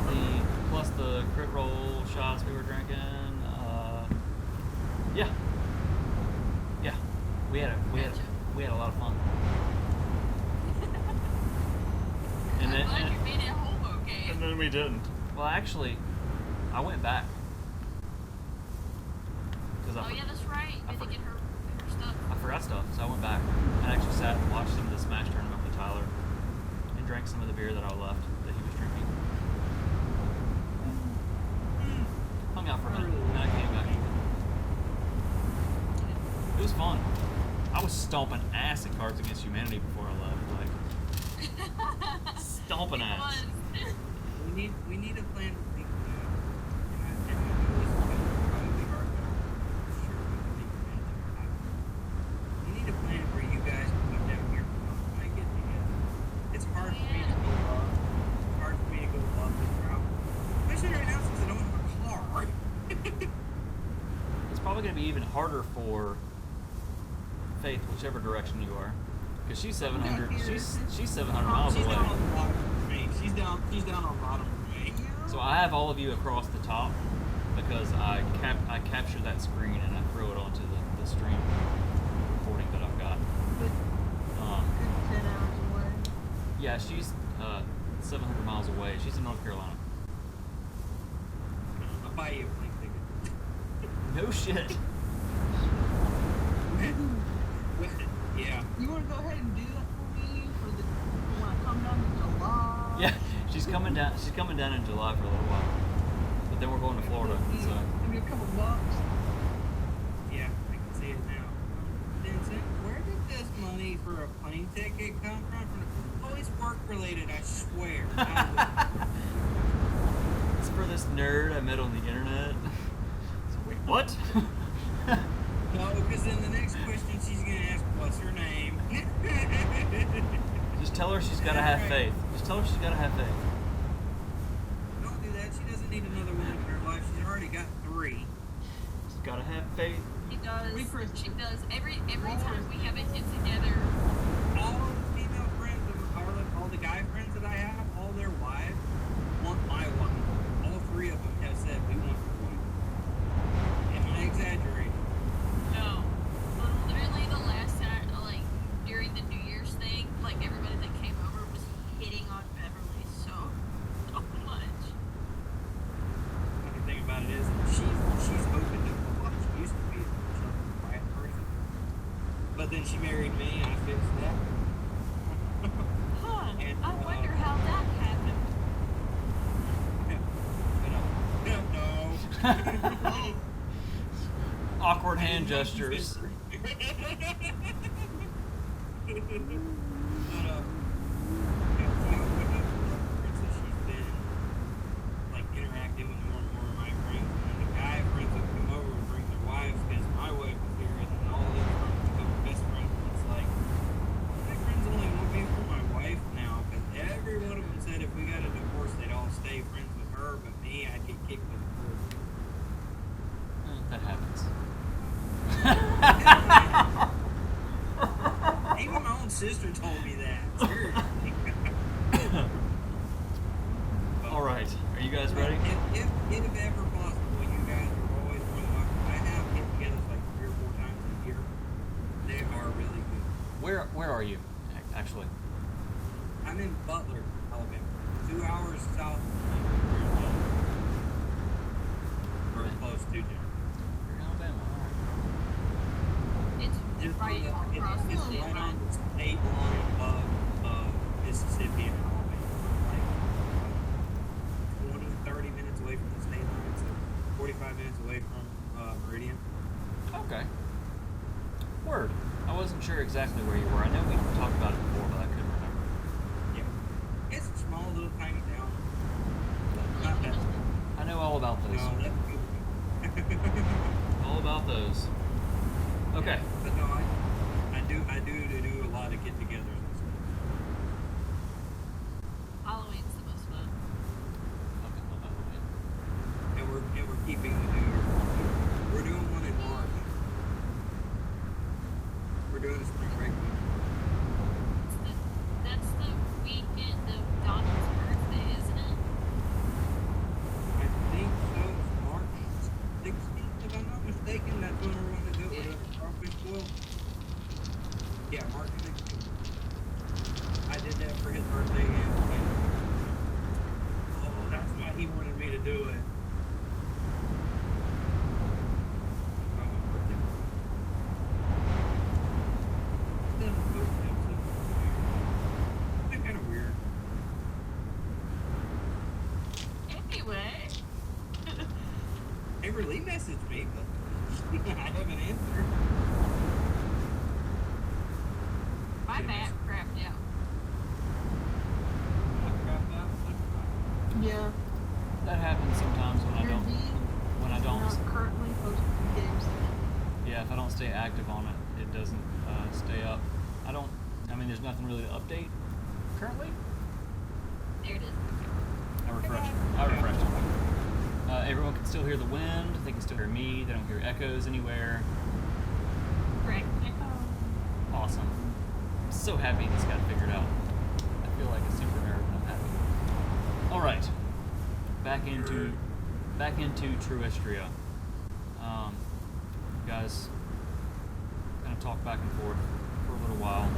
[SPEAKER 1] the crit roll shots we were drinking. Yeah. We had a lot of fun.
[SPEAKER 4] I'm glad you made it home okay.
[SPEAKER 1] And then we didn't. Well, actually, I went back.
[SPEAKER 4] Oh yeah, that's right. You had to get her stuff?
[SPEAKER 1] I forgot stuff, so I went back and actually sat and watched some of the Smash tournament with Tyler and drank some of the beer that I left that he was drinking. Hung out for a minute, and then I came back. It was fun. I was stomping ass at Cards Against Humanity before I left. Like, stomping
[SPEAKER 4] It
[SPEAKER 1] ass.
[SPEAKER 4] was.
[SPEAKER 2] We need a plan for people. And I know this is going to probably be hard, but I'm sure we can make it happen. We need a plan where you guys can come down here and I get together. It's hard for me to go up. It's hard for me to go up and travel. Especially right now since I don't have a car.
[SPEAKER 1] It's probably going to be even harder for Faith, whichever direction you are, because she's 700. She's 700 miles
[SPEAKER 2] She's
[SPEAKER 1] away.
[SPEAKER 2] down on the bottom for me. She's down on the bottom for me.
[SPEAKER 1] So I have all of you across the top because I capture that screen and I throw it onto the stream recording that I've got.
[SPEAKER 3] Good,
[SPEAKER 1] Um,
[SPEAKER 3] good 10 hours away.
[SPEAKER 1] yeah, she's 700 miles away. She's in North Carolina.
[SPEAKER 2] I'll buy you a plane ticket.
[SPEAKER 1] No shit.
[SPEAKER 2] Yeah.
[SPEAKER 3] You want to go ahead and do that for me for when I come down in July?
[SPEAKER 1] Yeah, she's coming down. She's coming down in July for a little while, but then we're going to Florida. So
[SPEAKER 3] Give me a couple bucks.
[SPEAKER 2] Yeah, I can see it now. Vincent, where did this money for a plane ticket come from? Oh, it's work related, I swear.
[SPEAKER 1] it's for this nerd I met on the internet. So, wait, what?
[SPEAKER 2] No, because then the next question she's going to ask, what's her name?
[SPEAKER 1] Just tell her she's got to have faith. Just tell her she's got to have faith.
[SPEAKER 2] Don't do that. She doesn't need another woman in her life. She's already got 3.
[SPEAKER 1] She's got to have faith.
[SPEAKER 4] She does.
[SPEAKER 3] Be Christian.
[SPEAKER 4] She does. Every time we have a get together.
[SPEAKER 2] All of the female friends, all the guy friends that I have, all their wives want my wife. All 3 of them have said, we want your wife. Am I exaggerating?
[SPEAKER 4] No. Literally the last time, like, during the New Year's thing, like, everybody that came over was hitting on Beverly so much.
[SPEAKER 2] Another thing about it is she's open to what she used to be a quiet person. But then she married me and I fixed that.
[SPEAKER 4] Huh.
[SPEAKER 2] And,
[SPEAKER 4] I wonder how that happened.
[SPEAKER 2] No.
[SPEAKER 1] Awkward hand gestures.
[SPEAKER 2] But, yeah, she opened up more friends that she's been like interacting with more and more of my friends. And the guy friends that come over and bring their wives because my wife was here and then all of them friends become best friends. And it's like, my friends only want me for my wife now because every one of them said if we got a divorce, they'd all stay friends with her, but me, I'd get kicked with her.
[SPEAKER 1] That happens.
[SPEAKER 2] Even my own sister told me that. Seriously.
[SPEAKER 1] All right, are you guys ready?
[SPEAKER 2] If ever possible, you guys are always more than welcome. I have get-togethers like 3 or 4 times a year. They are really good.
[SPEAKER 1] Where are you, actually?
[SPEAKER 2] I'm in Butler, Alabama. 2 hours south of We're close to Denver.
[SPEAKER 1] You're in Alabama. All right.
[SPEAKER 4] It's right across the
[SPEAKER 2] It's
[SPEAKER 4] state
[SPEAKER 2] right
[SPEAKER 4] line.
[SPEAKER 2] on the state line of Mississippi and Alabama. Like 20, 30 minutes away from the state line, so 45 minutes away from Meridian.
[SPEAKER 1] Okay. Word. I wasn't sure exactly where you were. I know we talked about it before, but I couldn't remember.
[SPEAKER 2] Yeah. It's a small little tiny town. Not that.
[SPEAKER 1] I know all about those.
[SPEAKER 2] No, that's good.
[SPEAKER 1] All about those. Okay.
[SPEAKER 2] But no, I do a lot of get-togethers and stuff.
[SPEAKER 4] Halloween's the most fun.
[SPEAKER 2] And we're keeping the New Year. We're doing one in March. We're doing a spring break one.
[SPEAKER 4] That's the weekend of Donald's birthday, isn't it?
[SPEAKER 2] I think so. It's March 16th, if I'm not mistaken. That's when we're going to do it with a crawfish boil. Yeah, March 16th. I did that for his birthday and oh, that's why he wanted me to do it.
[SPEAKER 6] Waverly messaged me, but I haven't answered.
[SPEAKER 4] My
[SPEAKER 6] Did I
[SPEAKER 4] map crapped out.
[SPEAKER 6] I crapped out.
[SPEAKER 3] Yeah.
[SPEAKER 1] That happens sometimes when I
[SPEAKER 3] Your
[SPEAKER 1] don't.
[SPEAKER 3] V
[SPEAKER 1] When I
[SPEAKER 3] is
[SPEAKER 1] don't.
[SPEAKER 3] not currently posted in game section.
[SPEAKER 1] Yeah, if I don't stay active on it, it doesn't stay up. I mean, there's nothing really to update currently.
[SPEAKER 4] There it is.
[SPEAKER 1] I refreshed it. Everyone can still hear the wind. They can still hear me. They don't hear echoes anywhere.
[SPEAKER 4] Correct.
[SPEAKER 1] Awesome. I'm so happy this got figured out. I feel like a super nerd when I'm happy. All right. Back into Truestria. You guys kind of talk back and forth for a little while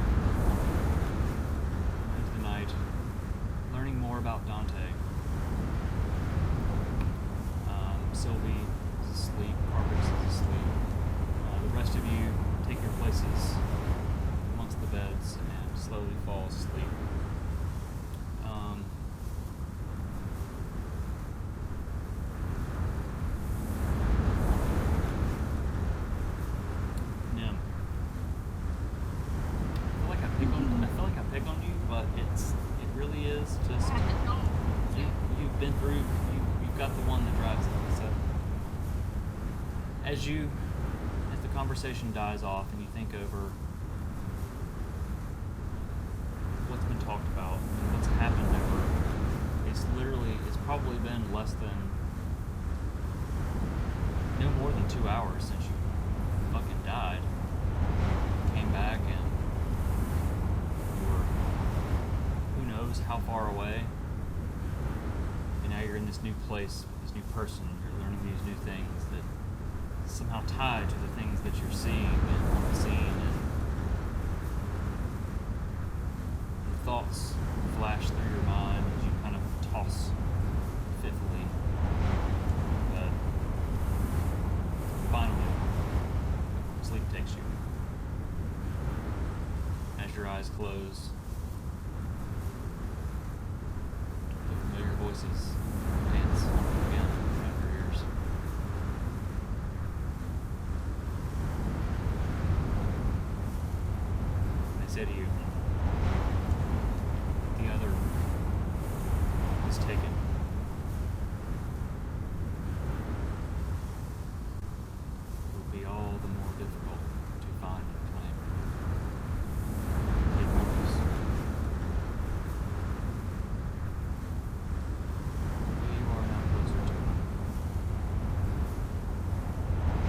[SPEAKER 1] into the night, learning more about Dante. Sylvie is asleep, Carvix is asleep. The rest of you take your places amongst the beds and slowly fall asleep. Nim. I feel like I pick on you, but it really is just you've been through you've got the one that drives it. So as the conversation dies off and you think over what's been talked about and what's happened over, it's probably been less than no more than 2 hours since you fucking died. Came back and you were who knows how far away. And now you're in this new place with this new person. You're learning these new things that somehow tie to the things that you're seeing and seeing, and the thoughts flash through your mind as you kind of toss fitfully. But finally, sleep takes you. As your eyes close, the familiar voices dance again around your ears. They say to you, the other is taken. It will be all the more difficult to find and claim. It moves. You are now closer to it.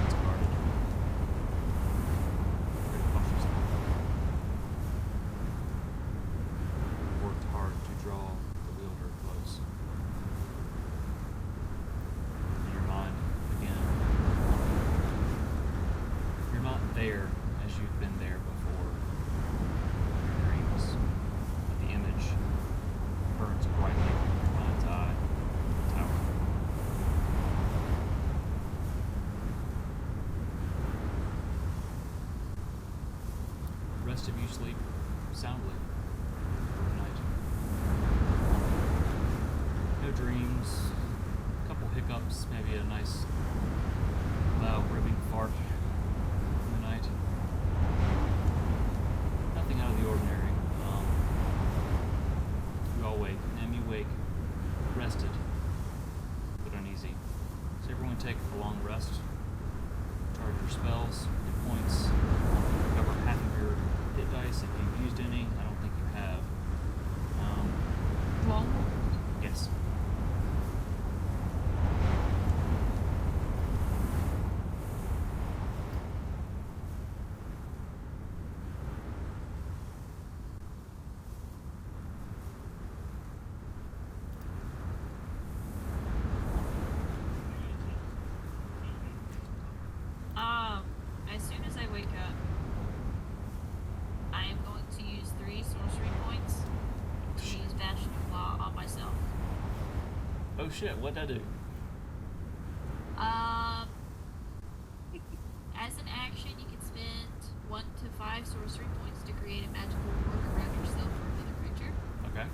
[SPEAKER 1] It's guarded. Very cautiously. You worked hard to draw the wielder close. In your mind, again, you're not there as you've been there before in your dreams, but the image burns brightly in your mind's eye, the tower. The rest of you sleep soundly for the night. No dreams, a couple hiccups, maybe a nice loud ribbing fart in the night. Nothing out of the ordinary. You all wake, and you wake rested, but uneasy. So everyone take a long rest, charge your spells, hit points, cover half of your hit dice if you've used any. I don't think you have.
[SPEAKER 3] Long
[SPEAKER 1] Yes.
[SPEAKER 4] As soon as I wake up, I am going to use 3 sorcery points to use Bastion of Law on myself.
[SPEAKER 1] Oh shit, what'd I do?
[SPEAKER 4] As an action, you can spend 1 to 5 sorcery points to create a magical ward around yourself or another creature.
[SPEAKER 1] Okay.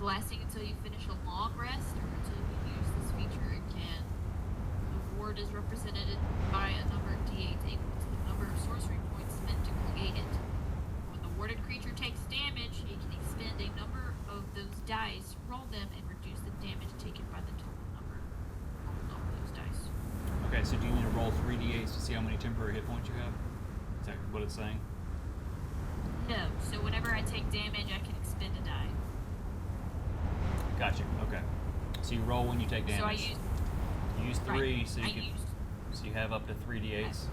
[SPEAKER 4] Lasting until you finish a long rest or until you use this feature, it can word is represented by a number d8 equal to the number of sorcery points spent to create it. When the warded creature takes damage, it can expend a number of those dice, roll them, and reduce the damage taken by the total number rolled on those dice.
[SPEAKER 1] Okay, so do you need to roll 3d8s to see how many temporary hit points you have? Is that what it's saying?
[SPEAKER 4] No, so whenever I take damage, I can expend a die.
[SPEAKER 1] Gotcha. Okay. So you roll when you take damage.
[SPEAKER 4] So I use
[SPEAKER 1] You use 3,
[SPEAKER 4] right,
[SPEAKER 1] so you have up to 3d8s.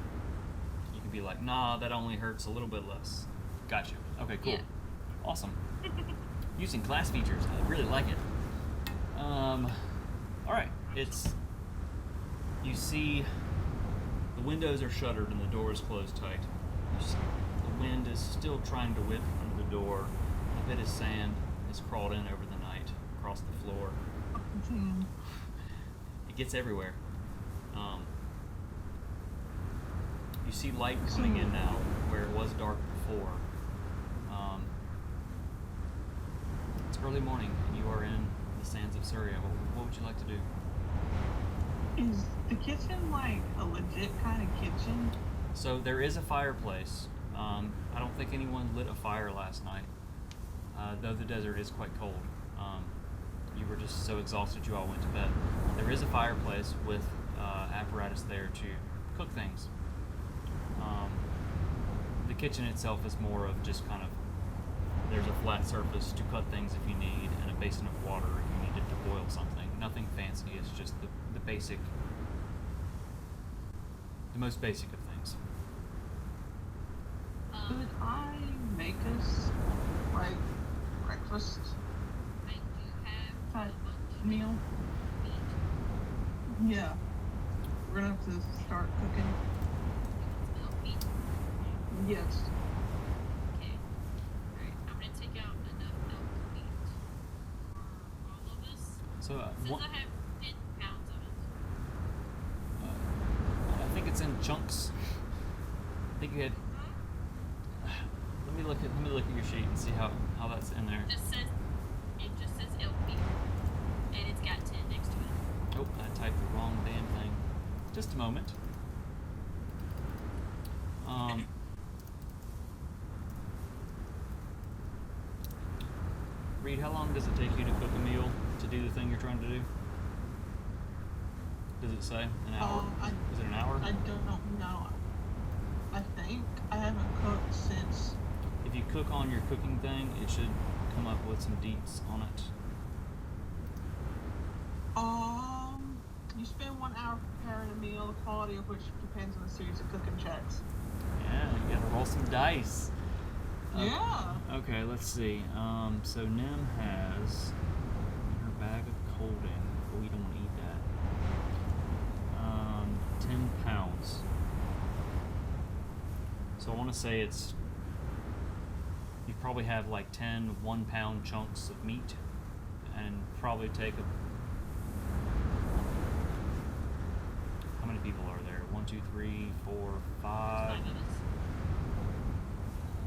[SPEAKER 1] You can be like, nah, that only hurts a little bit less. Gotcha. Okay, cool.
[SPEAKER 4] Yeah.
[SPEAKER 1] Awesome. Using class features, I really like it. Alright, you see the windows are shuttered and the door is closed tight. The wind is still trying to whip under the door. A bit of sand has crawled in over the night, across the floor. It gets everywhere. You see light coming in now where it was dark before. It's early morning and you are in the Sands of Surya. What would you like to do?
[SPEAKER 3] Is the kitchen like a legit kind of kitchen?
[SPEAKER 1] So there is a fireplace. I don't think anyone lit a fire last night, though the desert is quite cold. You were just so exhausted you all went to bed. There is a fireplace with apparatus there to cook things. The kitchen itself is more of just kind of, there's a flat surface to cut things if you need, and a basin of water if you needed to boil something. Nothing fancy, it's just the basic, the most basic of things.
[SPEAKER 3] Could I make us like breakfast
[SPEAKER 4] I do have
[SPEAKER 3] type
[SPEAKER 4] a bunch
[SPEAKER 3] meal?
[SPEAKER 4] of meat.
[SPEAKER 3] Yeah. We're gonna have to start cooking.
[SPEAKER 4] Elk meat.
[SPEAKER 3] Yes.
[SPEAKER 4] Okay. Alright, I'm gonna take out enough elk meat for all of us.
[SPEAKER 1] So
[SPEAKER 4] Since
[SPEAKER 1] one,
[SPEAKER 4] I have 10 pounds of it.
[SPEAKER 1] I think it's in chunks. I think you had. Let me look at your sheet and see how that's in there.
[SPEAKER 4] It just says elk meat. And it's got 10 next to it.
[SPEAKER 1] Oh, I typed the wrong damn thing. Just a moment. Reed, how long does it take you to cook a meal to do the thing you're trying to do? Does it say an hour? Is it an hour?
[SPEAKER 3] I don't know. I think I haven't cooked since.
[SPEAKER 1] If you cook on your cooking thing, it should come up with some deets on it.
[SPEAKER 3] You spend 1 hour preparing a meal, the quality of which depends on a series of cooking checks.
[SPEAKER 1] Yeah, you gotta roll some dice.
[SPEAKER 3] Yeah.
[SPEAKER 1] Okay, let's see. So Nim has in her bag of colding. Oh, you don't want to eat that. 10 pounds. So I want to say you probably have like 10 1-pound chunks of meat, and probably take how many people are there? 1, 2, 3, 4, 5.
[SPEAKER 4] 5 of us.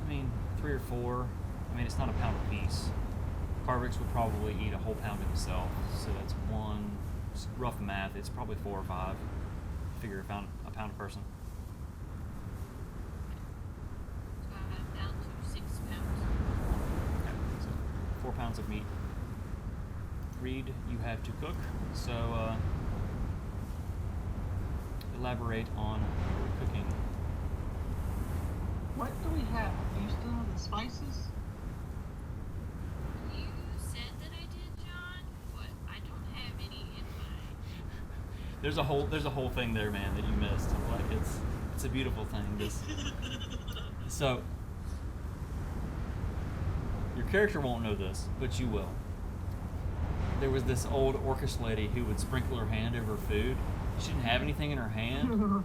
[SPEAKER 1] I mean, 3 or 4. I mean, it's not a pound a piece. Carvix would probably eat a whole pound himself, so that's one. Rough math, it's probably 4 or 5. Figure a pound a person.
[SPEAKER 4] So I'm down to 6 pounds.
[SPEAKER 1] Okay, so 4 pounds of meat. Reed, you have to cook, so elaborate on your cooking.
[SPEAKER 3] What do we have? Do you still have the spices?
[SPEAKER 4] You said that I did, John, but I don't have any in my...
[SPEAKER 1] There's a whole thing there, man, that you missed. Like it's a beautiful thing. So your character won't know this, but you will. There was this old orcish lady who would sprinkle her hand over food. She didn't have anything in her hand.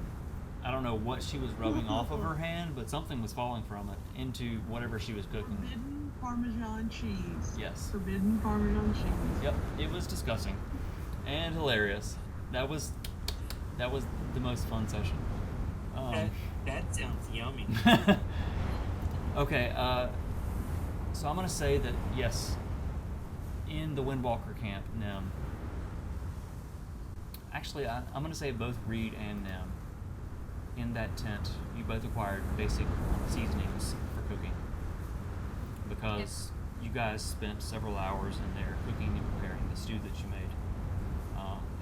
[SPEAKER 1] I don't know what she was rubbing off of her hand, but something was falling from it into whatever she was cooking.
[SPEAKER 3] Forbidden Parmesan cheese.
[SPEAKER 1] Yes.
[SPEAKER 3] Forbidden Parmesan cheese.
[SPEAKER 1] Yep, it was disgusting and hilarious. That was the most fun session.
[SPEAKER 6] That sounds yummy.
[SPEAKER 1] Okay, so I'm gonna say that yes, in the Windwalker camp, Nim, Actually, I'm going to say both Reed and Nim. In that tent, you both acquired basic seasonings for cooking. Because you guys spent several hours in there cooking and preparing the stew that you made.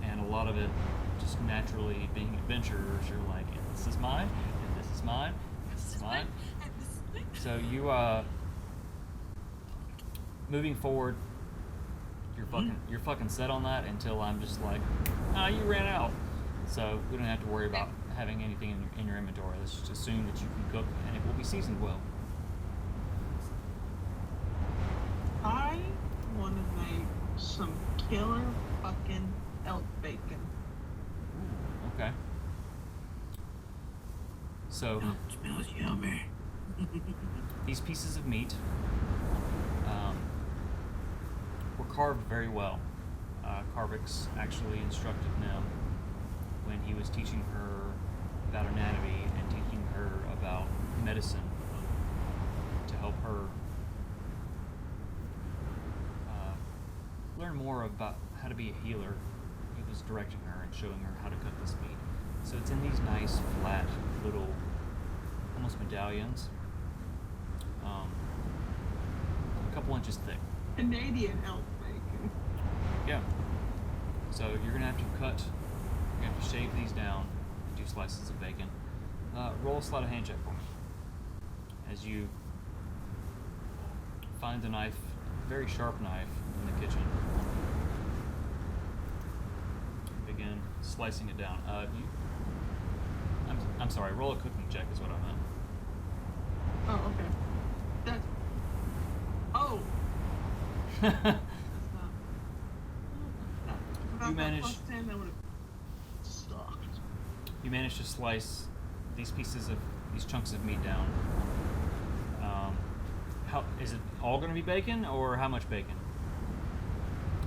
[SPEAKER 1] And a lot of it, just naturally being adventurers, you're like, and this is mine, and this is mine, and this is mine. So you, moving forward, you're fucking set on that until I'm just like, you ran out. So we don't have to worry about having anything in your inventory. Let's just assume that you can cook and it will be seasoned well.
[SPEAKER 3] I want to make some killer fucking elk bacon.
[SPEAKER 1] Ooh, okay. So
[SPEAKER 2] Smells yummy.
[SPEAKER 1] these pieces of meat were carved very well. Carvix actually instructed Nim when he was teaching her about anatomy and teaching her about medicine to help her learn more about how to be a healer. He was directing her and showing her how to cut this meat. So it's in these nice, flat, little, almost medallions, a couple inches thick.
[SPEAKER 3] Canadian elk bacon.
[SPEAKER 1] Yeah. So you're gonna have to shave these down into slices of bacon. Roll a sleight of hand check for me. As you find the knife, very sharp knife, in the kitchen. Begin slicing it down. I'm sorry. Roll a cooking check is what I meant.
[SPEAKER 3] Oh, okay. That's. Oh. That's not. Without
[SPEAKER 1] You
[SPEAKER 3] that
[SPEAKER 1] managed.
[SPEAKER 3] plus 10, that would have sucked.
[SPEAKER 1] You managed to slice these chunks of meat down. How is it all going to be bacon, or how much bacon?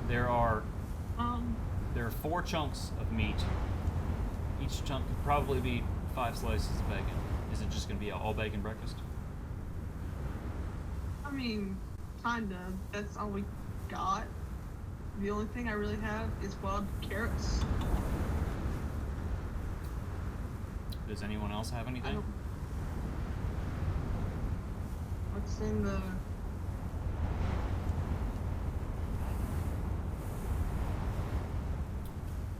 [SPEAKER 1] There are 4 chunks of meat. Each chunk could probably be 5 slices of bacon. Is it just going to be an all bacon breakfast?
[SPEAKER 3] I mean, kinda. That's all we got. The only thing I really have is wild carrots.
[SPEAKER 1] Does anyone else have anything?
[SPEAKER 3] What's in the...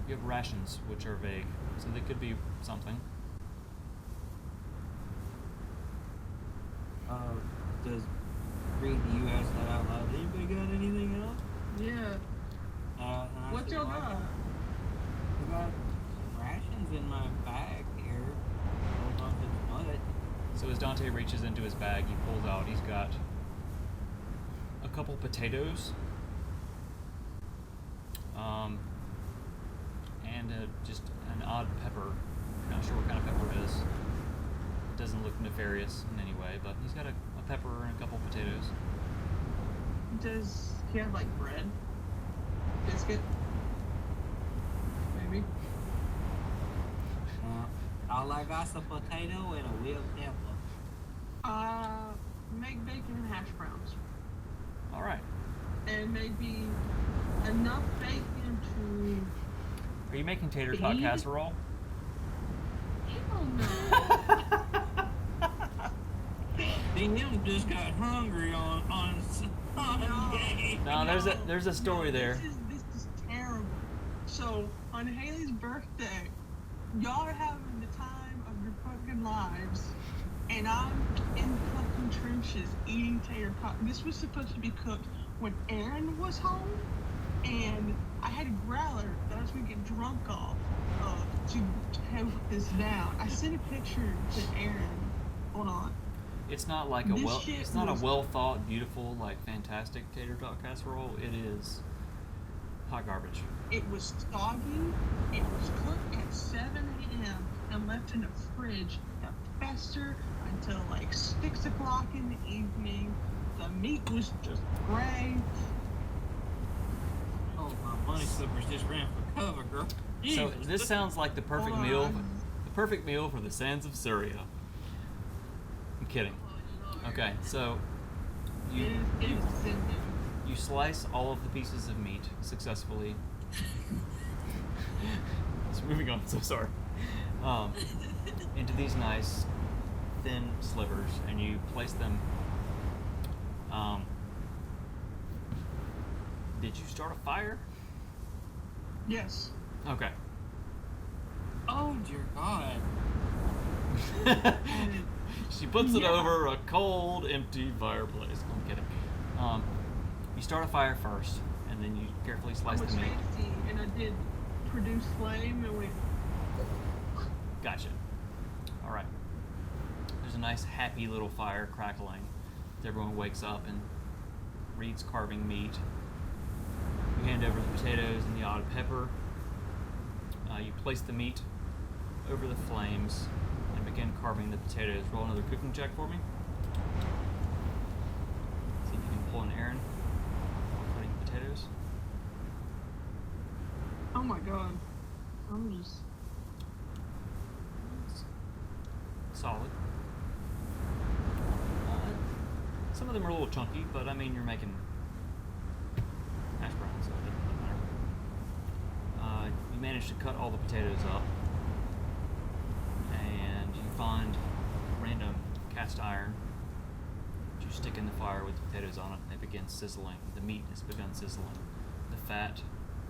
[SPEAKER 1] You have rations, which are vague, so they could be something.
[SPEAKER 6] Does Reed, do you ask that out loud? Anybody got anything else?
[SPEAKER 3] Yeah.
[SPEAKER 6] And I
[SPEAKER 3] What
[SPEAKER 6] said,
[SPEAKER 3] y'all
[SPEAKER 6] "Well,
[SPEAKER 3] got?
[SPEAKER 6] I got some rations in my bag here. I don't know if it's mud.
[SPEAKER 1] So as Dante reaches into his bag, he pulls out, he's got a couple potatoes, and just an odd pepper. I'm not sure what kind of pepper it is. It doesn't look nefarious in any way, but he's got a pepper and a couple potatoes.
[SPEAKER 3] Does he have, like, bread? Biscuit? Maybe?
[SPEAKER 6] All I got's a potato and a wheel pepper.
[SPEAKER 3] Make bacon and hash browns.
[SPEAKER 1] All right.
[SPEAKER 3] And maybe enough bacon to...
[SPEAKER 1] Are you making tater tot
[SPEAKER 3] Feed?
[SPEAKER 1] casserole?
[SPEAKER 3] Hell no.
[SPEAKER 6] Him just got hungry on Sunday.
[SPEAKER 1] No, there's a story there.
[SPEAKER 3] This is terrible. So, on Haley's birthday, y'all are having the time of your fucking lives, and I'm in the fucking trenches eating tater tot. This was supposed to be cooked when Aaron was home, and I had a growler that I was gonna get drunk off to have this down. I sent a picture to Aaron. Hold on.
[SPEAKER 1] It's not like it's not a well thought, beautiful, like fantastic tater tot casserole. It is hot garbage.
[SPEAKER 3] It was soggy. It was cooked at 7 a.m. and left in the fridge to fester until like 6 o'clock in the evening. The meat was just gray.
[SPEAKER 6] Oh, my bunny slippers just ran for cover, girl.
[SPEAKER 1] So
[SPEAKER 6] Jesus.
[SPEAKER 1] this sounds like the perfect
[SPEAKER 3] Hold
[SPEAKER 1] meal.
[SPEAKER 3] on.
[SPEAKER 1] The perfect meal for the Sands of Surya. I'm kidding. Okay, so you slice all of the pieces of meat successfully. moving on. So sorry. Into these nice thin slivers, and you place them. Did you start a fire?
[SPEAKER 3] Yes.
[SPEAKER 1] Okay.
[SPEAKER 6] Oh dear God.
[SPEAKER 1] She puts it over a cold, empty fireplace. I'm kidding. You start a fire first, and then you carefully slice
[SPEAKER 3] I was
[SPEAKER 1] the meat.
[SPEAKER 3] fancy, and I did produce flame, and went.
[SPEAKER 1] Gotcha. All right. There's a nice, happy little fire crackling. Everyone wakes up, and Reed's carving meat. You hand over the potatoes and the odd pepper. You place the meat over the flames and begin carving the potatoes. Roll another cooking check for me. See if you can pull an Aaron while cutting potatoes.
[SPEAKER 3] Oh my God. I'm just.
[SPEAKER 1] Solid. Some of them are a little chunky, but I mean, you're making hash browns, so it doesn't really matter. You manage to cut all the potatoes up, and you find random cast iron that you stick in the fire with the potatoes on it, and they begin sizzling. The meat has begun sizzling. The fat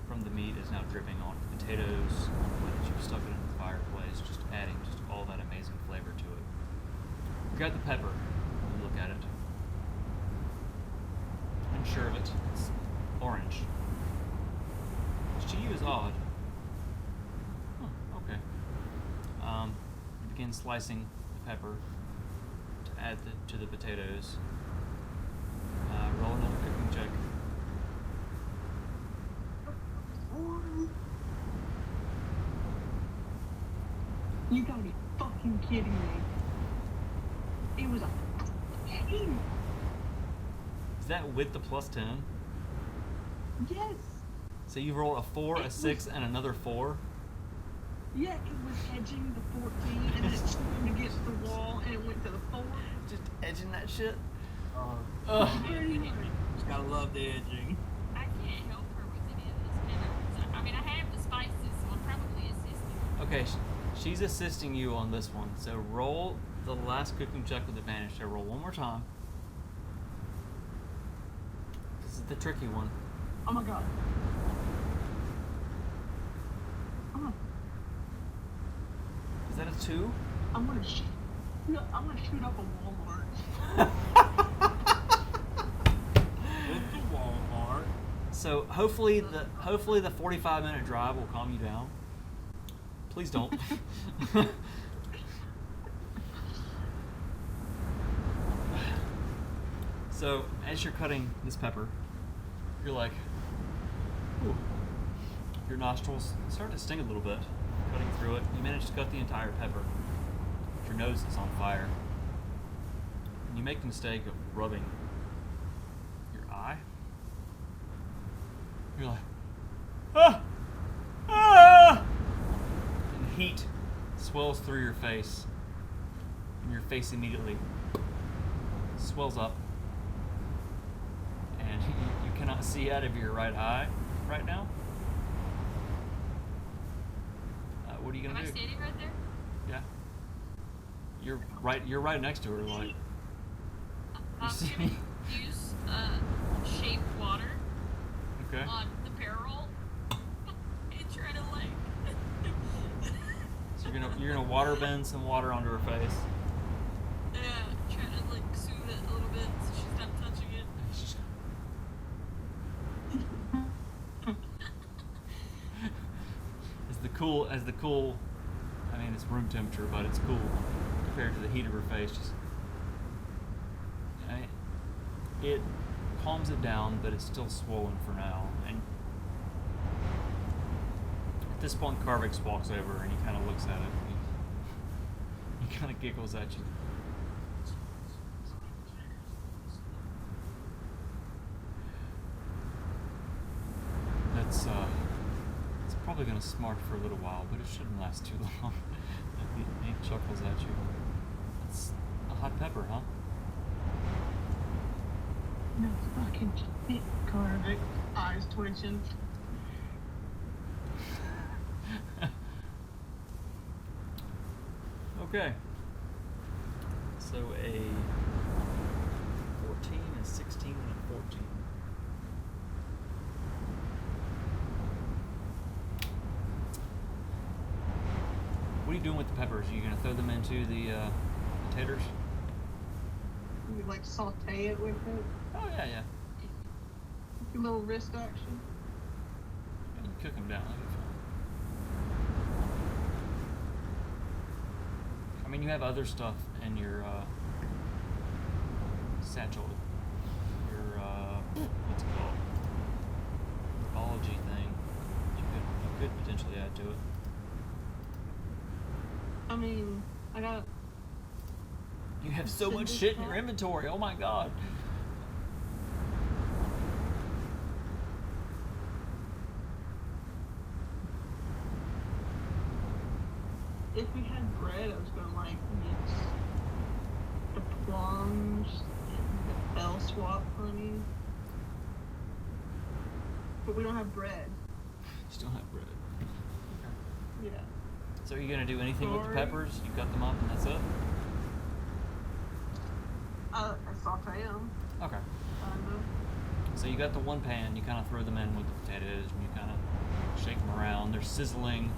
[SPEAKER 1] from the meat is now dripping on the potatoes, the way that you've stuck it in the fireplace, just adding just all that amazing flavor to it. You got the pepper. You look at it. Unsure of it. It's orange. Which to you is odd. Huh, okay. You begin slicing the pepper to add to the potatoes. Roll another cooking check.
[SPEAKER 3] You gotta be fucking kidding me. It was a 10.
[SPEAKER 1] Is that with the plus 10?
[SPEAKER 3] Yes.
[SPEAKER 1] So you roll a 4, a 6, and another 4?
[SPEAKER 3] Yeah, it was edging the 14, and then it swung against the wall, and it went to the 4.
[SPEAKER 1] Just edging that shit?
[SPEAKER 6] Just gotta love the edging.
[SPEAKER 4] I can't help her with any of this. I mean, I have the spices, so I'm probably assisting.
[SPEAKER 1] Okay, she's assisting you on this one. So roll the last cooking check with advantage. So roll one more time. This is the tricky one.
[SPEAKER 3] Oh my God.
[SPEAKER 1] Is that a 2?
[SPEAKER 3] I'm gonna shoot up a Walmart.
[SPEAKER 6] With the Walmart.
[SPEAKER 1] So hopefully the 45-minute drive will calm you down. Please don't. So as you're cutting this pepper, you're like, ooh. Your nostrils start to sting a little bit. Cutting through it, you manage to cut the entire pepper. Your nose is on fire. And you make the mistake of rubbing your eye. You're like, ah! Ah! And heat swells through your face. And your face immediately swells up. And you cannot see out of your right eye right now. What are you gonna
[SPEAKER 4] Am
[SPEAKER 1] do?
[SPEAKER 4] I standing right there?
[SPEAKER 1] Yeah. You're right next to her, like.
[SPEAKER 4] I'm
[SPEAKER 1] see
[SPEAKER 4] gonna
[SPEAKER 1] me?
[SPEAKER 4] use shape water
[SPEAKER 1] Okay.
[SPEAKER 4] on the barrel and try to like.
[SPEAKER 1] So you're gonna water bend some water onto her face.
[SPEAKER 4] Try to like soothe it a little bit so she's not touching it. As the cool, I mean it's room temperature, but it's cool compared to the heat of her face. It calms it down, but it's still swollen for now. And at this point, Carvix walks over and he kind of looks at it. He kind of giggles at you. It's probably going to smart for a little while, but it shouldn't last too long. He chuckles at you. It's a hot pepper, huh?
[SPEAKER 3] No fucking shit, Carvix. Eyes twitching.
[SPEAKER 1] Okay. So a 14, a 16, and a 14. What are you doing with the peppers? Are you going to throw them into the potatoes?
[SPEAKER 3] You like saute it with it.
[SPEAKER 1] Oh, yeah, yeah.
[SPEAKER 3] A little wrist action.
[SPEAKER 1] You cook them down. That'll be fine. I mean, you have other stuff in your satchel. Your, what's it called? Herbology thing. You could potentially add to it.
[SPEAKER 3] I mean, I got.
[SPEAKER 1] You have so much shit in your inventory. Oh my god.
[SPEAKER 3] If we had bread, I was gonna like mix the plums and the bell swap honey. But we don't have bread.
[SPEAKER 1] You don't have bread.
[SPEAKER 3] Yeah.
[SPEAKER 1] So are you gonna do anything with the
[SPEAKER 3] Sorry.
[SPEAKER 1] peppers? You cut them up and that's it?
[SPEAKER 3] I saute them.
[SPEAKER 1] Okay.
[SPEAKER 3] Kind of.
[SPEAKER 1] So you got the one pan, you kind of throw them in with the potatoes, and you kind of shake them around. They're sizzling.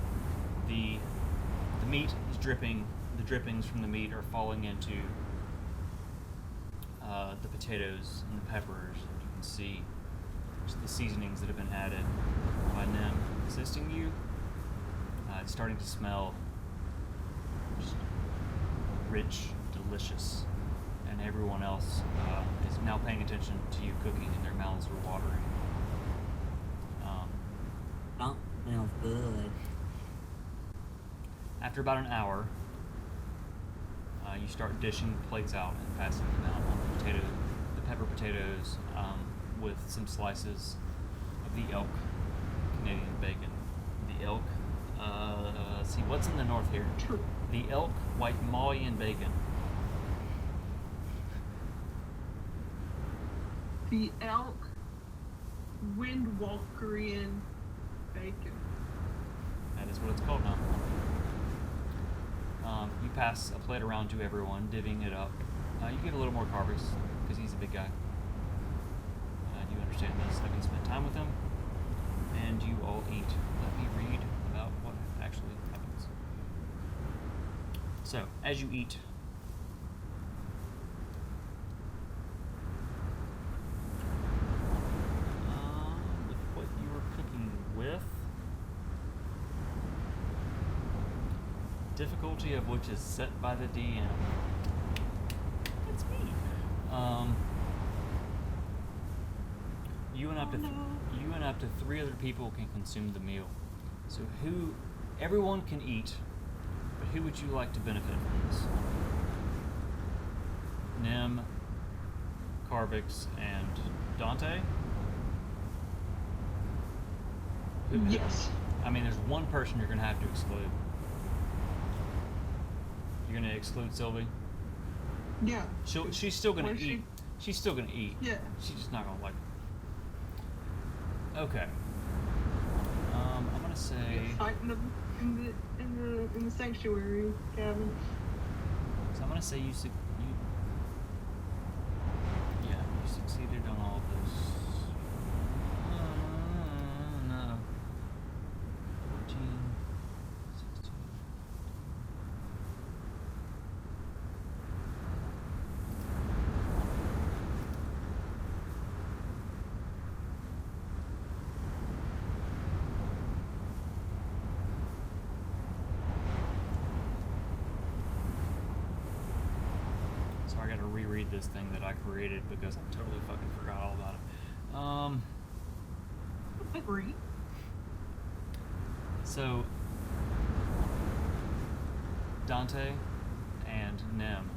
[SPEAKER 1] The meat is dripping. The drippings from the meat are falling into the potatoes and the peppers, and you can see just the seasonings that have been added by Nim assisting you. It's starting to smell just rich, delicious, and everyone else is now paying attention to you cooking, and their mouths are watering.
[SPEAKER 2] That smells good.
[SPEAKER 1] After about an hour, you start dishing plates out and passing them out on the pepper potatoes, with some slices of the elk Canadian bacon. The elk. Let's see what's in the north here. The elk white Mauian bacon.
[SPEAKER 3] The elk Windwalkerian bacon.
[SPEAKER 1] That is what it's called now. You pass a plate around to everyone, divvying it up. You give a little more Carvis, because he's a big guy. You understand this, having spent time with him, and you all eat. Let me read about what actually happens. So, as you eat, with what you were cooking with, difficulty of which is set by the DM. That's me. You and up to 3 other people can consume the meal. So everyone can eat, but who would you like to benefit from this? Nim, Carvix, and Dante?
[SPEAKER 3] Yes.
[SPEAKER 1] I mean, there's one person you're going to have to exclude. You're going to exclude Sylvie?
[SPEAKER 3] Yeah.
[SPEAKER 1] She's still going
[SPEAKER 3] Why
[SPEAKER 1] to
[SPEAKER 3] is
[SPEAKER 1] eat. She's still going to eat.
[SPEAKER 3] Yeah.
[SPEAKER 1] She's just not going to like it. Okay. I'm going to say...
[SPEAKER 3] Fight in the sanctuary cabin.
[SPEAKER 1] So I'm going to say you succeeded on all of this. No. 14, 16. So I gotta reread this thing that I created because I totally fucking forgot all about it.
[SPEAKER 3] Agree.
[SPEAKER 1] So Dante and Nim,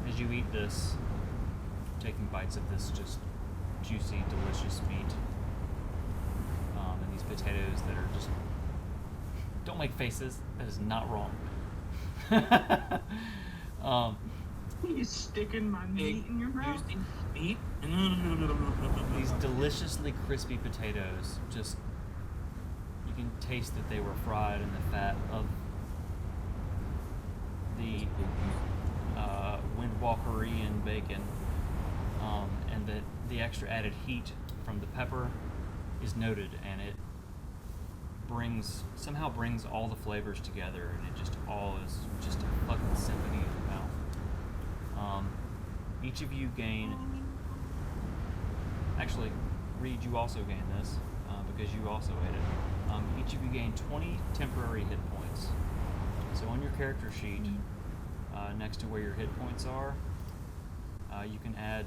[SPEAKER 1] as you eat this, taking bites of this just juicy, delicious meat, and these potatoes that are just, don't make faces, that is not wrong.
[SPEAKER 3] You sticking my meat in your mouth?
[SPEAKER 2] Juicy meat?
[SPEAKER 1] These deliciously crispy potatoes, just, you can taste that they were fried in the fat of boardwalkery and bacon, and that the extra added heat from the pepper is noted, and it somehow brings all the flavors together, and it just all is just a fucking symphony in your mouth. Each of you gain. Actually, Reed, you also gain this because you also ate it. Each of you gain 20 temporary hit points. So on your character sheet, next to where your hit points are, you can add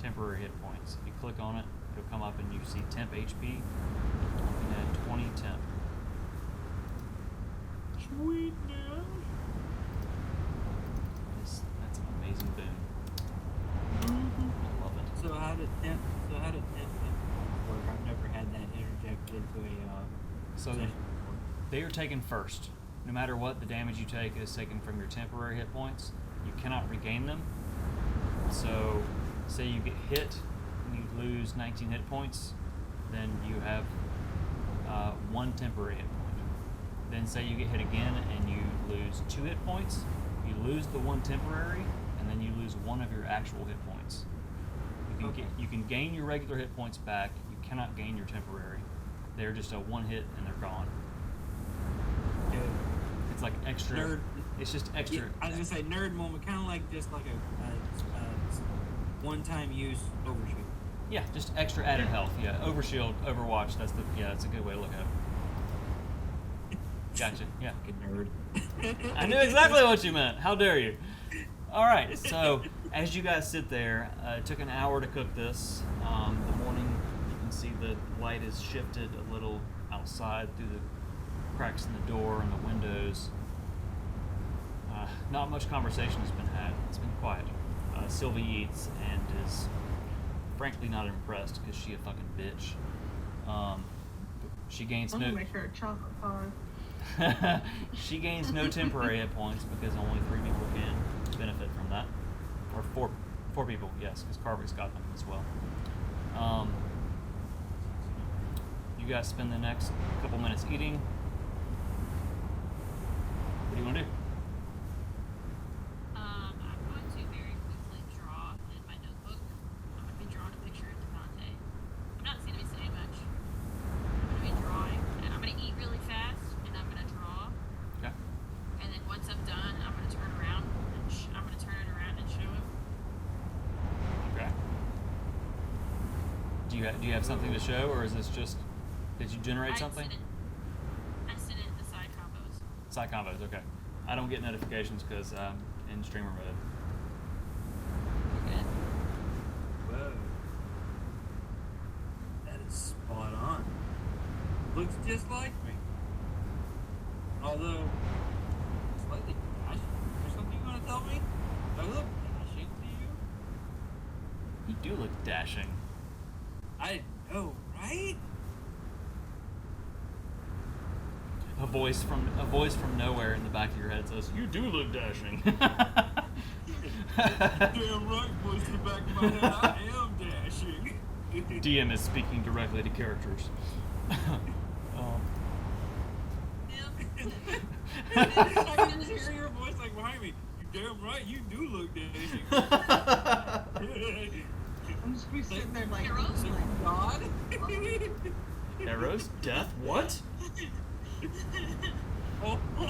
[SPEAKER 1] temporary hit points. If you click on it, it'll come up and you see temp HP. You can add 20 temp.
[SPEAKER 6] Sweet man.
[SPEAKER 1] That's an amazing boon. I love it.
[SPEAKER 6] So how did temp work? I've never had that interjected into a
[SPEAKER 1] So
[SPEAKER 6] session before.
[SPEAKER 1] they are taken first. No matter what, the damage you take is taken from your temporary hit points. You cannot regain them. So, say you get hit and you lose 19 hit points, then you have 1 temporary hit point. Then say you get hit again and you lose 2 hit points, you lose the 1 temporary, and then you lose 1 of your actual hit points. You can gain your regular hit points back. You cannot gain your temporary. They're just a 1 hit and they're gone. It's like extra.
[SPEAKER 6] Nerd.
[SPEAKER 1] It's just extra.
[SPEAKER 6] Yeah, I was gonna say nerd moment, kind of like just like a one-time use overshoot.
[SPEAKER 1] Yeah, just extra added health. Yeah, overshield, Overwatch. That's a good way to look at it. Gotcha. Yeah.
[SPEAKER 6] Fucking nerd.
[SPEAKER 1] I knew exactly what you meant. How dare you? All right. So as you guys sit there, it took an hour to cook this. The morning, you can see the light has shifted a little outside through the cracks in the door and the windows. Not much conversation has been had. It's been quiet. Sylvie eats and is frankly not impressed because she a fucking bitch. She gains
[SPEAKER 3] I'm
[SPEAKER 1] no.
[SPEAKER 3] gonna make her a chocolate pie.
[SPEAKER 1] She gains no temporary hit points because only 3 people can benefit from that, or four people, yes, because Carvey's got them as well. You guys spend the next couple minutes eating. What do you want to do?
[SPEAKER 4] I'm going to very quickly draw in my notebook. I'm going to be drawing a picture of Devante. I'm not going to be saying much. I'm going to be drawing, and I'm going to eat really fast, and I'm going to draw.
[SPEAKER 1] Okay.
[SPEAKER 4] And then once I'm done, I'm going to turn around, and I'm going to turn it around and show him.
[SPEAKER 1] Okay. Do you have something to show, or is this just? Did you generate something?
[SPEAKER 4] I sent it the side combos.
[SPEAKER 1] Side combos. Okay. I don't get notifications because I'm in streamer mode.
[SPEAKER 4] Good.
[SPEAKER 6] Whoa. That is spot on. Looks just like me. Although, slightly dashing. Is there something you want to tell me? Do I look dashing to you?
[SPEAKER 1] You do look dashing.
[SPEAKER 6] I know, right?
[SPEAKER 1] A voice from nowhere in the back of your head says, "You do look dashing."
[SPEAKER 6] Damn right, voice in the back of my head. I am dashing.
[SPEAKER 1] DM is speaking directly to characters.
[SPEAKER 6] I can hear your voice like behind me. You damn right, you do look dashing.
[SPEAKER 3] I'm just be sitting there like,
[SPEAKER 4] Heroes?
[SPEAKER 6] God.
[SPEAKER 1] Arrows? Death? What?
[SPEAKER 6] Oh.
[SPEAKER 4] Oh,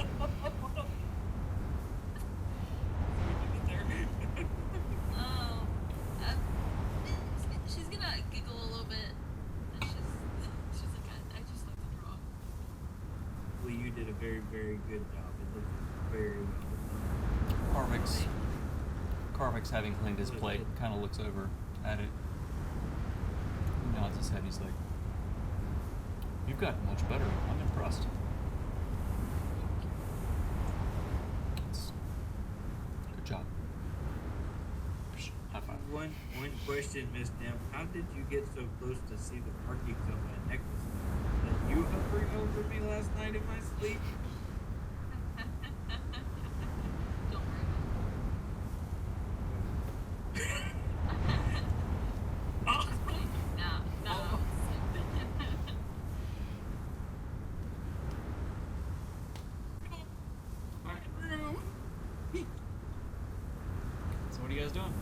[SPEAKER 4] she's gonna giggle a little bit. And she's like, I just like to draw.
[SPEAKER 6] Well, you did a very, very good job. It looked very well done.
[SPEAKER 1] Carvix, having cleaned his plate, kind of looks over at it. He nods his head. He's like, "You've gotten much better. I'm impressed." Good job. High five.
[SPEAKER 6] One question, Miss Nim. How did you get so close to see the markings on my necklace? Did you hovering over me last night in my sleep?
[SPEAKER 4] Don't worry about it. No.
[SPEAKER 1] So what do you guys doing?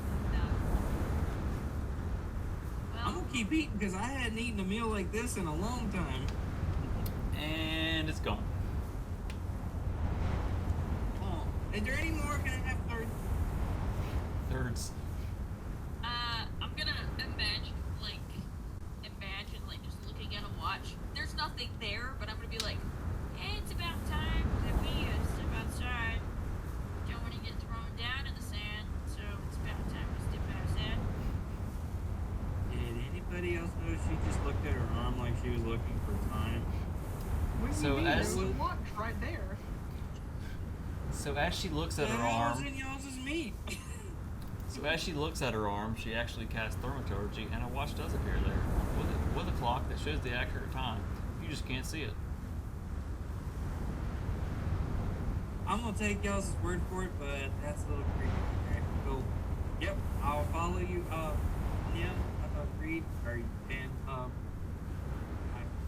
[SPEAKER 6] I'm gonna keep eating because I hadn't eaten a meal like this in a long time.
[SPEAKER 1] And it's gone.
[SPEAKER 6] Oh, is there any more? Can I have third?
[SPEAKER 1] Thirds.
[SPEAKER 4] I'm gonna imagine just looking at a watch. There's nothing there, but I'm gonna be like, hey, it's about time that we step outside. Don't want to get thrown down in the sand, so it's about time we step outside.
[SPEAKER 6] Did anybody else notice she just looked at her arm like she was looking for time?
[SPEAKER 3] What do
[SPEAKER 1] So
[SPEAKER 3] you mean?
[SPEAKER 1] as-
[SPEAKER 3] There's a watch right there.
[SPEAKER 1] So as she looks at
[SPEAKER 6] The
[SPEAKER 1] her
[SPEAKER 6] hell was
[SPEAKER 1] arm,
[SPEAKER 6] in y'all's meat?
[SPEAKER 1] so as she looks at her arm, she actually casts thaumaturgy, and a watch does appear there with a clock that shows the accurate time. You just can't see it.
[SPEAKER 6] I'm gonna take y'all's word for it, but that's a little creepy. Okay, so, yep, I'll follow you. Nim, Reed, or and I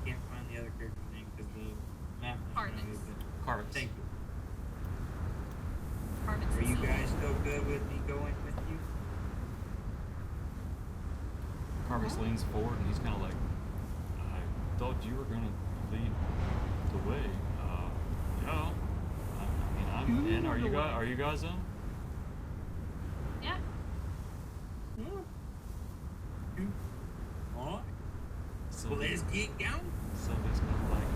[SPEAKER 6] can't find the other character's name because the map.
[SPEAKER 4] Carvix.
[SPEAKER 1] Carvix.
[SPEAKER 6] Thank you.
[SPEAKER 4] Carvix
[SPEAKER 6] Are
[SPEAKER 4] and
[SPEAKER 6] you
[SPEAKER 4] Silver.
[SPEAKER 6] guys still good with me going with you?
[SPEAKER 1] Carvix leans forward and he's kind of like, I thought you were going to lead the way. Yeah. I mean, I'm in. Are you guys in?
[SPEAKER 4] Yeah.
[SPEAKER 6] Yeah. All right.
[SPEAKER 1] So
[SPEAKER 6] Well, let's get going.
[SPEAKER 1] Sylvia's kind of like,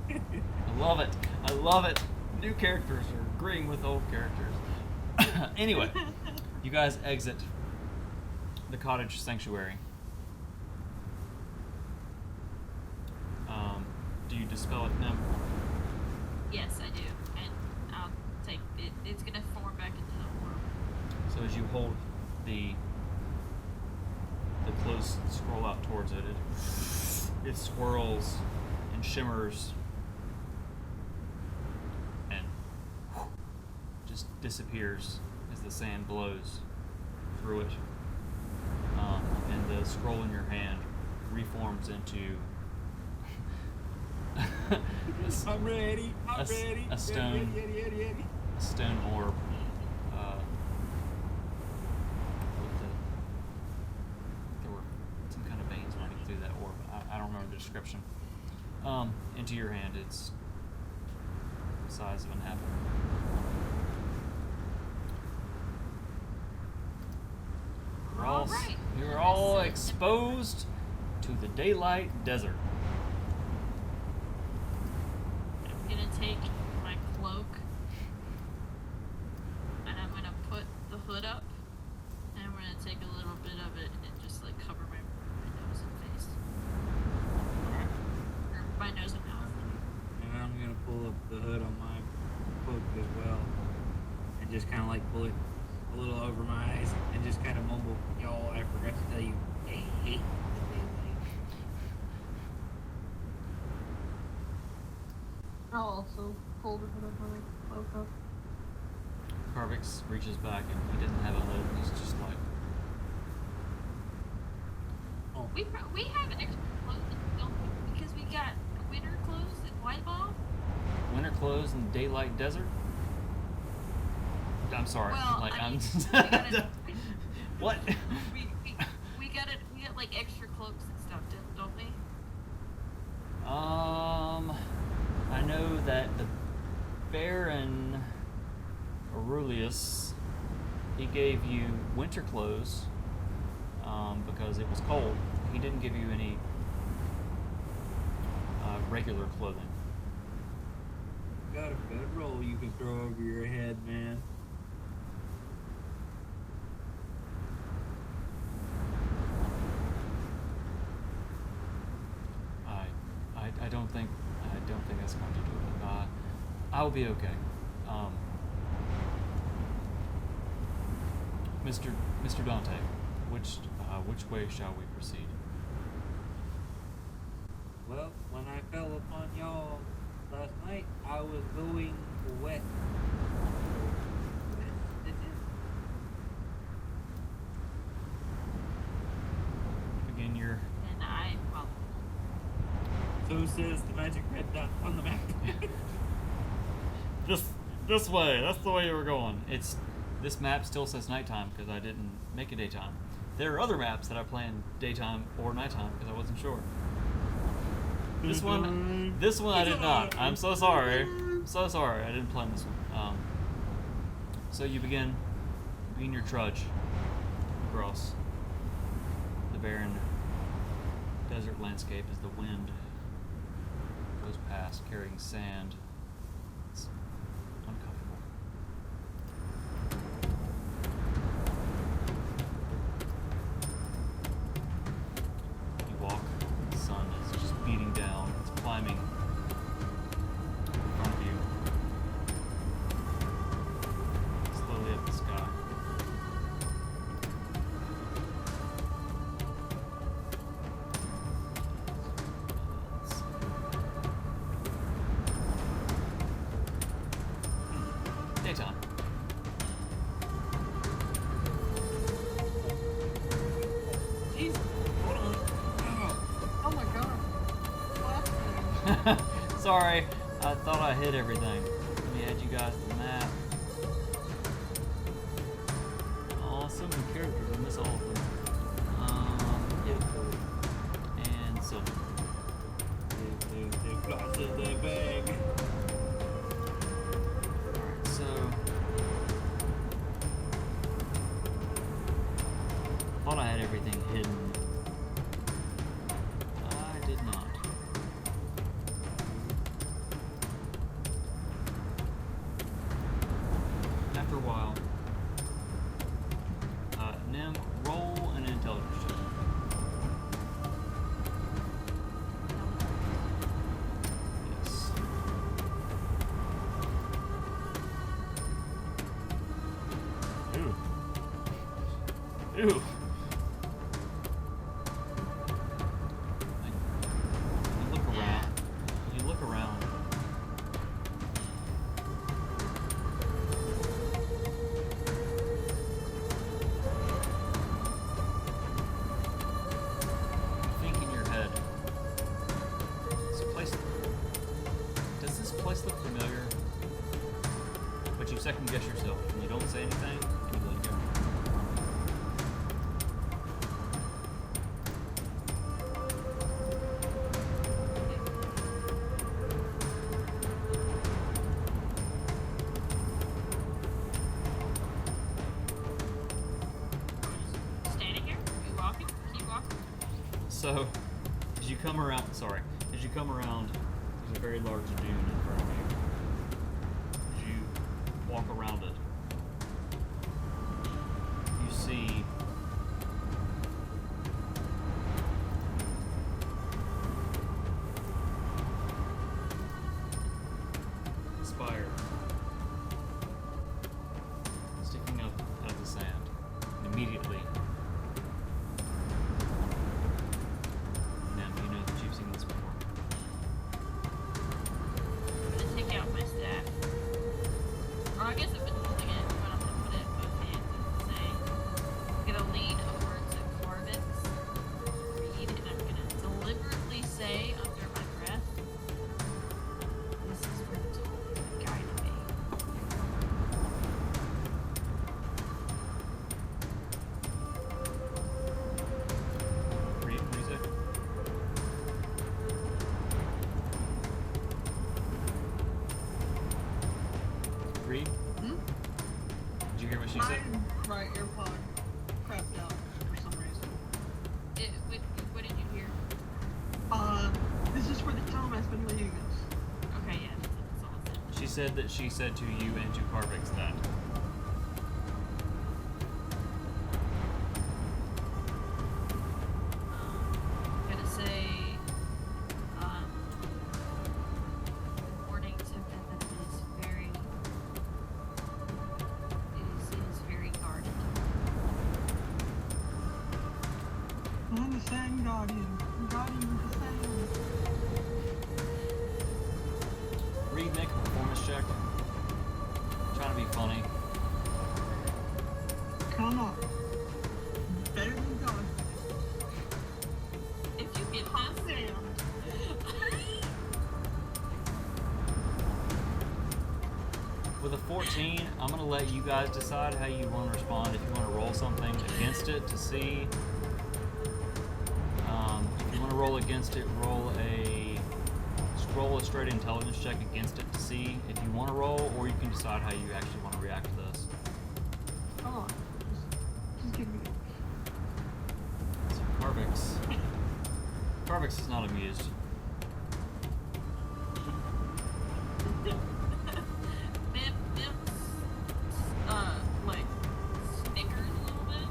[SPEAKER 1] I love it. I love it. New characters are agreeing with old characters. Anyway, you guys exit the cottage sanctuary. Do you dispel it now?
[SPEAKER 4] Yes, I do, and I'll take it. It's gonna form back into the orb.
[SPEAKER 1] So as you hold the close scroll out towards it, it swirls and shimmers and just disappears as the sand blows through it. And the scroll in your hand reforms into
[SPEAKER 6] I'm ready. I'm ready.
[SPEAKER 1] a stone,
[SPEAKER 6] Ready.
[SPEAKER 1] a stone orb with there were some kind of veins running through that orb. I don't remember the description. Into your hand, it's the size of an apple.
[SPEAKER 4] Alright.
[SPEAKER 1] You're all exposed to the daylight desert.
[SPEAKER 4] I'm gonna take my cloak and I'm gonna put the hood up and I'm gonna take a little bit of it and just like cover my nose and face.
[SPEAKER 1] Alright.
[SPEAKER 4] Or my nose and mouth.
[SPEAKER 6] And I'm gonna pull up the hood on my cloak as well, and just kind of like pull it a little over my eyes, and just kind of mumble, "Y'all, I forgot to tell you, I hate the daylight."
[SPEAKER 3] I'll also pull the hood of my cloak up.
[SPEAKER 1] Carvix reaches back and he doesn't have a hood. He's just like,
[SPEAKER 6] Oh,
[SPEAKER 4] We have extra clothes, don't we? Because we got winter clothes and white ball.
[SPEAKER 1] winter clothes in the daylight desert? I'm sorry.
[SPEAKER 4] Well,
[SPEAKER 1] like,
[SPEAKER 4] I
[SPEAKER 1] I'm.
[SPEAKER 4] mean, we gotta-
[SPEAKER 1] What?
[SPEAKER 4] We got like extra cloaks and stuff, don't we?
[SPEAKER 1] I know that the Baron Aurelius, he gave you winter clothes because it was cold. He didn't give you any regular clothing.
[SPEAKER 6] got a bedroll you can throw over your head, man.
[SPEAKER 1] I don't think that's going to do it. I'll be okay. Mr. Dante, which way shall we proceed?
[SPEAKER 6] Well, when I fell upon y'all last night, I was going west. West it is.
[SPEAKER 1] Begin your
[SPEAKER 4] And I follow.
[SPEAKER 6] So says the magic red dot on the map.
[SPEAKER 1] This way. That's the way you were going. This map still says nighttime because I didn't make it daytime. There are other maps that I planned daytime or nighttime because I wasn't sure. This one I did not. I'm so sorry. So sorry. I didn't plan this one. So you begin your trudge across the barren desert landscape as the wind goes past carrying sand. It's uncomfortable. You walk, the sun is just beating down, it's climbing in front of you, slowly up the sky. Daytime.
[SPEAKER 6] Jeez, hold on.
[SPEAKER 3] Oh my god. What?
[SPEAKER 1] Sorry, I thought I hit everything. Let me add you guys to the map. Oh, so many characters, I miss all of them. Yep. And so.
[SPEAKER 6] They floss in their bag.
[SPEAKER 1] Alright, so. Thought I had everything hidden. I did not. After a while, Nim, roll an intelligence check. Yes. Ooh. Ooh. You look around. You look around. You think in your head, does this place look familiar? But you second guess yourself and you don't say anything and you let it go.
[SPEAKER 4] Standing here? Are you walking? Keep walking.
[SPEAKER 1] So, as you come around, there's a very large dune in front of you. As you walk around it, you see a spire sticking up out of the sand. And immediately, now you know that you've seen this before.
[SPEAKER 4] I'm gonna take out my staff. Or I guess I've been holding it, but I'm gonna put it in both hands and say, I'm gonna lean over to Corvix, read, and I'm gonna deliberately say under my breath, this is where the toll guided me.
[SPEAKER 1] Read, what do you say? Read?
[SPEAKER 3] Hmm?
[SPEAKER 1] Did you hear what she said?
[SPEAKER 3] My right earpod crapped out for some reason.
[SPEAKER 4] What did you hear?
[SPEAKER 3] This is where the tome has been leading us.
[SPEAKER 4] Okay, yeah, that's all it said.
[SPEAKER 1] She said that she said to you and to Carvix that.
[SPEAKER 4] I'm gonna say, according to them, that it is very guarded.
[SPEAKER 3] I'm the same guardian. Guardian with the same.
[SPEAKER 1] Reed, make a performance check. Trying to be funny.
[SPEAKER 3] Come on. Better than God.
[SPEAKER 4] If you get
[SPEAKER 3] Calm
[SPEAKER 4] this,
[SPEAKER 3] down.
[SPEAKER 1] 14, I'm going to let you guys decide how you want to respond. If you want to roll something against it to see. If you want to roll against it, roll a straight intelligence check against it to see if you want to roll, or you can decide how you actually want to react to this.
[SPEAKER 3] Hold on. Just give me.
[SPEAKER 1] So Carvix is not amused.
[SPEAKER 4] Like, snickers a little bit.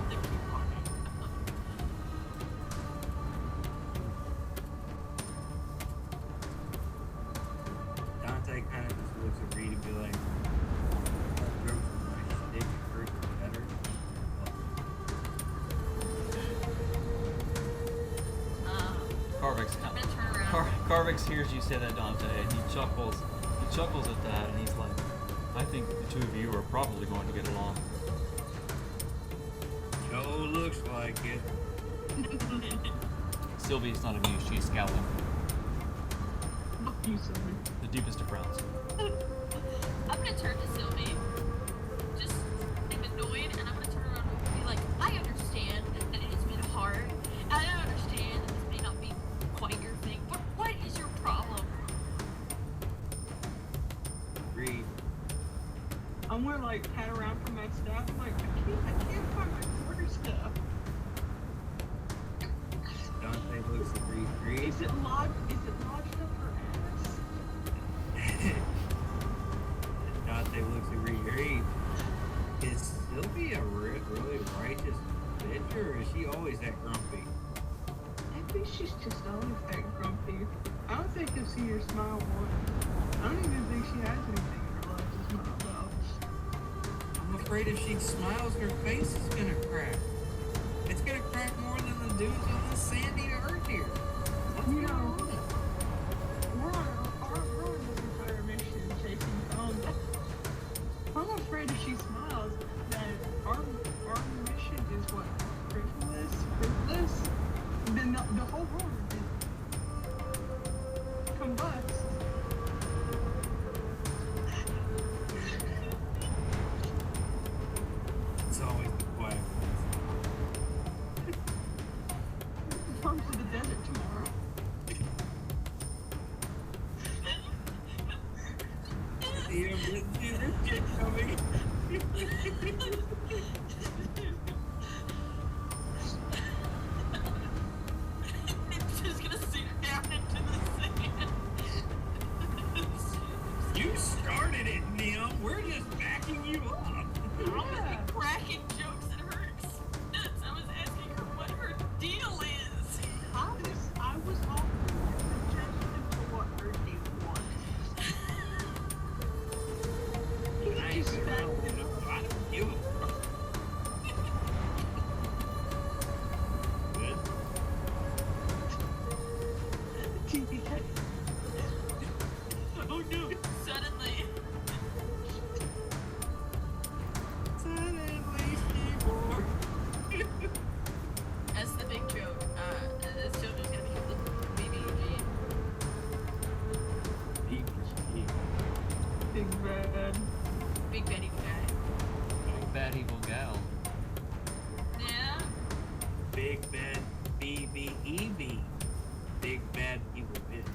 [SPEAKER 4] They keep walking.
[SPEAKER 6] Dante kind of just looks at Reed and be like, "That joke's my stick and hurt better."
[SPEAKER 1] Carvix
[SPEAKER 4] I'm gonna turn around.
[SPEAKER 1] Carvix hears you say that, Dante, and he chuckles. He chuckles at that, and he's like, "I think the two of you are probably going to get along."
[SPEAKER 6] Joe looks like it.
[SPEAKER 1] Sylvie's not amused. She's scowling.
[SPEAKER 3] Fuck you, Sylvie.
[SPEAKER 1] The deepest of frowns.
[SPEAKER 4] I'm gonna turn to Sylvie. Just, I'm annoyed, and I'm gonna turn around and be like, I understand that it has been hard. And I understand that this may not be quite your thing, but what is your problem?
[SPEAKER 6] Reed.
[SPEAKER 3] I'm gonna like pat around for my stuff. I'm like, I can't find my quarter stuff.
[SPEAKER 6] Dante looks at Reed. Reed.
[SPEAKER 3] Is it lodged up her ass?
[SPEAKER 6] Dante looks at Reed. Reed. Is Sylvie a really righteous bitch, or is she always that grumpy?
[SPEAKER 3] I think she's just always that grumpy. I don't think you'll see her smile once. I don't even think she has anything in her life to smile about.
[SPEAKER 6] I'm afraid if she smiles, her face is gonna crack. It's gonna crack more than the dudes on this sandy earth here. What's
[SPEAKER 3] You
[SPEAKER 6] going
[SPEAKER 3] know,
[SPEAKER 6] on?
[SPEAKER 3] we're on this entire mission chasing phones. I'm afraid if she smiles, that our mission is what? Fruitless? Then the whole world would combust.
[SPEAKER 6] It's always the quiet
[SPEAKER 3] Come to the desert tomorrow.
[SPEAKER 6] ones. See this shit coming.
[SPEAKER 4] I'm just gonna sink down into the sand.
[SPEAKER 6] You started it, Neil. We're just backing you up.
[SPEAKER 3] Yeah.
[SPEAKER 4] Cracking jokes at her expense. I was asking her what her deal is.
[SPEAKER 3] I was offering a suggestion to what her deal was.
[SPEAKER 6] I ain't
[SPEAKER 3] Just
[SPEAKER 6] been
[SPEAKER 3] that-
[SPEAKER 6] around long enough. I don't give a fuck. Good.
[SPEAKER 4] Oh no! Suddenly.
[SPEAKER 6] Suddenly, Steve.
[SPEAKER 4] That's the big joke. It's still just gonna be BBG.
[SPEAKER 3] Big bad.
[SPEAKER 4] Big Betty guy.
[SPEAKER 1] Big bad evil gal.
[SPEAKER 4] Yeah.
[SPEAKER 6] Big bad BBEB. Big bad evil bitch.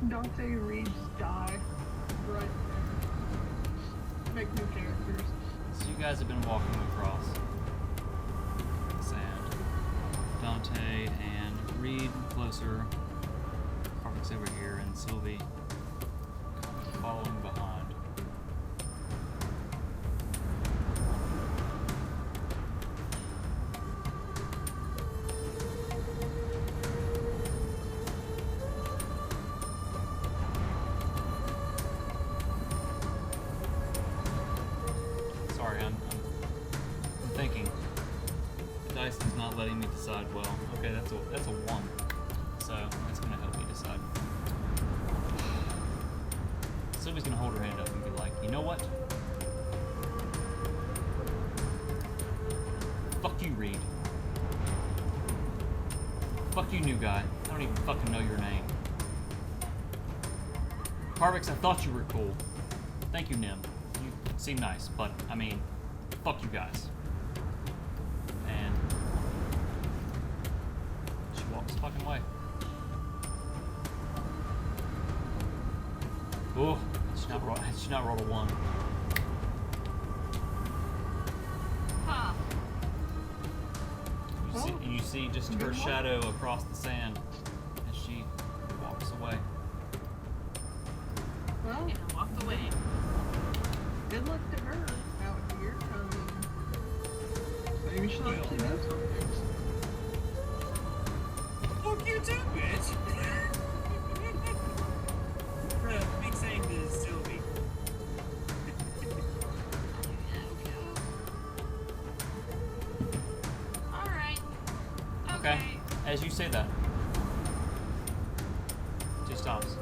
[SPEAKER 3] Dante and Reed just die right there. Make new characters.
[SPEAKER 1] So you guys have been walking across the sand. Dante and Reed closer. Carvix over here, and Sylvie following behind. Sorry, I'm thinking. The dice is not letting me decide well. Okay, that's a 1. So that's gonna help me decide. Sylvie's gonna hold her hand up and be like, you know what? Fuck you, Reed. Fuck you, new guy. I don't even fucking know your name. Harvix, I thought you were cool. Thank you, Nim. You seem nice, but, I mean, fuck you guys. And she walks the fucking way. Oh, she not rolled a 1.
[SPEAKER 5] Huh.
[SPEAKER 1] You see just her shadow across the sand as she walks away.
[SPEAKER 3] Well,
[SPEAKER 4] And walk away.
[SPEAKER 3] good luck to her out here. Maybe she'll actually do something.
[SPEAKER 6] Fuck you too, bitch. Big saying to Sylvie.
[SPEAKER 4] Alright.
[SPEAKER 1] Okay. As you say that, she stops.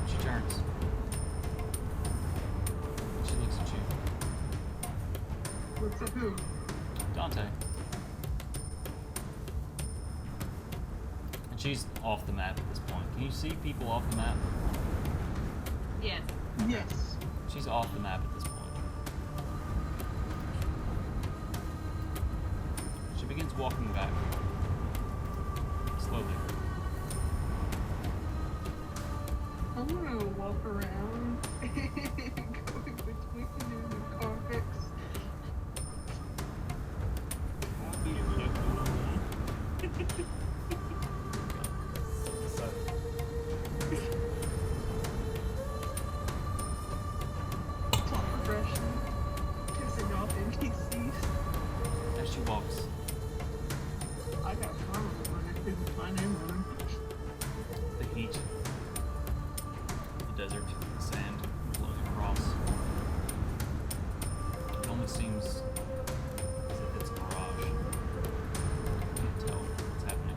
[SPEAKER 1] She turns. She looks at you.
[SPEAKER 3] Looks at who?
[SPEAKER 1] Dante. And she's off the map at this point. Can you see people off the map?
[SPEAKER 5] Yes.
[SPEAKER 3] Yes.
[SPEAKER 1] She's off the map at this point. She begins walking back. Slowly.
[SPEAKER 3] I'm gonna walk around going between him and Carfix.
[SPEAKER 6] I'll be your
[SPEAKER 3] Top progression. Pissing off NPCs.
[SPEAKER 1] As she walks,
[SPEAKER 3] I got fun with one. I couldn't find him running.
[SPEAKER 1] the heat, the desert, the sand flows across. It almost seems as if it's a mirage. You can't tell what's happening.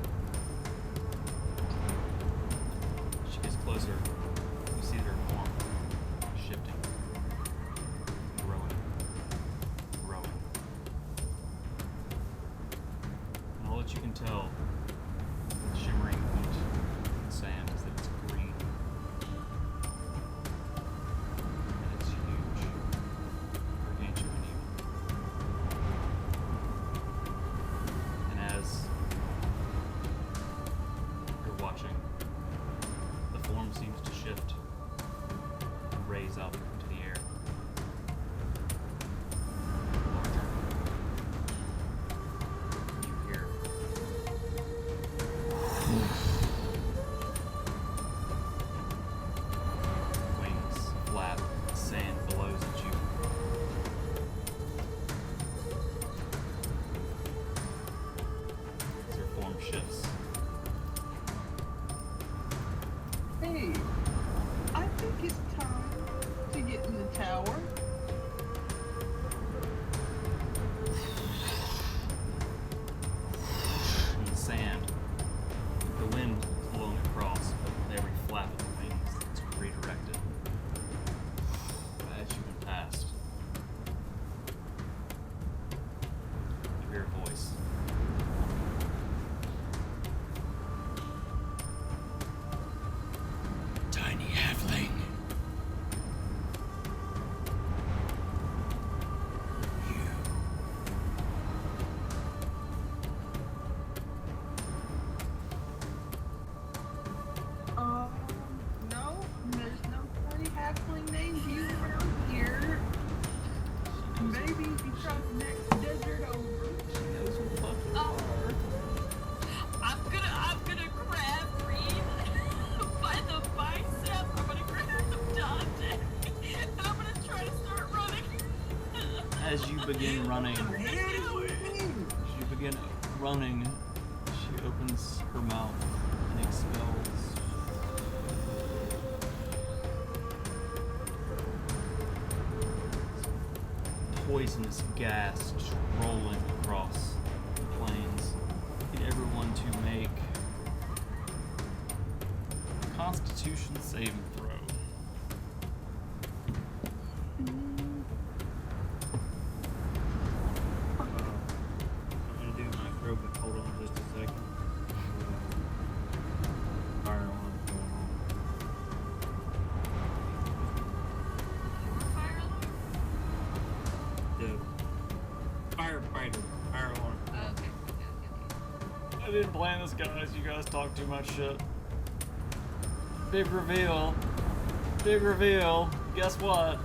[SPEAKER 1] As she gets closer, you see her form shifting, growing, growing. And all that you can tell, the shimmering heat in the sand, is that it's green. And it's huge, gargantuan even. And as you're watching, the form seems to shift and raise up into the air. Larger. You hear wings flap, sand blows at you. As her form shifts.
[SPEAKER 3] Hey, I think it's time to get in the tower.
[SPEAKER 1] In the sand, the wind is blowing across, but every flap of the wings is redirected. As you went past, you hear a voice. Tiny halfling. You.
[SPEAKER 3] No, there's no funny halfling named you around here. Maybe if you try the next desert over, she knows who the fuck you
[SPEAKER 4] Oh.
[SPEAKER 3] are.
[SPEAKER 4] I'm gonna grab Reed by the bicep. I'm gonna grab Dante. And I'm gonna try to start running.
[SPEAKER 1] As you begin running, she opens her mouth and expels poisonous gas just rolling across the plains. Get everyone to make a Constitution saving throw.
[SPEAKER 6] I'm gonna do my throw, but hold on just a second.
[SPEAKER 1] I didn't plan this, guys. You guys talk too much shit. Big reveal. Big reveal. Guess what?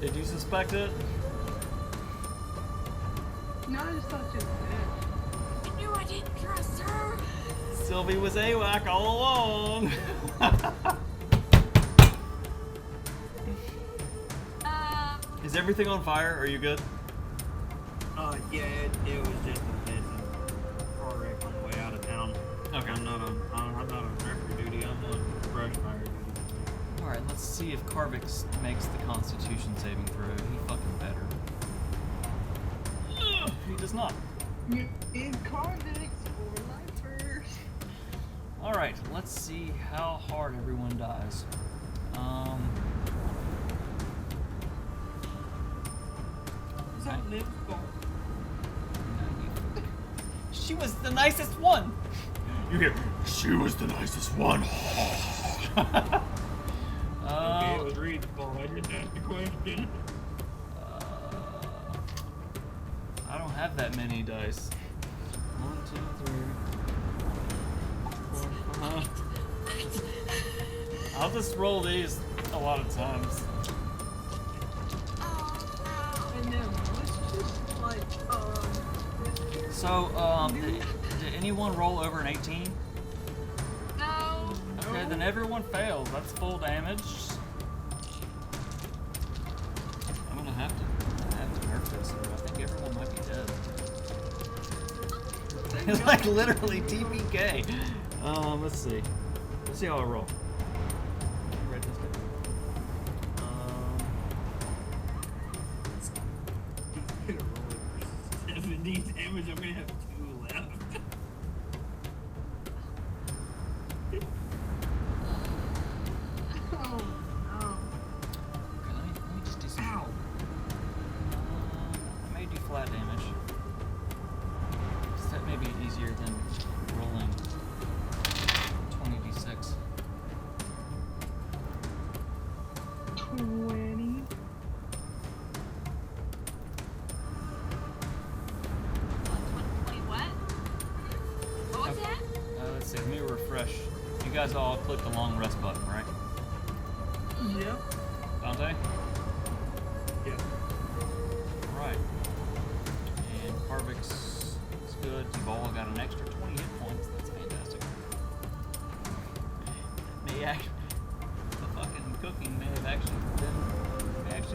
[SPEAKER 1] Did you suspect it?
[SPEAKER 3] No, I just thought you were
[SPEAKER 4] I knew I didn't trust her.
[SPEAKER 1] Sylvie was AWAC all along. Is everything on fire? Are you good?
[SPEAKER 6] Yeah, it was just a car wreck on the way out of town.
[SPEAKER 1] Okay.
[SPEAKER 6] I'm not on record duty. I'm on brush fire duty.
[SPEAKER 1] Alright, let's see if Carvix makes the Constitution saving throw. He fucking better. He does not.
[SPEAKER 3] You in convicts for lifers.
[SPEAKER 1] Alright, let's see how hard everyone dies.
[SPEAKER 6] Is that Liv's fault?
[SPEAKER 1] She was the nicest one! You hear, she was the nicest one.
[SPEAKER 6] Okay, it was Reed's fault. I just asked the question.
[SPEAKER 1] I don't have that many dice. 1, 2, 3, 4, 5. I'll just roll these a lot of times.
[SPEAKER 3] And then let's just like
[SPEAKER 1] So, did anyone roll over an 18?
[SPEAKER 4] No.
[SPEAKER 1] Okay, then everyone fails. That's full damage. I'm gonna have to nerf this. I think everyone might be dead. It's like literally TPK. Let's see. Let's see how I roll. Write this down.
[SPEAKER 6] He's gonna roll it for 70 damage. I'm gonna have 2 left.
[SPEAKER 3] oh no.
[SPEAKER 1] Okay, let me just do some.
[SPEAKER 6] Ow!
[SPEAKER 1] I may do flat damage. That may be easier than rolling 20d6.
[SPEAKER 3] 20.
[SPEAKER 4] What? What was that?
[SPEAKER 1] Let's see, let me refresh. You guys all clicked the long rest button, right?
[SPEAKER 3] Yep.
[SPEAKER 1] Dante?
[SPEAKER 6] Yeah.
[SPEAKER 1] Alright. And Carvix is good. You've all got an extra 20 hit points. That's fantastic. May actually, the fucking cooking may have actually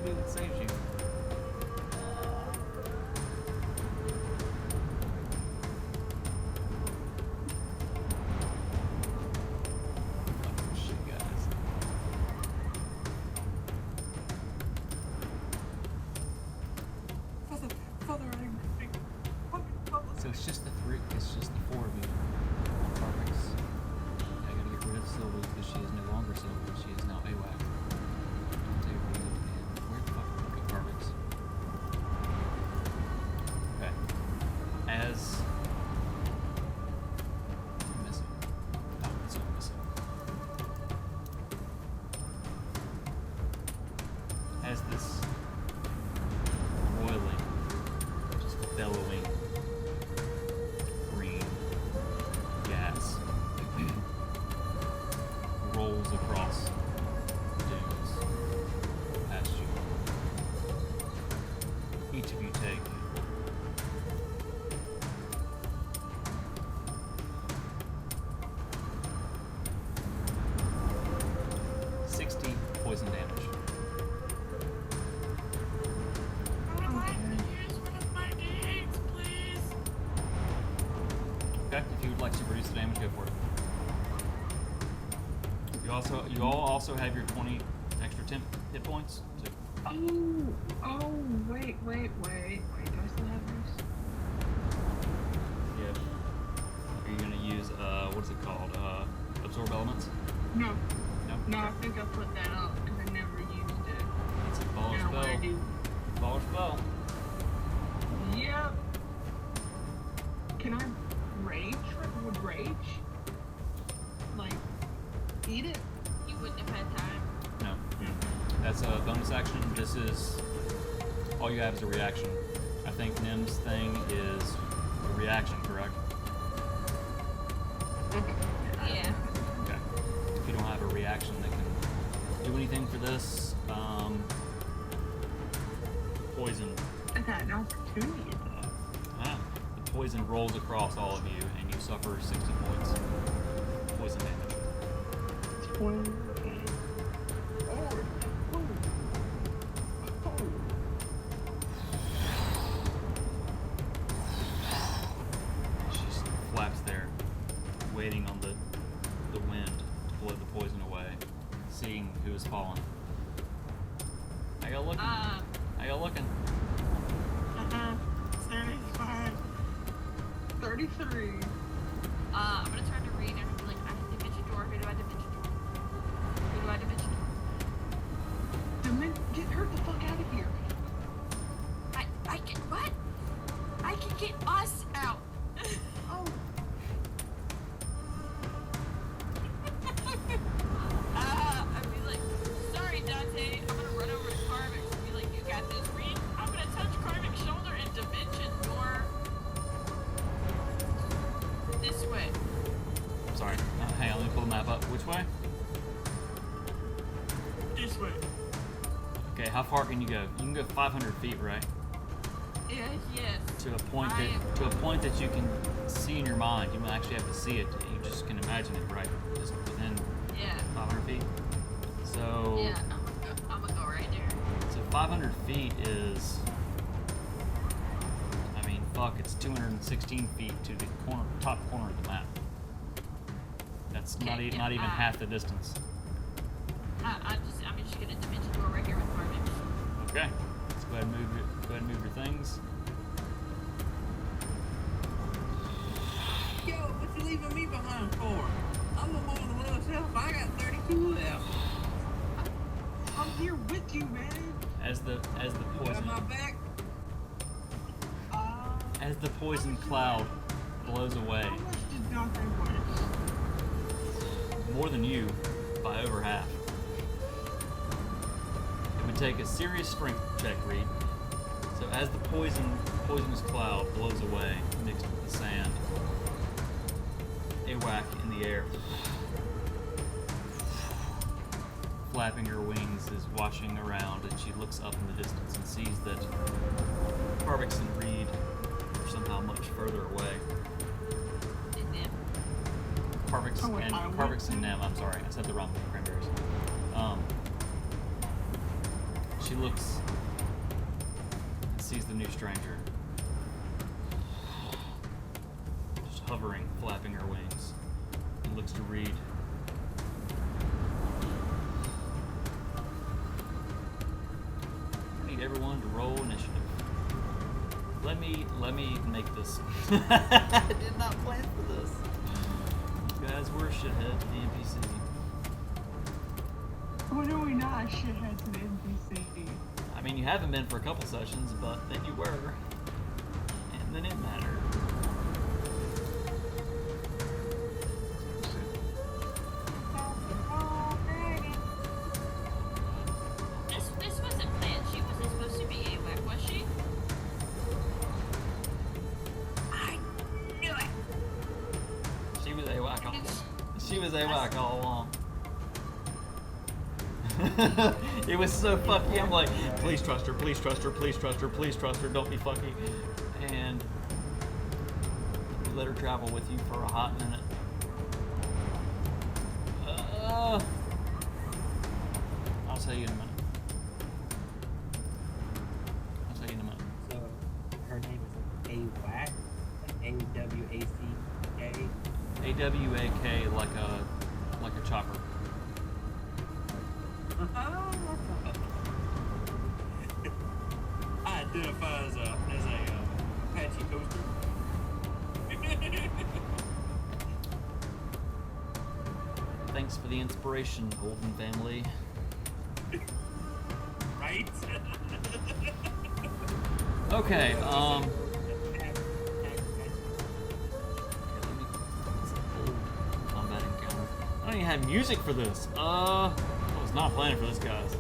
[SPEAKER 1] be what saves you. Fucking shit, guys.
[SPEAKER 6] Father,
[SPEAKER 1] So it's just the 4 of you. Carvix. I gotta get rid of Sylvie because she is no longer Sylvie. She is now AWAC. Dante, Reed, and where the fuck? Okay, Carvix. Okay. As I'm missing. Oh, that's what I'm missing. As this roiling, just bellowing green gas rolls across the dunes past you. Each of you take 60 poison damage. Okay, if you would like to reduce the damage, go for it. You all also have your 20 extra 10 hit points. So
[SPEAKER 3] Wait. Do I still have this?
[SPEAKER 1] yeah. Are you gonna use what is it called? Absorb elements?
[SPEAKER 3] No.
[SPEAKER 1] No.
[SPEAKER 3] No, I think I put that up because I never used it.
[SPEAKER 1] It's a baller
[SPEAKER 3] Now I
[SPEAKER 1] spell.
[SPEAKER 3] do.
[SPEAKER 1] Baller spell.
[SPEAKER 3] Yep. Can I rage? Would rage? Like, eat it?
[SPEAKER 4] You wouldn't have had time.
[SPEAKER 1] No. That's a bonus action. This is all you have is a reaction. I think Nim's thing is a reaction, correct?
[SPEAKER 4] Yeah.
[SPEAKER 1] Okay. If you don't have a reaction that can do anything for this, poison.
[SPEAKER 3] I got an opportunity though.
[SPEAKER 1] The poison rolls across all of you, and you suffer 60 points poison damage.
[SPEAKER 3] 20.
[SPEAKER 1] She just flaps there, waiting on the wind to blow the poison away, seeing who is falling. How y'all looking? How y'all looking?
[SPEAKER 3] 35. 33.
[SPEAKER 4] I'm gonna turn to Reed and I'm like, I have dimension door. Who do I dimension door? Who do I dimension door?
[SPEAKER 3] Get her the fuck out of here.
[SPEAKER 4] I can what? I can get us out.
[SPEAKER 3] Oh.
[SPEAKER 4] I'd be like, sorry, Dante. I'm gonna run over to Carvix and be like, you got this, Reed. I'm gonna touch Carvix's shoulder and dimension door this way.
[SPEAKER 1] Sorry. Hang on, let me pull the map up. Which way?
[SPEAKER 3] This way.
[SPEAKER 1] Okay, how far can you go? You can go 500 feet, right?
[SPEAKER 4] Yes.
[SPEAKER 1] To a point that you can see in your mind. You don't actually have to see it. You just can imagine it, right? Just within 500 feet. So
[SPEAKER 4] Yeah, I'm gonna go right there.
[SPEAKER 1] So 500 feet is, I mean, fuck, it's 216 feet to the top corner of the map. That's
[SPEAKER 4] Okay,
[SPEAKER 1] not
[SPEAKER 4] yeah,
[SPEAKER 1] even half the distance.
[SPEAKER 4] I'm just gonna dimension door right here with Carvix.
[SPEAKER 1] Okay, let's go ahead and move your things.
[SPEAKER 2] Yo, what you leaving me behind for? I'm the one of the lowest health. I got 32 left.
[SPEAKER 3] I'm here with you, man.
[SPEAKER 1] As the
[SPEAKER 2] Got
[SPEAKER 1] poison
[SPEAKER 2] my back.
[SPEAKER 1] as the poison cloud blows away,
[SPEAKER 3] How much did Dante weigh?
[SPEAKER 1] more than you by over half. It would take a serious strength check, Reed. So as the poisonous cloud blows away, mixed with the sand, a whack in the air, flapping her wings, is washing around, and she looks up in the distance and sees that Carvix and Reed are somehow much further away.
[SPEAKER 4] And then
[SPEAKER 1] Carvix and Nem. I'm sorry, I said the wrong cranberries. She looks and sees the new stranger, just hovering, flapping her wings, and looks to Reed. I need everyone to roll initiative. Let me make this. I did not plan for this. You guys were a shithead to the NPC.
[SPEAKER 3] When are we not a shithead to the NPC?
[SPEAKER 1] I mean, you haven't been for a couple sessions, but then you were. And then it mattered.
[SPEAKER 4] this wasn't planned. She wasn't supposed to be AWAC, was she? I knew it.
[SPEAKER 1] She was AWAC all She was AWAC all along. It was so fucky. I'm like, please trust her, please trust her, please trust her, please trust her, don't be fucky. And we let her travel with you for a hot minute. I'll tell you in a minute.
[SPEAKER 6] So her name is AWAC, A-W-A-C-K.
[SPEAKER 1] AWAK, like a chopper.
[SPEAKER 6] I identify as a Apache toaster.
[SPEAKER 1] Thanks for the inspiration, Golden family.
[SPEAKER 6] Right?
[SPEAKER 1] Okay, combat encounter. I don't even have music for this. I was not planning for this, guys.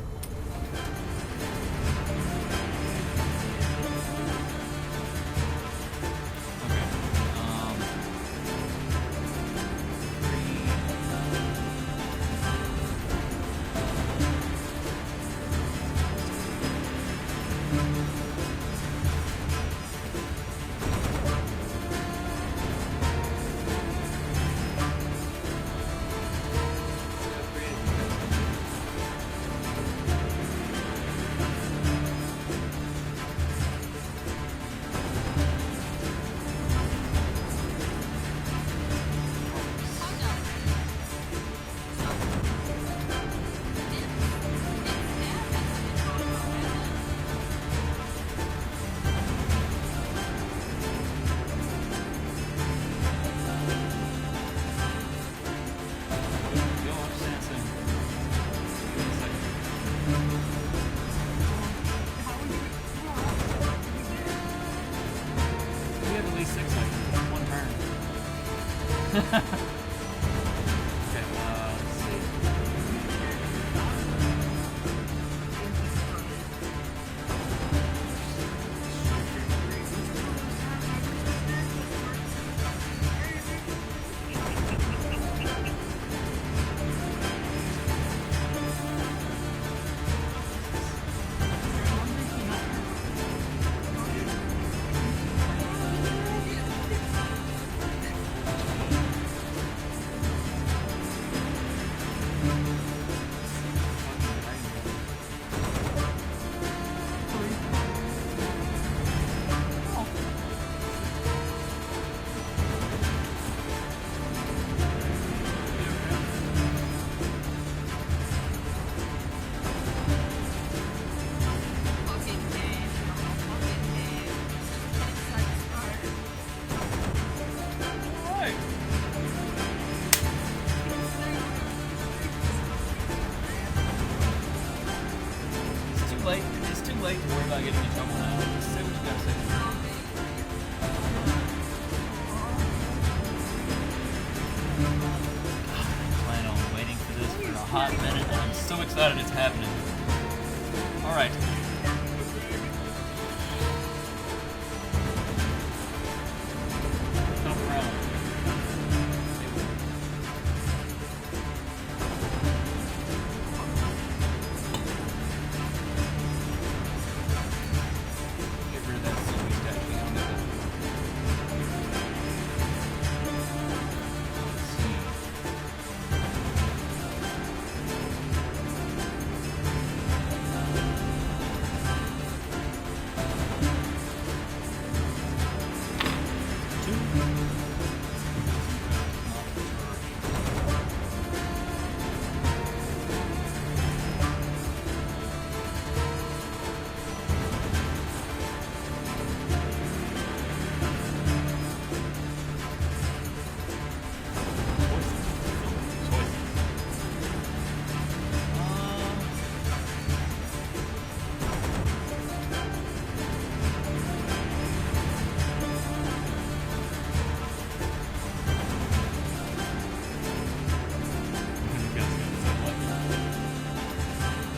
[SPEAKER 1] Okay. Okay, let's see.
[SPEAKER 4] Fucking dead, y'all. Fucking dead. It's like
[SPEAKER 1] Alright. It's too late. It's too late to worry about getting in trouble now. Just say what you gotta say. I plan on waiting for this for a hot minute, and I'm so excited it's happening. Alright. Come around. Get rid of that silly statue. I don't need that anymore. Let's see.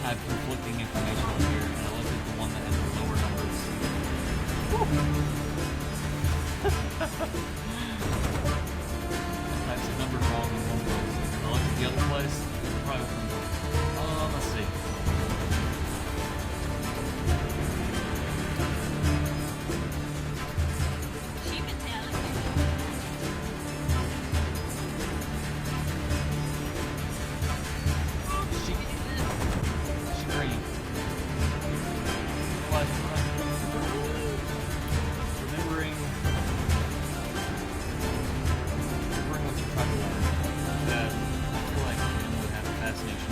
[SPEAKER 1] I have conflicting information on here, and I looked at the one that has the lower numbers. I typed the number wrong in one place. I looked at the other place, it's probably one. Let's see.
[SPEAKER 4] She's been telling me.
[SPEAKER 1] She green. What? Remembering what you tried to learn. That I feel like Jim would have a fascination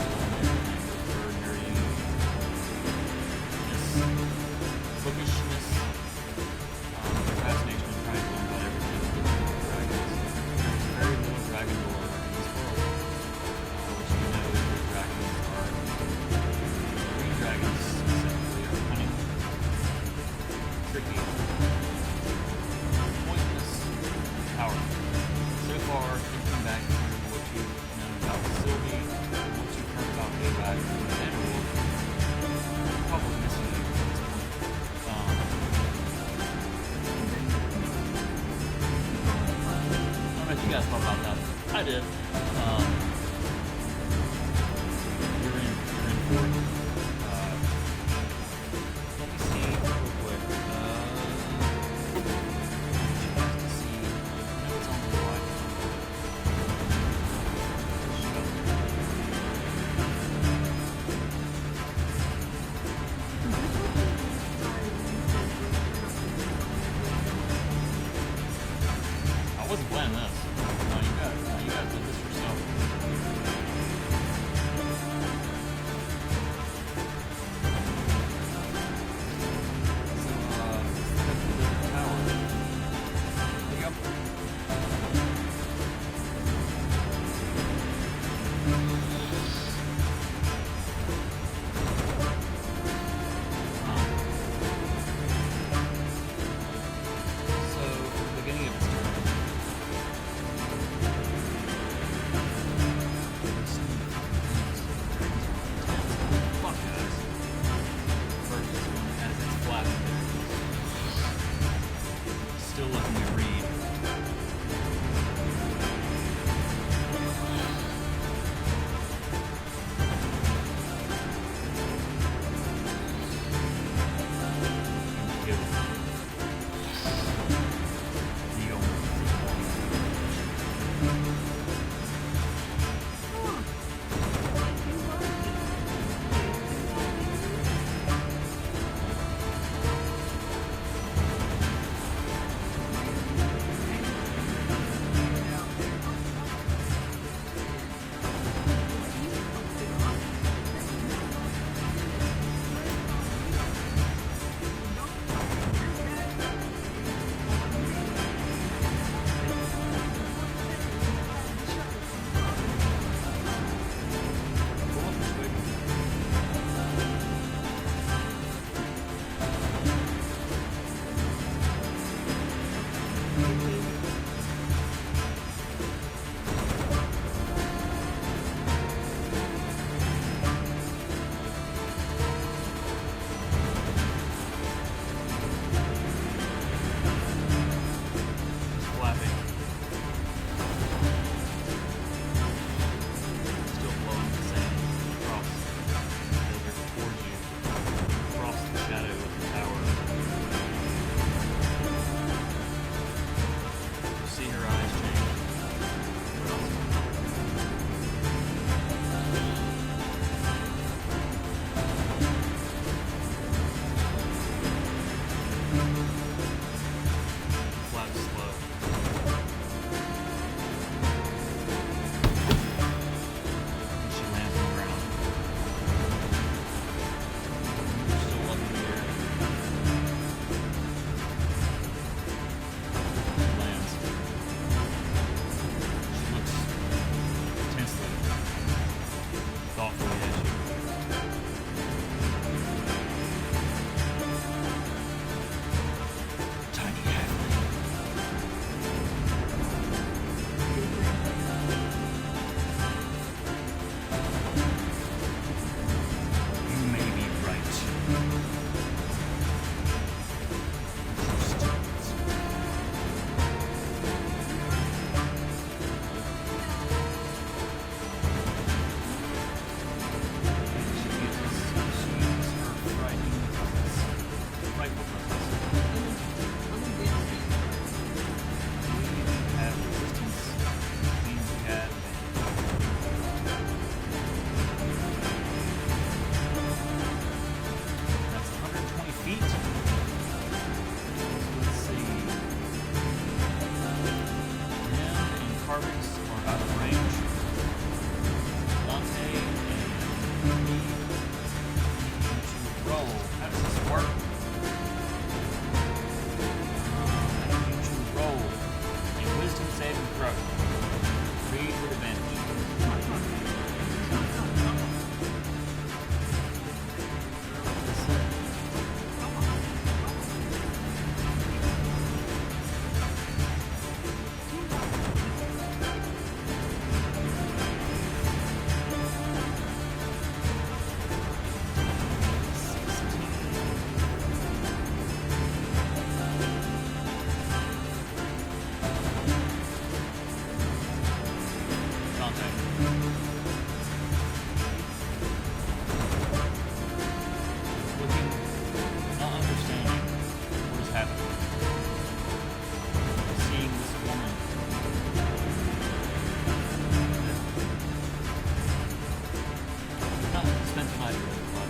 [SPEAKER 1] hydro, but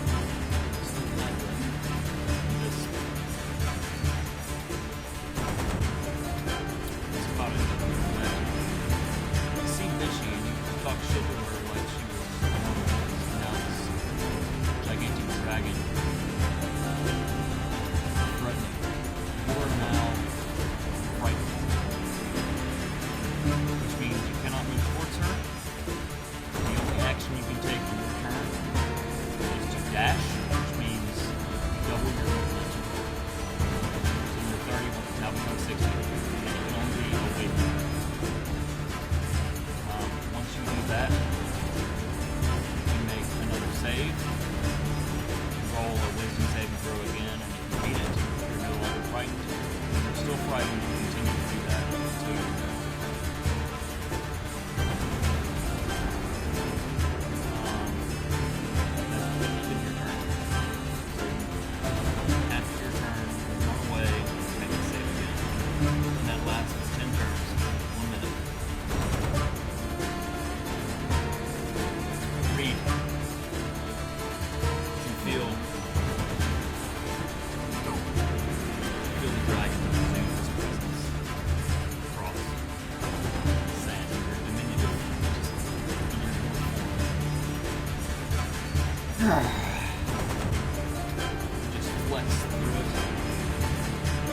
[SPEAKER 1] some hydro. This about it. It seemed bitchy, and you talk shit to her like she was normal. Now this gigantic dragon threatening. You are now frightened, which means you cannot move towards her. The only action you can take on your turn is to dash, which means you double your movement. So your 30 will now become 60, and it can only be away from her. Once you do that, you can make another save, roll a wisdom saving throw again, and if you beat it, you're no longer frightened. If you're still frightened, you continue to do that until you're done. That's the end of your turn. So after your turn, run away, make the save again. And that lasts for 10 turns, 1 minute. Read. You feel the dragon exude his presence across the sand. Your diminutive, just in your form. Just flex through it,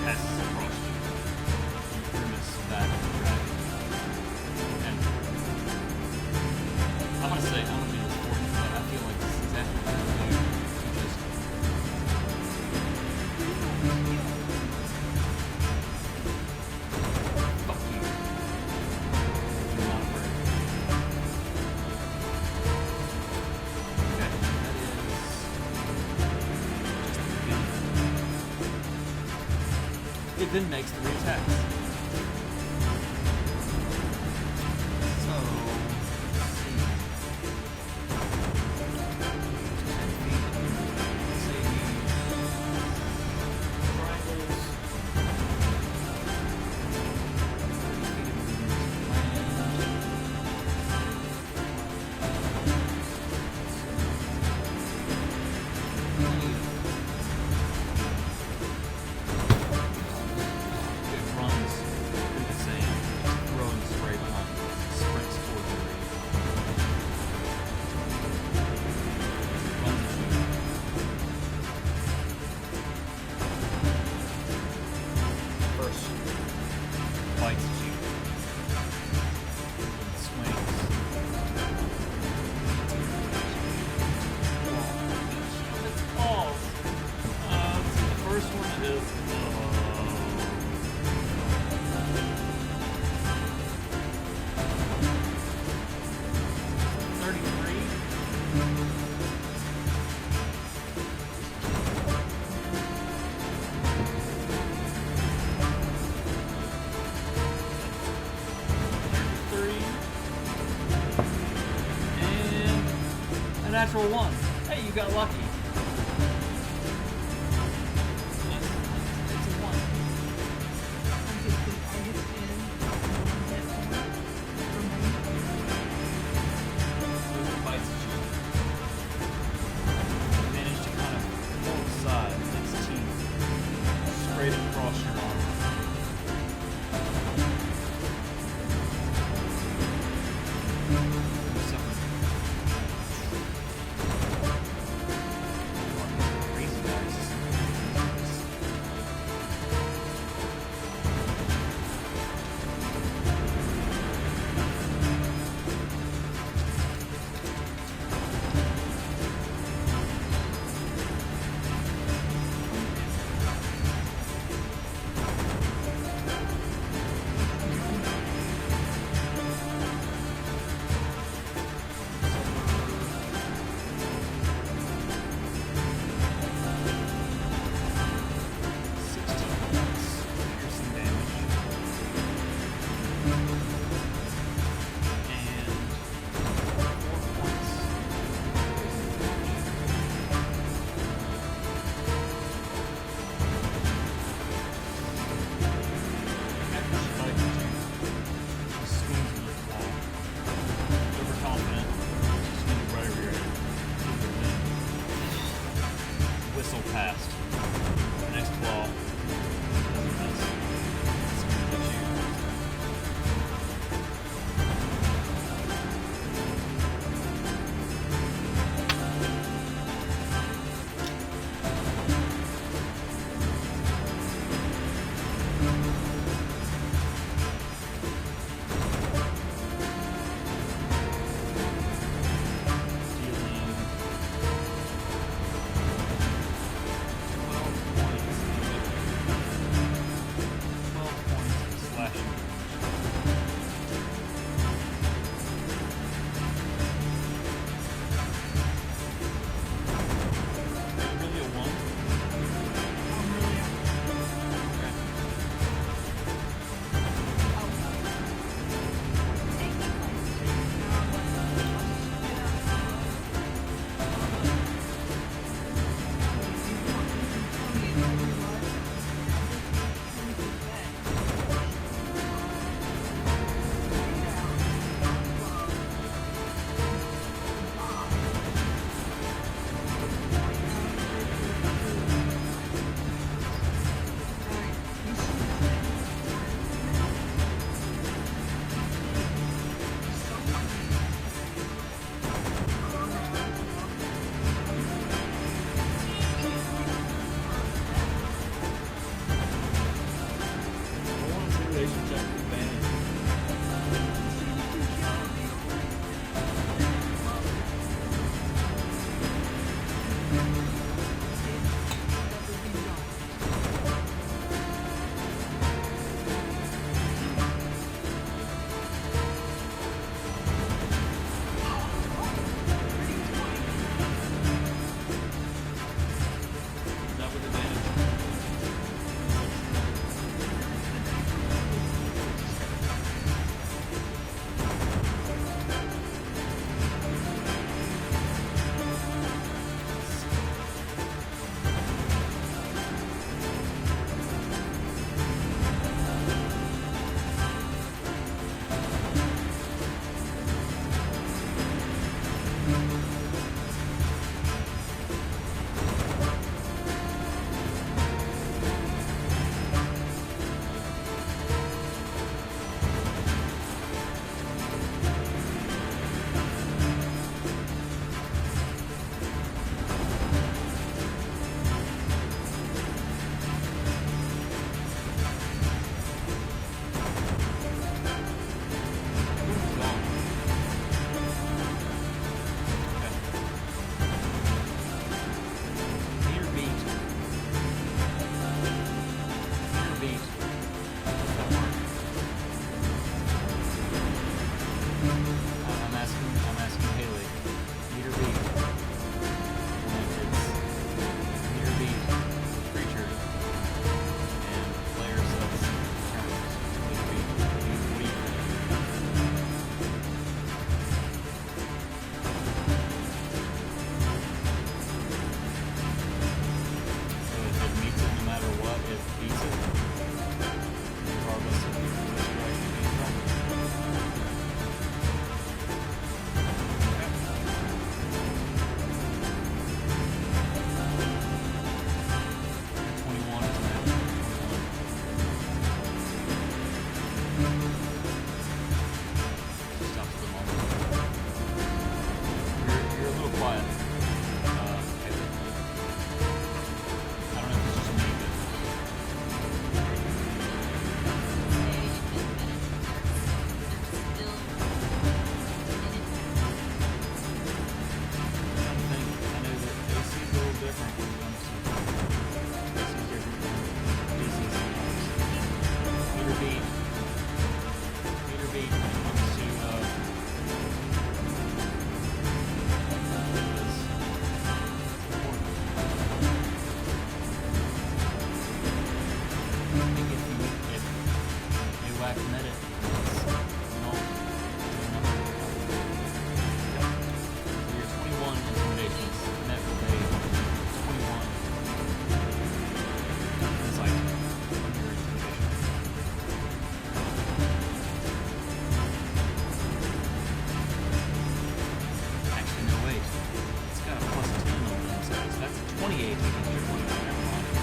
[SPEAKER 1] passes across you. You grimace back at the dragon. And I'm gonna say, I'm gonna do this for you, but I feel like this is exactly what you're gonna do. You just fuck you. You're not afraid. Okay, that is just the beginning. It then makes 3 attacks. So, let's see. 10 feet. Say you use triangles. 30 feet of movement it runs through the sand, throwing spray behind it, sprints towards the reef. Runs at you. First, bites at you. Swings. Its claws. So the first one is 33. And a natural 1. Hey, you got lucky. It's a 1. So it bites at you. You manage to kind of pull aside its teeth straight across your arm. You suffer quiet. Taylor. I don't know if it's just me, but I know that AC is a little different when it comes to AC is different from DC sometimes. Meter beat when it comes to is important. I think if they whack net it, it's not doing nothing. Yep. So your 21 intimidations net with a 21. It's like your intimidation. Actually, no, wait. It's got a plus 10 on the inside, so that's a 28 against your 21. Never mind.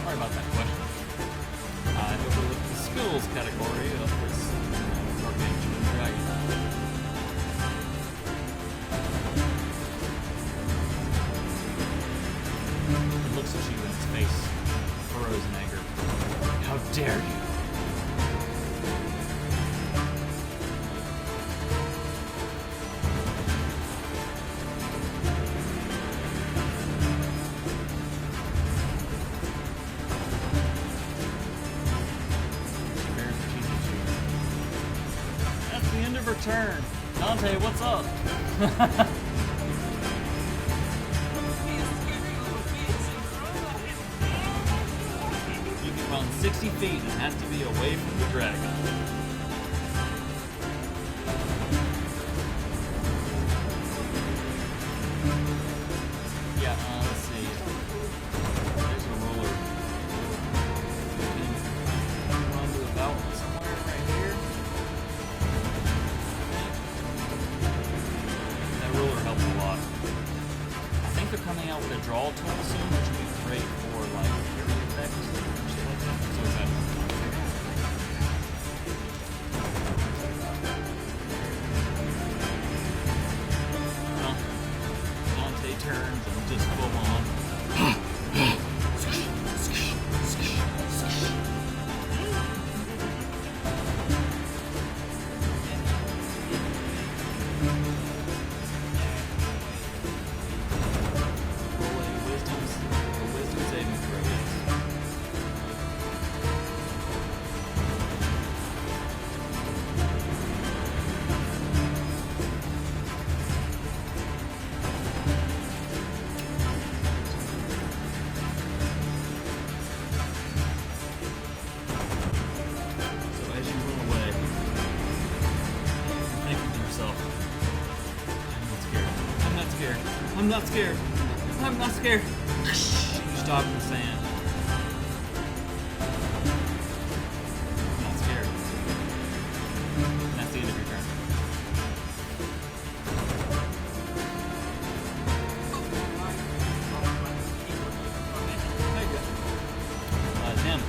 [SPEAKER 1] Sorry about that question. I overlooked the skills category of this Gargantuan Dragon. It looks at you and its face furrows in anger. How dare you! She bears her teeth at you. That's the end of her turn. Dante, what's up? You can run 60 feet and it has to be away from the dragon. Yeah, let's see. There's a roller. You can run to about somewhere right here. That ruler helps a lot. I think they're coming out with a draw tool soon, which would be great for like area effects and shit like that. So excited. Well, Dante turns and just full on. Roll a wisdom saving throw, yes. So as you run away, you're thinking to yourself, I'm not scared. I'm not scared. I'm not scared. You stop in the sand. I'm not scared. And that's the end of your turn. There you go. Tim.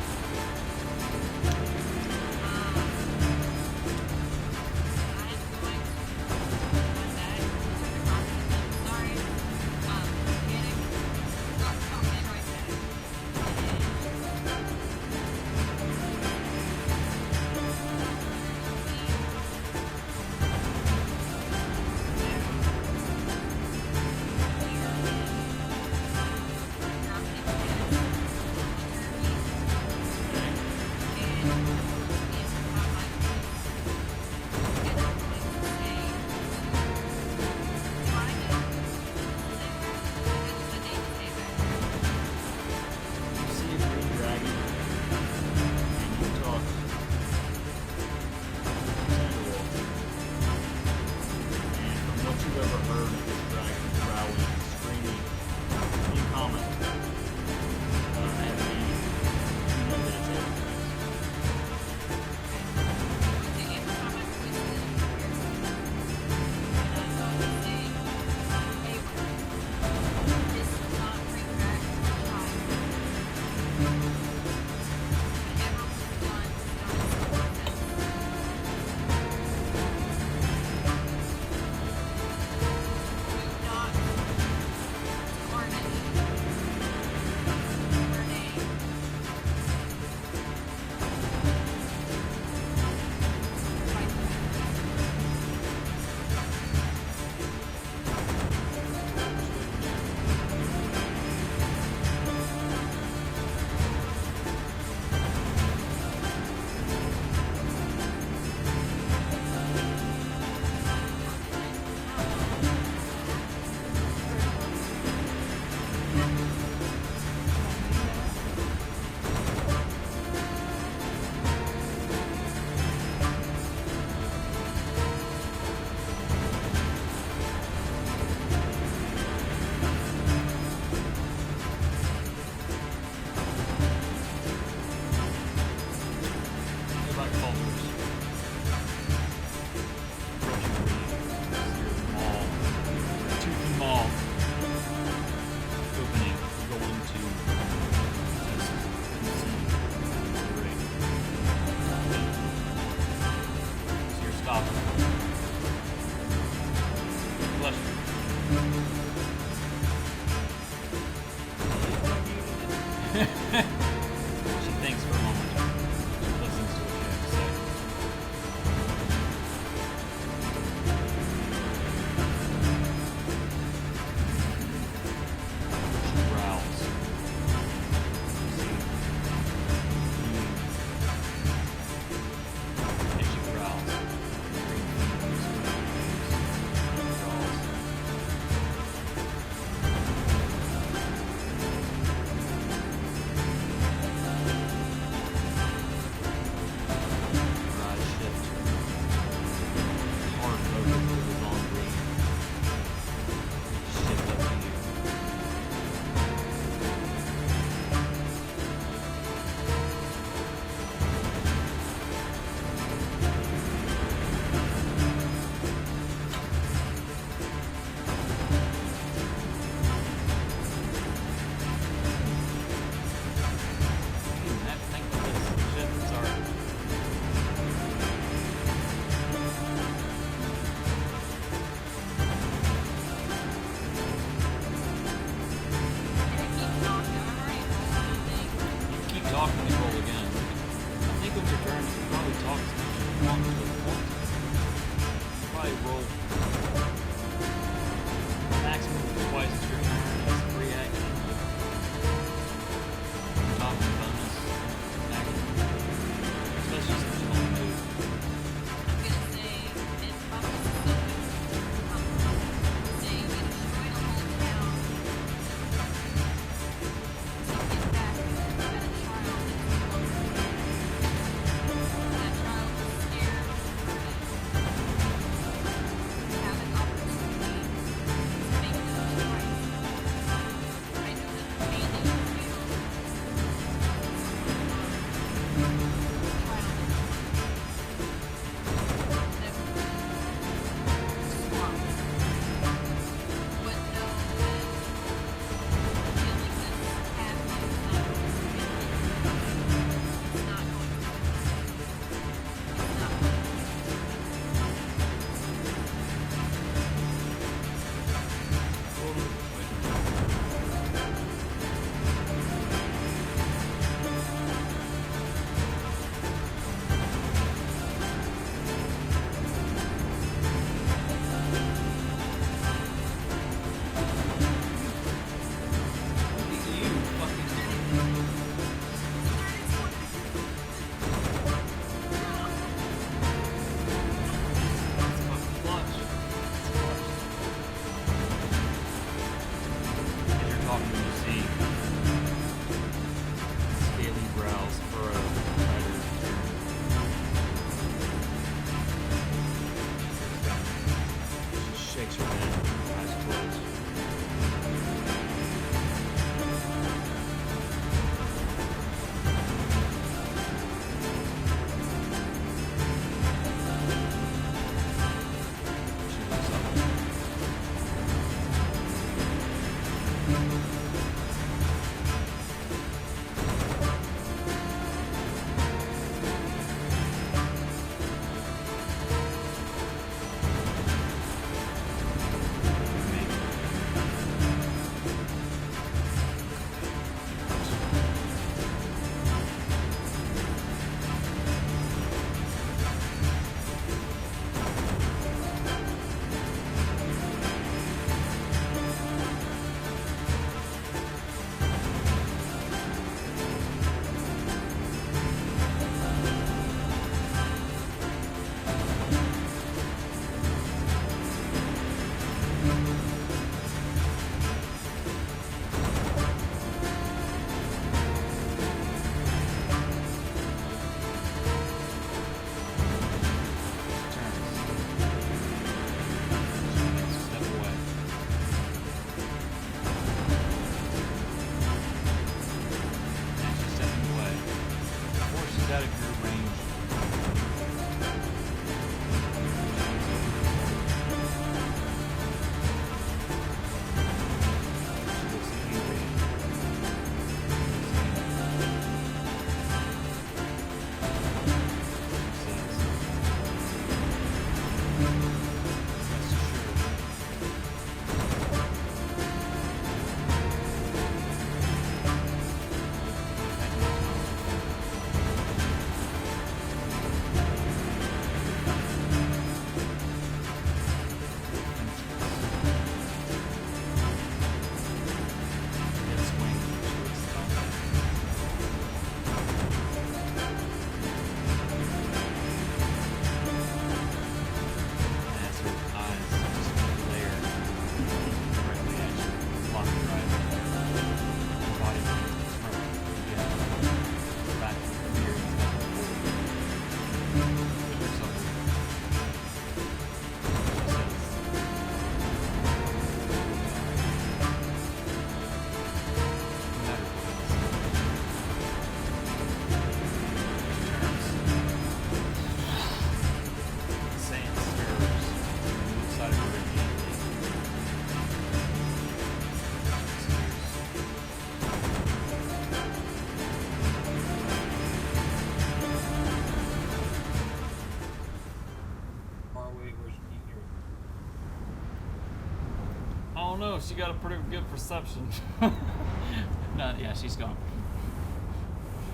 [SPEAKER 1] don't know. She got a pretty good perception. No, yeah, she's gone.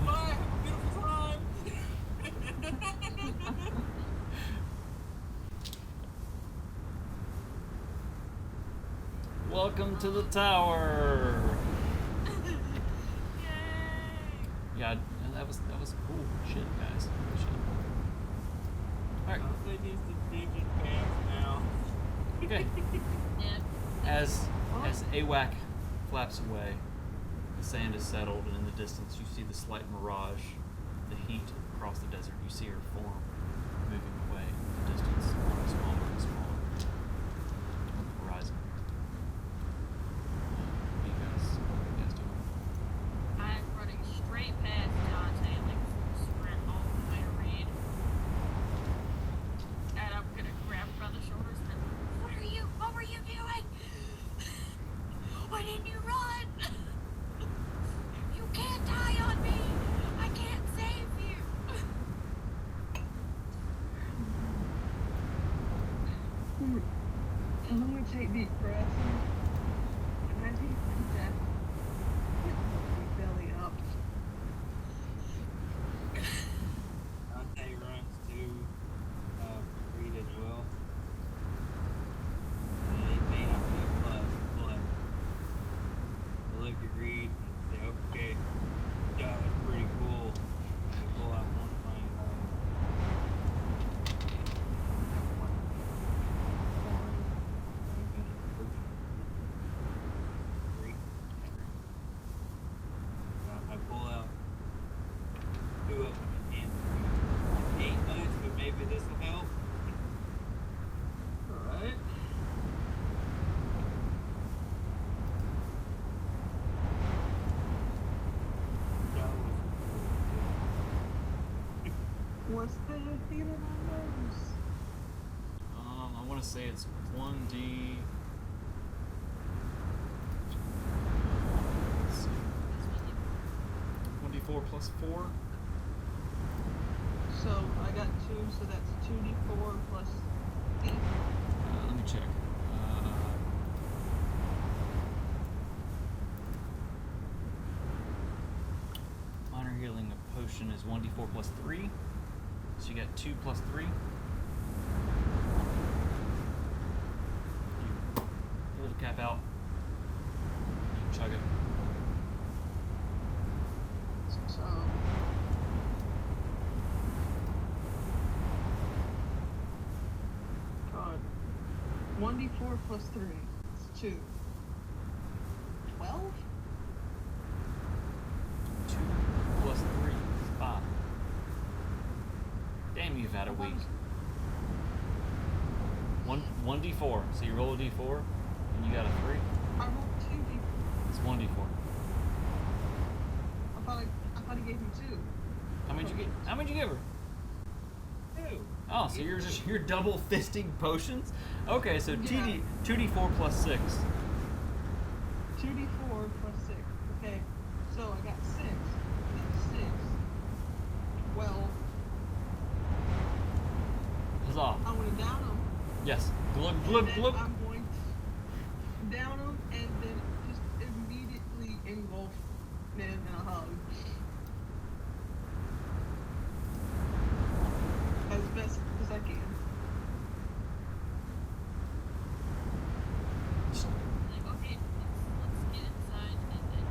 [SPEAKER 6] Bye. Have a beautiful time.
[SPEAKER 1] Welcome to the tower.
[SPEAKER 4] Yay!
[SPEAKER 1] Yeah, that was cool shit, guys. Cool shit. All right.
[SPEAKER 6] They need some digging pants now.
[SPEAKER 1] Okay.
[SPEAKER 4] Yeah.
[SPEAKER 1] As AWAC flaps away, the sand is settled, and in the distance you see the slight mirage, the heat across the desert. You see her form moving away in the distance, growing smaller and smaller on the horizon. What are you guys doing?
[SPEAKER 4] I'm running straight past Dante, like full sprint all the way to Reed. And I'm gonna grab her by the shoulders and what were you doing? Why didn't you run? You can't die on me! I can't save you!
[SPEAKER 3] I'm gonna take deep breaths and I think that belly up.
[SPEAKER 6] Dante runs to Reed and Joel. He may not be but I look at Reed and say, okay, that was pretty cool. I pull out one of my I pull out two of them and 8 months, but maybe this will help.
[SPEAKER 3] Alright.
[SPEAKER 6] That was
[SPEAKER 3] What's the feeling on those?
[SPEAKER 1] I want to say it's 1D. Let's see. 1D4 plus 4.
[SPEAKER 3] So I got 2, so that's 2d4 plus 8.
[SPEAKER 1] Let me check. Minor healing of potion is 1d4 plus 3. So you got 2 plus 3. You pull the cap out. You chug it.
[SPEAKER 3] So 1d4 plus 3 is 2. 12?
[SPEAKER 1] 2 plus 3 is 5. Damn, you've had a week. 1d4. So you roll a d4, and you got a 3.
[SPEAKER 3] I rolled 2d4.
[SPEAKER 1] It's 1d4.
[SPEAKER 3] I thought he gave me 2.
[SPEAKER 1] How many did you give her?
[SPEAKER 6] 2.
[SPEAKER 1] Oh, so you're double fisting potions? Okay, so
[SPEAKER 3] Yeah.
[SPEAKER 1] 2d4 plus 6.
[SPEAKER 3] 2d4 plus 6. Okay, so I got 6. That's 6. 12.
[SPEAKER 1] Huzzah.
[SPEAKER 3] I'm going to down him.
[SPEAKER 1] Yes. Glug, glug,
[SPEAKER 3] And then
[SPEAKER 1] glug.
[SPEAKER 3] I'm going to down him and then just immediately engulf him in a hug. As best as I can.
[SPEAKER 4] Like, okay, let's get inside and get a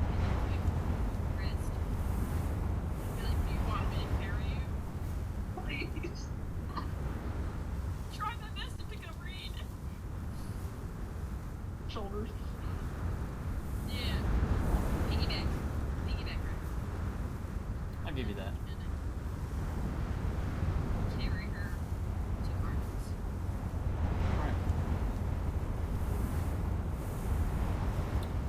[SPEAKER 4] quick rest. I feel like, do you want me to carry you?
[SPEAKER 3] Please.
[SPEAKER 4] Try my best to pick up Reed.
[SPEAKER 3] Shoulders.
[SPEAKER 4] Yeah. Piggyback. Piggyback right.
[SPEAKER 1] I'll give you that.
[SPEAKER 4] And then carry her to Arnold's.
[SPEAKER 1] Alright.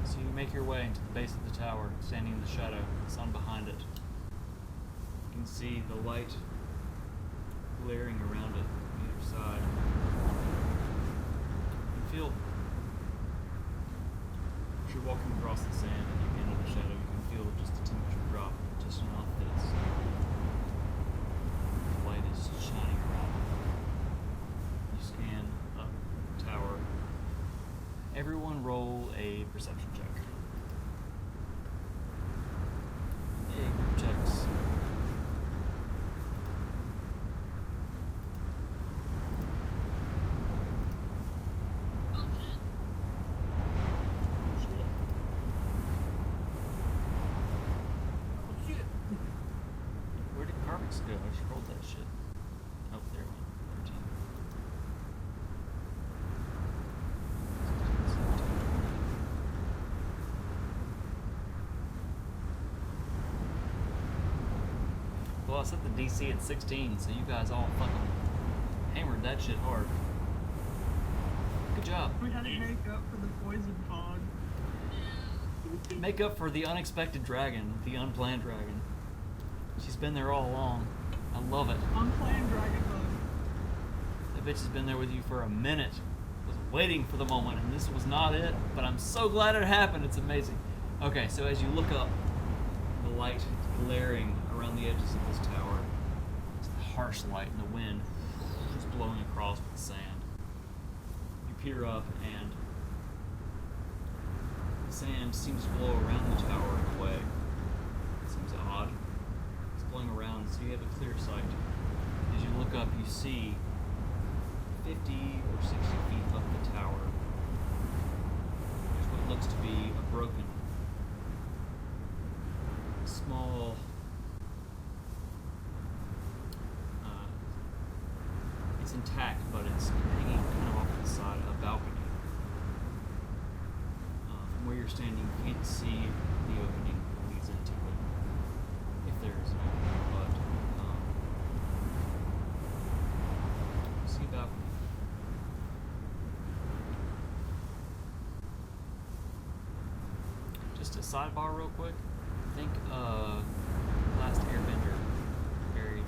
[SPEAKER 1] So you make your way into the base of the tower, standing in the shadow, the sun behind it. You can see the light glaring around it on either side. You feel, as you're walking across the sand and you get into the shadow, you can feel just the temperature drop just enough that it's, the light is shining around it. You scan up the tower. Everyone roll a perception check. A group checks.
[SPEAKER 4] Oh shit.
[SPEAKER 2] Oh shit!
[SPEAKER 1] Where did Carvix go? I just rolled that shit. Oh, there it went. 13. 16, 17, 20. Well, I set the DC at 16, so you guys all fucking hammered that shit hard. Good job.
[SPEAKER 3] We had to make up for the poison fog.
[SPEAKER 1] Make up for the unexpected dragon, the unplanned dragon. She's been there all along. I love it.
[SPEAKER 3] Unplanned dragon bug.
[SPEAKER 1] That bitch has been there with you for a minute. Was waiting for the moment, and this was not it, but I'm so glad it happened. It's amazing. Okay, so as you look up, the light is glaring around the edges of this tower. It's the harsh light, and the wind is blowing across with the sand. You peer up, and the sand seems to blow around the tower in a way. It seems odd. It's blowing around, so you have a clear sight. As you look up, you see 50 or 60 feet up the tower, there's what looks to be a broken, small, it's intact, but it's hanging kind of off to the side of a balcony. From where you're standing, you can't see the opening that leads into it, if there is an opening, but you see a balcony. Just a sidebar real quick. Think Last Airbender buried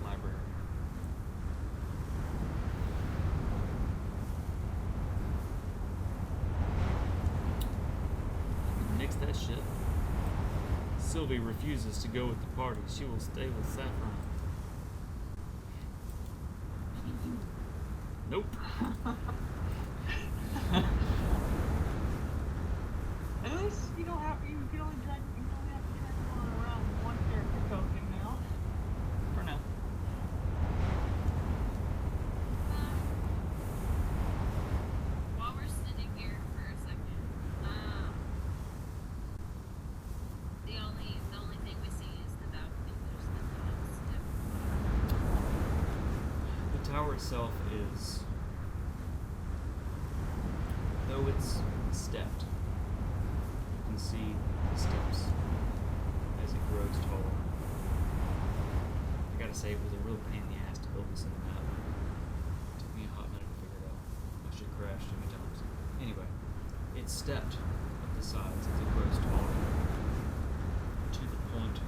[SPEAKER 1] library. Nix that shit. Sylvie refuses to go with the party. She will stay with Saffron. Nope.
[SPEAKER 3] At least you don't have you can only drag you only have to drag one around one character token now.
[SPEAKER 1] For now.
[SPEAKER 4] While we're sitting here for a second, the only thing we see is the balcony. There's nothing else different.
[SPEAKER 1] The tower itself is, though it's stepped, you can see the steps as it grows taller. I gotta say, it was a real pain in the ass to build this in the map. It took me a hot minute to figure it out. My shit crashed too many times. Anyway, it's stepped up the sides as it grows taller to the point.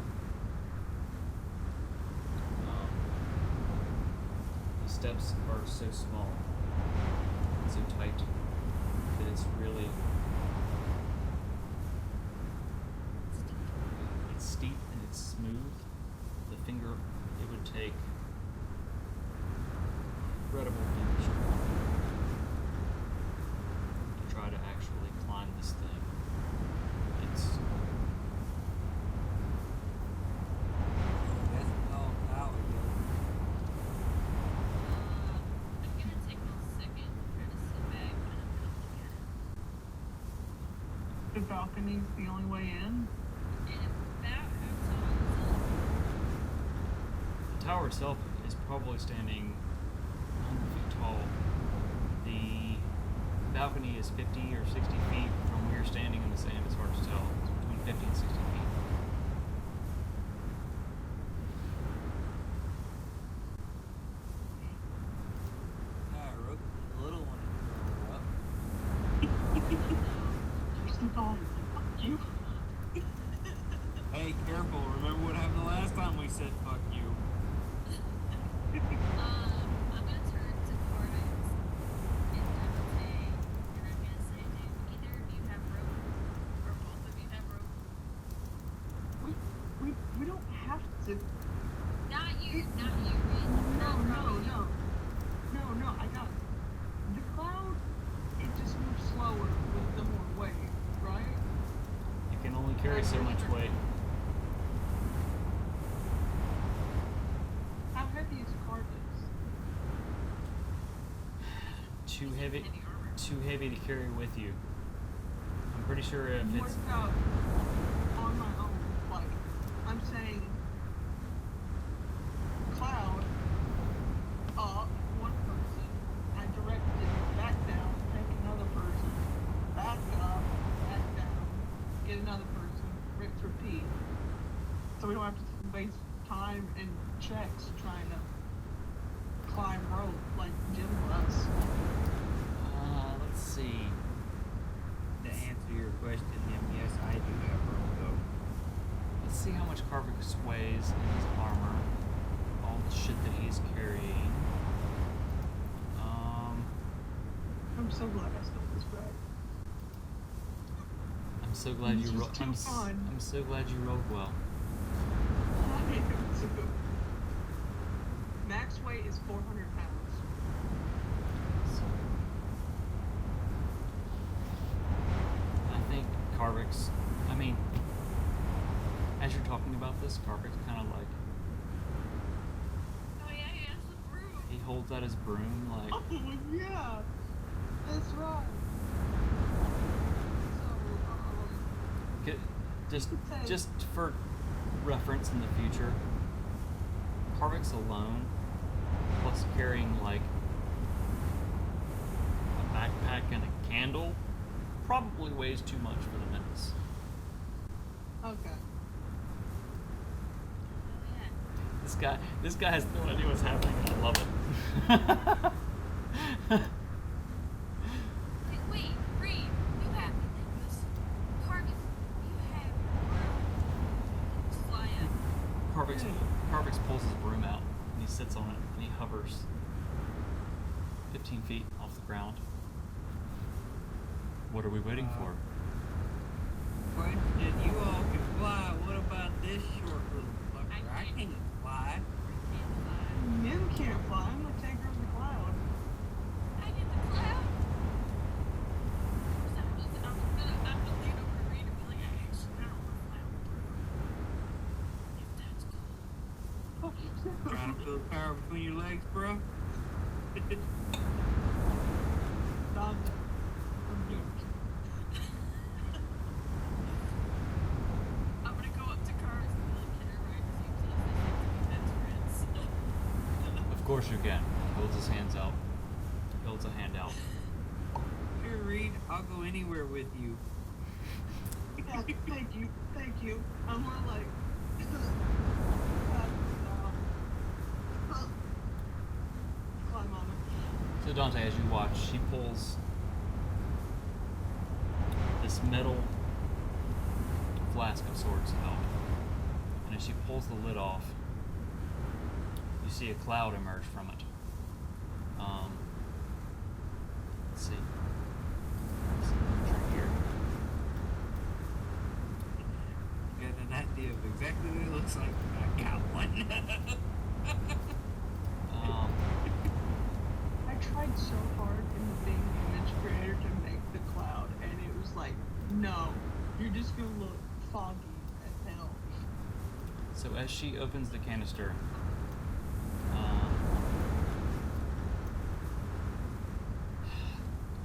[SPEAKER 1] The steps are so small and so tight that it's really it's steep and it's smooth. The finger it would take incredible finger strength to try to actually climb this thing. It's
[SPEAKER 2] That's a tall tower, yo.
[SPEAKER 4] I'm gonna take a second to try to sit back and I'm gonna look at it.
[SPEAKER 3] The balcony's the only way in.
[SPEAKER 4] And about how tall
[SPEAKER 1] the tower itself is probably standing 100 feet tall. The balcony is 50 or 60 feet from where you're standing in the sand. It's hard to tell. It's between 50 and 60 feet.
[SPEAKER 2] Rook, the little one is growing up.
[SPEAKER 3] There's the dog. Fuck you.
[SPEAKER 6] Hey, careful. Remember what happened the last time we said fuck you?
[SPEAKER 4] I'm gonna turn to Corvix and Devontae, and I'm gonna say, do either of you have rope? Or both of you have rope?
[SPEAKER 3] We don't have to.
[SPEAKER 4] Not you, Reed.
[SPEAKER 3] No,
[SPEAKER 4] Not
[SPEAKER 3] no,
[SPEAKER 4] you.
[SPEAKER 3] no. No, I got it. The cloud, it just moves slow.
[SPEAKER 1] carry so much weight.
[SPEAKER 3] How heavy is Carpus?
[SPEAKER 1] Too heavy.
[SPEAKER 4] Heavy armor.
[SPEAKER 1] Too heavy to carry with you. I'm pretty sure if
[SPEAKER 3] What
[SPEAKER 1] it's
[SPEAKER 3] about on my own? Like, I'm saying Cloud up, one person. I directed it back down, take another person, back up, back down, get another person, rinse, repeat. So we don't have to waste time and checks trying to climb rope like Jim was.
[SPEAKER 1] let's see.
[SPEAKER 6] To answer your question, yes, I do have rope though.
[SPEAKER 1] Let's see how much Carvix weighs in his armor. All the shit that he's carrying.
[SPEAKER 3] I'm so glad I stole this back.
[SPEAKER 1] I'm so glad
[SPEAKER 3] This
[SPEAKER 1] you
[SPEAKER 3] was too fun.
[SPEAKER 1] I'm so glad you rolled well.
[SPEAKER 3] I am too. Max weight is 400 pounds.
[SPEAKER 1] I think Carvix, I mean, as you're talking about this, Carvix kind of like,
[SPEAKER 4] Oh yeah, he has the broom.
[SPEAKER 1] he holds out his broom like,
[SPEAKER 3] Oh, yeah. That's right. So,
[SPEAKER 1] get, just
[SPEAKER 3] Okay.
[SPEAKER 1] just for reference in the future, Carvix alone, plus carrying like a backpack and a candle, probably weighs too much for the Menace.
[SPEAKER 3] okay.
[SPEAKER 4] Oh yeah.
[SPEAKER 1] This guy has no idea what's happening, and I love it.
[SPEAKER 4] Wait, Reed, you have this. Carmen, you have fly up.
[SPEAKER 1] Carvix pulls his broom out and he sits on it and he hovers 15 feet off the ground. What are we waiting for?
[SPEAKER 6] Question, you all can fly. What about this short little fucker? I can't fly.
[SPEAKER 3] Nim can't fly. I'm gonna take her to the cloud.
[SPEAKER 4] I get the cloud. So I'm gonna lean over to Reed and be like, actually, I don't want to fly on the broom. If that's cool.
[SPEAKER 6] Trying to feel the power between your legs, bro.
[SPEAKER 3] Dante. I'm joking.
[SPEAKER 4] I'm gonna go up to Cars and be like, can I ride with you? Because I think we best friends.
[SPEAKER 1] Of course you can. He holds his hands out. He holds a hand out.
[SPEAKER 6] Here, Reed, I'll go anywhere with you.
[SPEAKER 3] Yeah, thank you. Thank you. I'm more like. Climb on it.
[SPEAKER 1] So Dante, as you watch, she pulls this metal flask of sorts out. And as she pulls the lid off, you see a cloud emerge from it. Let's see. Let's see the picture here.
[SPEAKER 6] Got an idea of exactly what it looks like. I got one.
[SPEAKER 3] I tried so hard in the Bing image creator to make the cloud, and it was like, no, you're just gonna look foggy as hell.
[SPEAKER 1] So as she opens the canister,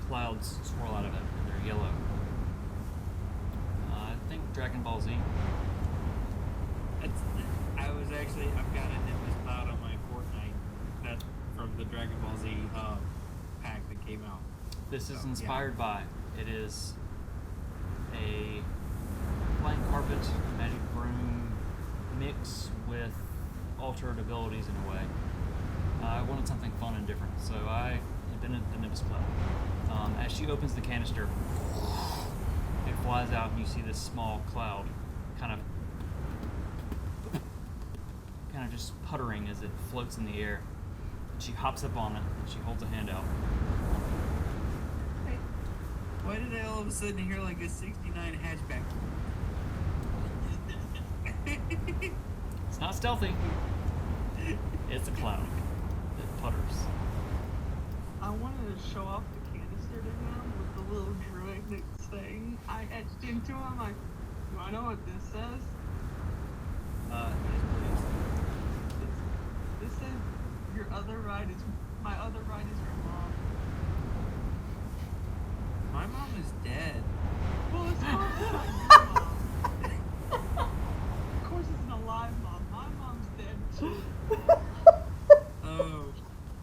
[SPEAKER 1] clouds swirl out of it, and they're yellow. I think Dragon Ball Z.
[SPEAKER 6] I've got a Nimbus Cloud on my Fortnite. That's from the Dragon Ball Z pack that came out.
[SPEAKER 1] This is
[SPEAKER 6] So,
[SPEAKER 1] inspired by. It is a flying carpet, magic broom mix with altered abilities in a way. I wanted something fun and different, so I invented the Nimbus Cloud. As she opens the canister, it flies out, and you see this small cloud kind of just puttering as it floats in the air. She hops up on it, and she holds a hand out.
[SPEAKER 6] Hey, why did I all of a sudden hear like a 69 hatchback?
[SPEAKER 1] It's not stealthy. It's a cloud that putters.
[SPEAKER 3] I wanted to show off the canister to him with the little druid thing I etched into him. Like, Do I know what this says?
[SPEAKER 6] Yes, please.
[SPEAKER 3] This says your other ride is my other ride is your mom.
[SPEAKER 2] My mom is dead.
[SPEAKER 3] Well, it's not your mom. Of course, it's an alive mom. My mom's dead too.
[SPEAKER 2] Oh,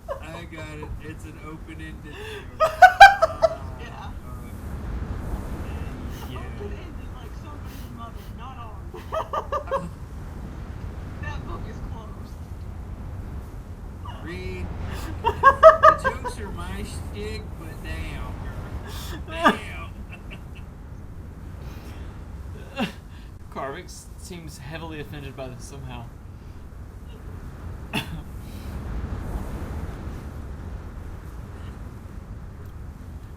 [SPEAKER 2] I got it. It's an open-ended joke.
[SPEAKER 3] Yeah.
[SPEAKER 2] Yeah.
[SPEAKER 3] Open-ended like somebody's mother, not ours. That book is closed.
[SPEAKER 2] Reed, the jokes are my shtick, but damn, girl. Damn.
[SPEAKER 1] Carvix seems heavily offended by this somehow.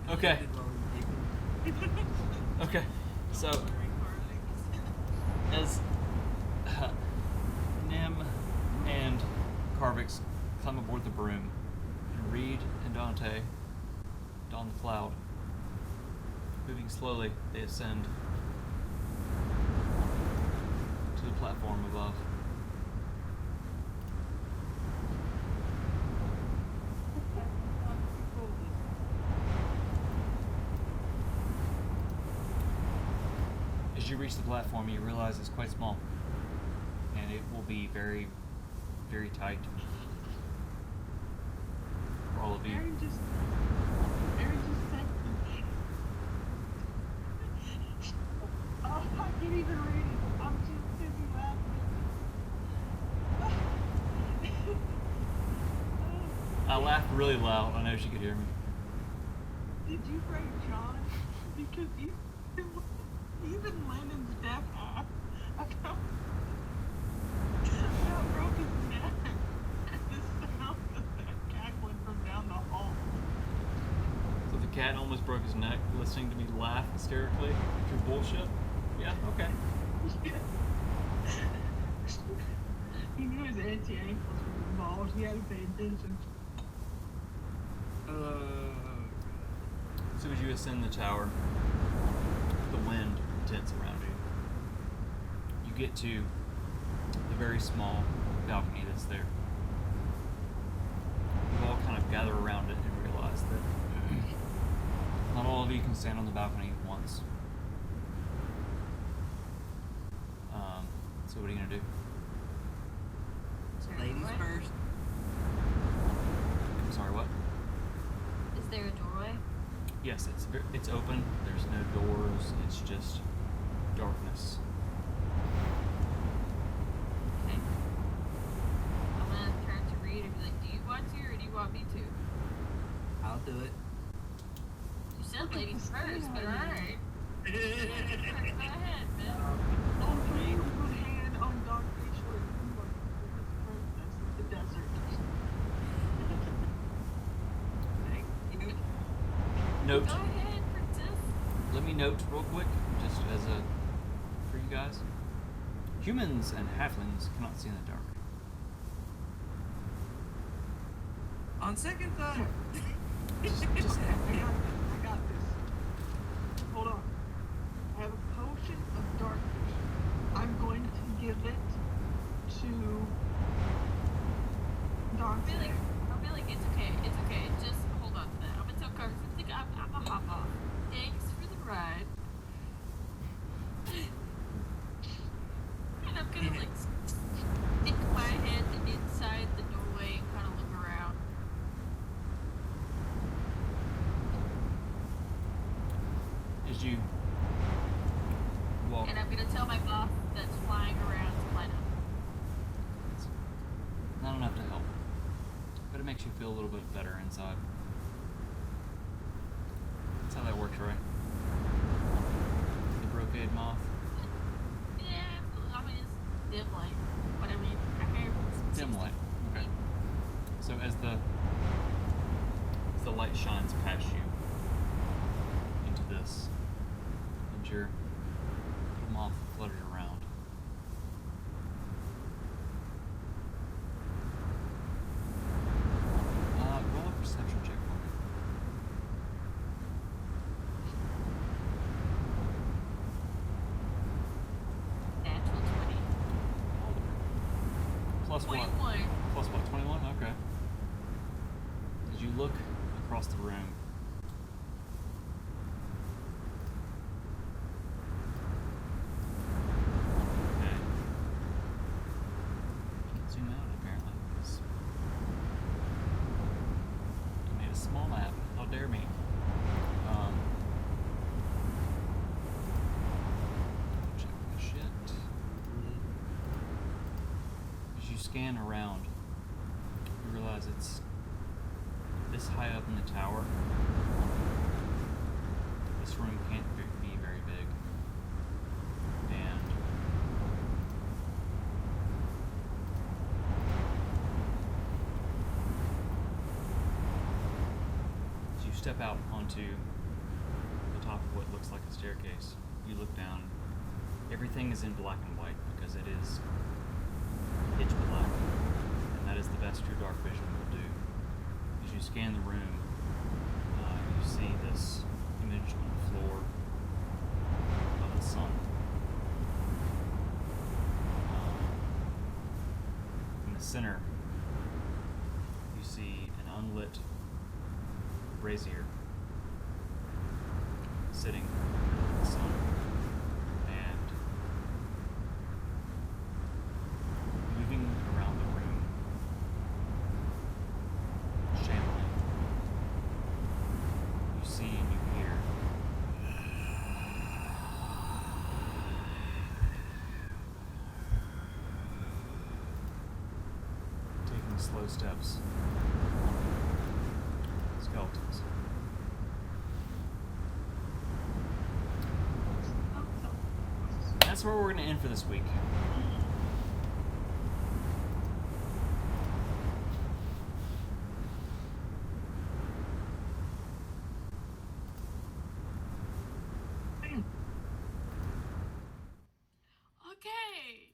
[SPEAKER 1] Okay. Okay. So, as Nim and Carvix climb aboard the broom, and Reed and Dante don the cloud, moving slowly, they ascend to the platform above. As you reach the platform, you realize it's quite small, and it will be very, very tight for all of you.
[SPEAKER 3] Aaron just said. Oh, I can't even read it. I'm too busy laughing.
[SPEAKER 1] I laughed really loud. I know she could hear me.
[SPEAKER 3] Did you break John? Because even Lennon's deaf about broke his neck. The sound of that cackling from down the hall.
[SPEAKER 1] So the cat almost broke his neck listening to me laugh hysterically at your bullshit? Yeah, okay.
[SPEAKER 3] He knew his anti-ankles were involved. He had to pay attention.
[SPEAKER 1] So as you ascend the tower, the wind intense around you. You get to the very small balcony that's there. You all kind of gather around it and realize that not all of you can stand on the balcony at once. So what are you gonna do?
[SPEAKER 2] Ladies first.
[SPEAKER 1] I'm sorry, what?
[SPEAKER 4] Is there a doorway?
[SPEAKER 1] Yes, it's open. There's no doors. It's just darkness.
[SPEAKER 4] Okay. I'm gonna turn to Reed and be like, do you want to or do you want me to?
[SPEAKER 2] I'll do it.
[SPEAKER 4] You said ladies first, but alright. Go ahead, man.
[SPEAKER 3] Oh, please put hand on Dogfish or you are the princess of the desert.
[SPEAKER 2] Thank you.
[SPEAKER 1] Note.
[SPEAKER 4] Go ahead, princess.
[SPEAKER 1] Let me note real quick, just as a for you guys. Humans and halflings cannot see in the dark.
[SPEAKER 2] On second thought.
[SPEAKER 3] I got this. Hold on. I have a potion of darkness. I'm going to give it to Dante.
[SPEAKER 4] I'll be like, it's okay. Just hold on to that. I'm gonna tell Carter, I'm gonna hop off. Thanks for the ride. And I'm gonna like stick my head inside the doorway and kind of look around.
[SPEAKER 1] As you walk,
[SPEAKER 4] And I'm gonna tell my boss that's flying around to line up.
[SPEAKER 1] it's not enough to help, but it makes you feel a little bit better inside. That's how that works, right? The brocade moth.
[SPEAKER 4] Yeah, I mean, it's dim light. But I mean,
[SPEAKER 1] Dim light. Okay. So as the light shines past you into this, and your little moth fluttered around. Roll a perception check for me. Plus what?
[SPEAKER 4] 21.
[SPEAKER 1] Plus what? 21? Okay. As you look across the room, okay. Can't zoom out apparently because I made a small map. How dare me? Check my shit. As you scan around, you realize it's this high up in the tower. This room can't be very big. And as you step out onto the top of what looks like a staircase, you look down. Everything is in black and white because it is pitch black, and that is the best your dark vision will do. As you scan the room, you see this image on the floor of the sun. In the center, you see an unlit brazier sitting in the sun, and moving around the room, shambling, you see and you hear taking slow steps. Skeletons. That's where we're going to end for this week.
[SPEAKER 4] Okay.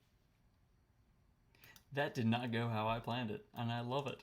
[SPEAKER 1] That did not go how I planned it, and I love it.